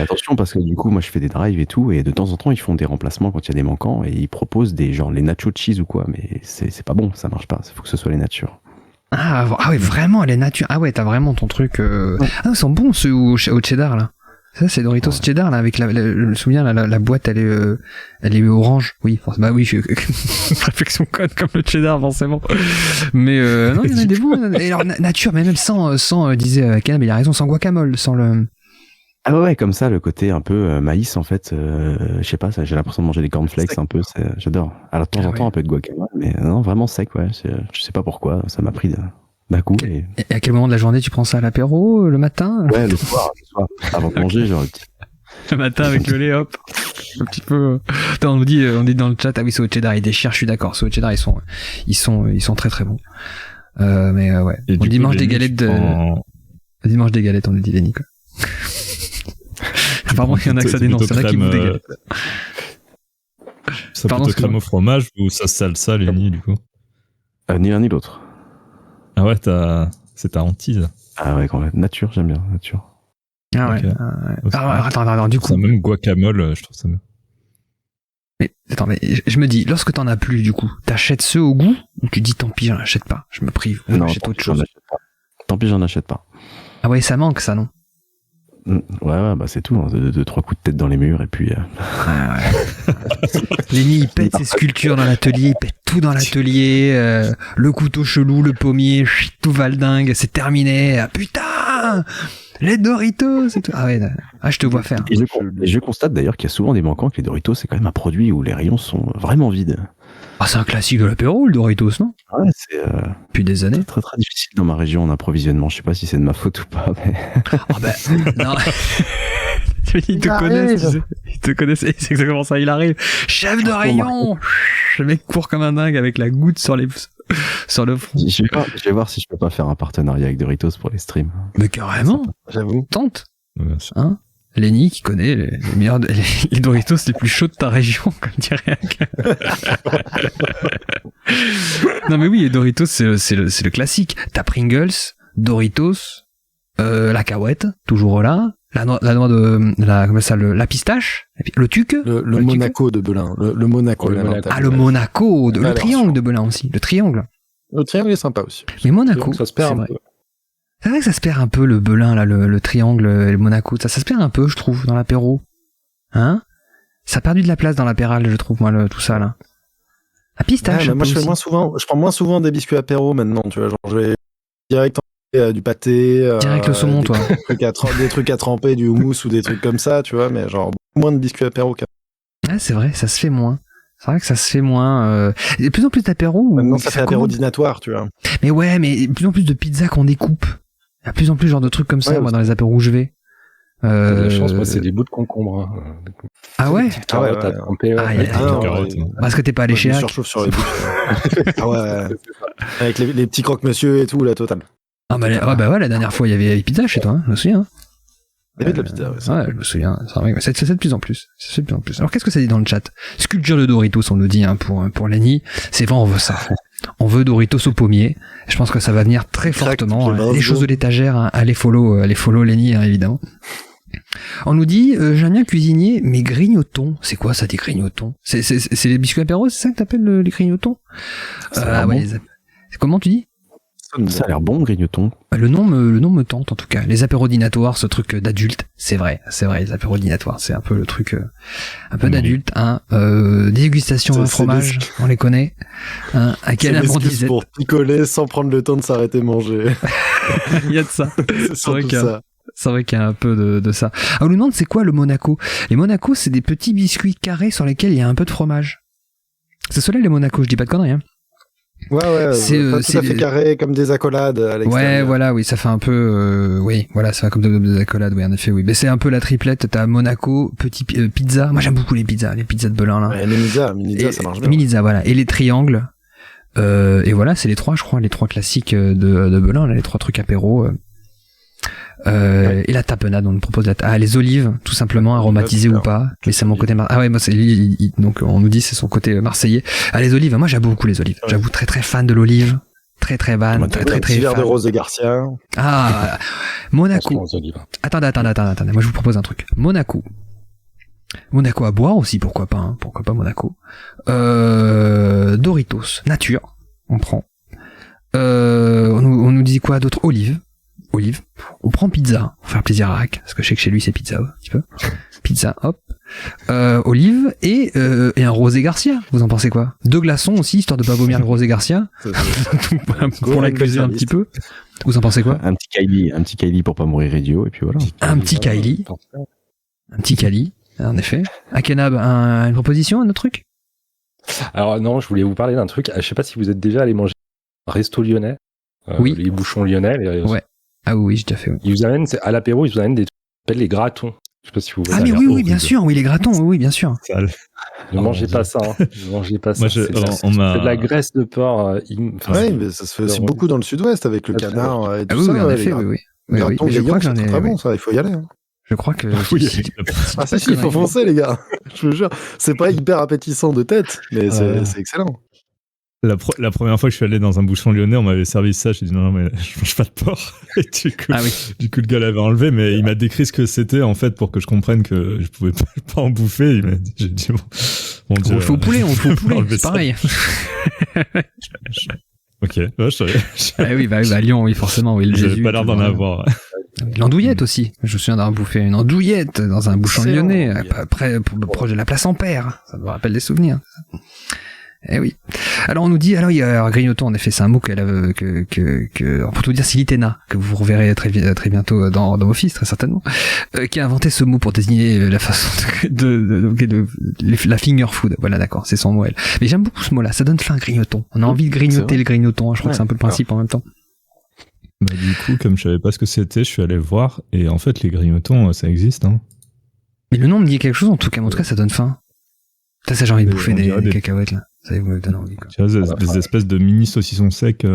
attention, parce que du coup, moi je fais des drives et tout, et de temps en temps ils font des remplacements quand il y a des manquants, et ils proposent les nachos cheese ou quoi, mais c'est pas bon, ça marche pas, il faut que ce soit les natures. Ah oui, vraiment, les natures. Ah ouais, t'as vraiment ton truc. Ah, ils sont bons ceux au cheddar là. Ça, c'est Doritos cheddar là, avec je me souviens, la boîte elle est orange. Oui, bah oui, réflexion code comme le cheddar forcément. Mais non, il y en a des bons. Et alors nature, mais même sans disait Canab, il a raison, sans guacamole, sans le. Ah ouais, comme ça, le côté un peu maïs en fait. Je sais pas, j'ai l'impression de manger des cornflakes un peu. J'adore. Alors de temps en temps un peu de guacamole, mais non, vraiment sec, ouais. Je sais pas pourquoi, ça m'a pris d'un coup. Et à quel moment de la journée tu prends ça à l'apéro, le matin? Ouais, le soir, avant de manger, genre. Le matin avec le lait, hop, un petit peu. Attends, on dit dans le chat, ah oui, c'est au cheddar, ils déchirent, je suis d'accord. C'est au cheddar, ils sont très très bons. Mais ouais. On dit mange des galettes dimanche des galettes, on nous dit Lenny, quoi. Apparemment, il y en a que ça dénonce, il y en a qui bouffent des galettes. Ça plutôt crème au fromage ou ça salsa, Lenny, du coup? Ni l'un ni l'autre. Ah ouais, c'est ta hantise. Ah ouais, nature, j'aime bien, nature. Ah ouais. Okay. Attends, du coup. Ça, même guacamole, je trouve ça bien. Mais attends, mais je me dis, lorsque t'en as plus, du coup, t'achètes ceux au goût ou tu dis tant pis, j'en achète pas, je me prive, non, j'achète autre chose. Tant pis, j'en achète pas. Ah ouais, ça manque ça, non? Ouais, bah c'est tout, hein. 2-3 coups de tête dans les murs et puis. Ouais. Lenny, il pète ses sculptures dans l'atelier, il pète tout dans l'atelier, le couteau chelou, le pommier, tout valdingue, c'est terminé. Ah, putain, les Doritos, c'est tout. Ah ouais, je te vois faire. Et je constate d'ailleurs qu'il y a souvent des manquants, que les Doritos c'est quand même un produit où les rayons sont vraiment vides. Ah, c'est un classique de l'apéro, le Doritos, non? Ouais, c'est. Depuis des années. C'est très très difficile dans ma région en approvisionnement. Je sais pas si c'est de ma faute ou pas, mais. Ah ben, non. Il te connaissent, c'est exactement ça, il arrive. Chef de rayon! Le mec court comme un dingue avec la goutte sur le front. Je vais voir si je peux pas faire un partenariat avec Doritos pour les streams. Mais carrément, j'avoue. Tente. Hein? Lenny qui connaît les meilleurs, les Doritos les plus chauds de ta région, comme dirait Non mais oui, les Doritos c'est le classique. T'as Pringles, Doritos, la cahuète, toujours là. La noix la pistache, le tuc, le Monaco de Belin, le Monaco. Le Monaco, le triangle de Belin aussi, le triangle. Le triangle est sympa aussi. Mais Monaco, ça se perd un peu. C'est vrai que ça se perd un peu le Belin là, le triangle, le Monaco, ça se perd un peu, je trouve, dans l'apéro. Hein? Ça a perdu de la place dans l'apéral, je trouve, moi, tout ça là. La pistache. Moi, je prends moins souvent des biscuits apéro maintenant, tu vois, genre je vais direct du pâté, direct le saumon, toi. Des trucs à tremper, du houmous ou des trucs comme ça, tu vois, mais genre moins de biscuits apéro. Ah, c'est vrai, ça se fait moins. C'est vrai que ça se fait moins. De plus en plus d'apéros. Maintenant, ça fait apéro dînatoire, tu vois. Mais ouais, mais de plus en plus de pizzas qu'on découpe. Il y a de plus en plus genre de trucs comme ça, moi, dans les apéros où je vais. T'as de la chance, moi, c'est des bouts de concombre. Ah ouais? Carottes à tremper. Parce que t'es pas allé chez Hack. Je me surchauffe sur les bouts. Ah ouais. Avec les petits croque-monsieur et tout, la totale. Ah bah ouais, la dernière fois, il y avait les pizzas chez toi, hein, je me souviens. Il y avait de la pizza, ouais, je me souviens. C'est de plus en plus. C'est de plus en plus. Alors, qu'est-ce que ça dit dans le chat? Sculpture de Doritos, on nous dit, hein, pour Lenny. C'est vrai, on veut ça. On veut Doritos au pommier. Je pense que ça va venir très fortement. Les choses de l'étagère, hein, allez follow Lenny, hein, évidemment. On nous dit, j'aime bien cuisinier, mais grignotons. C'est quoi ça, des grignotons? C'est les biscuits apéros, c'est ça que t'appelles les grignotons? Ouais, comment tu dis? Ça a l'air bon, grignoton. Le nom me tente, en tout cas. Les apérodinatoires, ce truc d'adulte, c'est vrai, les apérodinatoires, c'est un peu le truc, un peu d'adulte, hein. Dégustation d'un fromage, on les connaît. Hein, à quel amour disait. Pour picoler sans prendre le temps de s'arrêter manger. Il y a de ça. C'est vrai qu'il y a un peu de ça. On nous demande c'est quoi le Monaco? Les Monaco, c'est des petits biscuits carrés sur lesquels il y a un peu de fromage. C'est cela les Monaco, je dis pas de conneries, hein. Ouais, c'est tout à fait carré comme des accolades à l'extérieur. Ouais, voilà, oui, ça fait un peu, oui, voilà, ça fait comme des accolades, oui, en effet, oui. Mais c'est un peu la triplette. T'as Monaco, petit pizza. Moi, j'aime beaucoup les pizzas de Belin là. Ouais, Minizza, ça marche bien. Minizza, voilà, et les triangles. Et voilà, c'est les trois, je crois, les trois classiques de Belin, là, les trois trucs apéro. Et la tapenade, on nous propose les olives, tout simplement, aromatisées ou pas. Mais c'est mon côté moi c'est lui, donc on nous dit c'est son côté marseillais. Les olives, moi j'aime beaucoup les olives. Ouais. J'avoue très très fan de l'olive. Très très fan, très verre de Rose de Garcia. Monaco. Attendez, moi je vous propose un truc. Monaco à boire aussi, pourquoi pas, hein. Pourquoi pas Monaco. Doritos, nature, on prend. On nous dit quoi d'autre? Olive. On prend pizza, pour faire plaisir à Hack, parce que je sais que chez lui c'est pizza, un petit peu. Pizza, hop. Olive et un Rosé Garcia. Vous en pensez quoi? 2 glaçons aussi, histoire de pas vomir le Rosé Garcia. Pour l'accuser un petit peu. Vous en pensez quoi? Un petit Kylie pour pas mourir idiot, et puis voilà. Un petit Kylie, en effet. Akenab, une proposition, un autre truc? Alors non, je voulais vous parler d'un truc. Je sais pas si vous êtes déjà allé manger un resto lyonnais. Oui. Les bouchons lyonnais. Ouais. Ah oui, j'ai déjà fait. Oui. Ils vous amènent, à l'apéro, ils vous amènent des trucs qui s'appellent les gratons. Je sais pas si vous voyez. Ah mais oui, bien sûr, oui, les gratons, oui, bien sûr. Ne mangez pas ça, hein. Ne mangez pas ça. C'est de la graisse de porc. Oui, mais ça se fait aussi beaucoup dans le sud-ouest avec le canard et tout ça. Oui, en effet, oui. Je crois que j'en ai. Très bon, ça, il faut y aller. Je crois que. Oui. Ah ça, il faut foncer, les gars. Je vous jure, c'est pas hyper appétissant de tête, mais c'est excellent. La première fois que je suis allé dans un bouchon lyonnais, on m'avait servi ça. J'ai dit non, mais je mange pas de porc. Et du coup, le gars l'avait enlevé, mais il m'a décrit ce que c'était en fait pour que je comprenne que je pouvais pas en bouffer. J'ai dit bon, on le fait au poulet, c'est pareil. Ok, je savais. Oui, à Lyon, oui, forcément, oui. J'avais pas l'air d'en avoir. L'andouillette aussi. Je me souviens d'avoir bouffé une andouillette dans un bouchon lyonnais, après proche de la place Ampère. Ça me rappelle des souvenirs. Eh oui. Alors on nous dit, il y a grignoton, en effet, c'est un mot pour tout dire, c'est Litena, que vous reverrez très bientôt dans Office, très certainement, qui a inventé ce mot pour désigner la façon de la finger food. Voilà, d'accord, c'est son mot, elle. Mais j'aime beaucoup ce mot-là, ça donne faim, grignoton. On a envie de grignoter le grignoton, hein. Je crois que c'est un peu le principe en même temps. Bah, du coup, comme je savais pas ce que c'était, je suis allé voir, et en fait, les grignotons, ça existe, hein. Mais le nom me dit quelque chose, en tout cas, ça donne faim. Ça, j'ai envie de bouffer des cacahuètes, là. Ça me donne envie, quoi. Tu vois, des espèces de mini saucissons secs.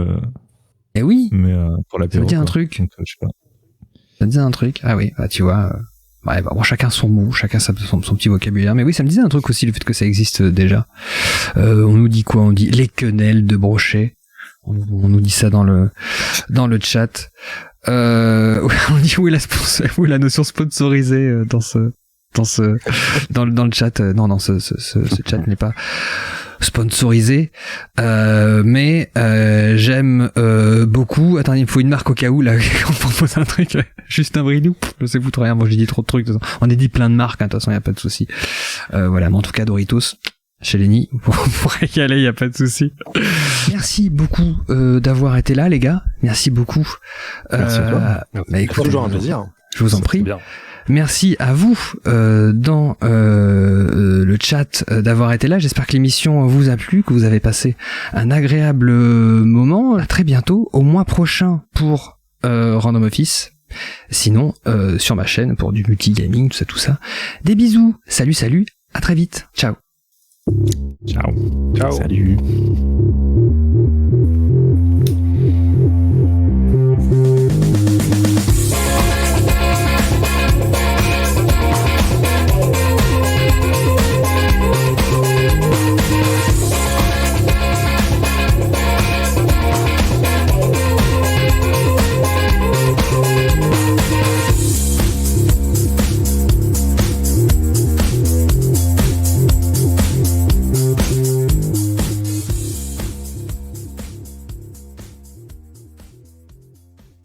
Eh oui. Mais pour l'apéro. Ça me dit un truc. Donc, je sais pas. Ça me dit un truc. Ah oui, tu vois. Chacun son mot, chacun son petit vocabulaire. Mais oui, ça me disait un truc aussi, le fait que ça existe déjà. On nous dit quoi? On dit les quenelles de brochet. On nous dit ça dans le chat. On dit où est la notion sponsorisée dans le chat. Non, ce chat n'est pas sponsorisé, mais j'aime beaucoup. Attends, il me faut une marque au cas où là on propose un truc, juste un bridou. Je sais foutre rien. Moi j'ai dit trop de trucs. On a dit plein de marques. De toute façon, y a pas de souci. Voilà, mais en tout cas Doritos chez Lenny, on pourrait y aller, y a pas de souci. Merci beaucoup d'avoir été là, les gars. Merci beaucoup. Merci à toi. Écoute, toujours un plaisir. Je vous en prie. Merci à vous dans le chat d'avoir été là. J'espère que l'émission vous a plu, que vous avez passé un agréable moment. À très bientôt, au mois prochain pour Random Office. Sinon, sur ma chaîne pour du multigaming, tout ça. Des bisous, salut, à très vite, ciao. Ciao. Ciao. Salut.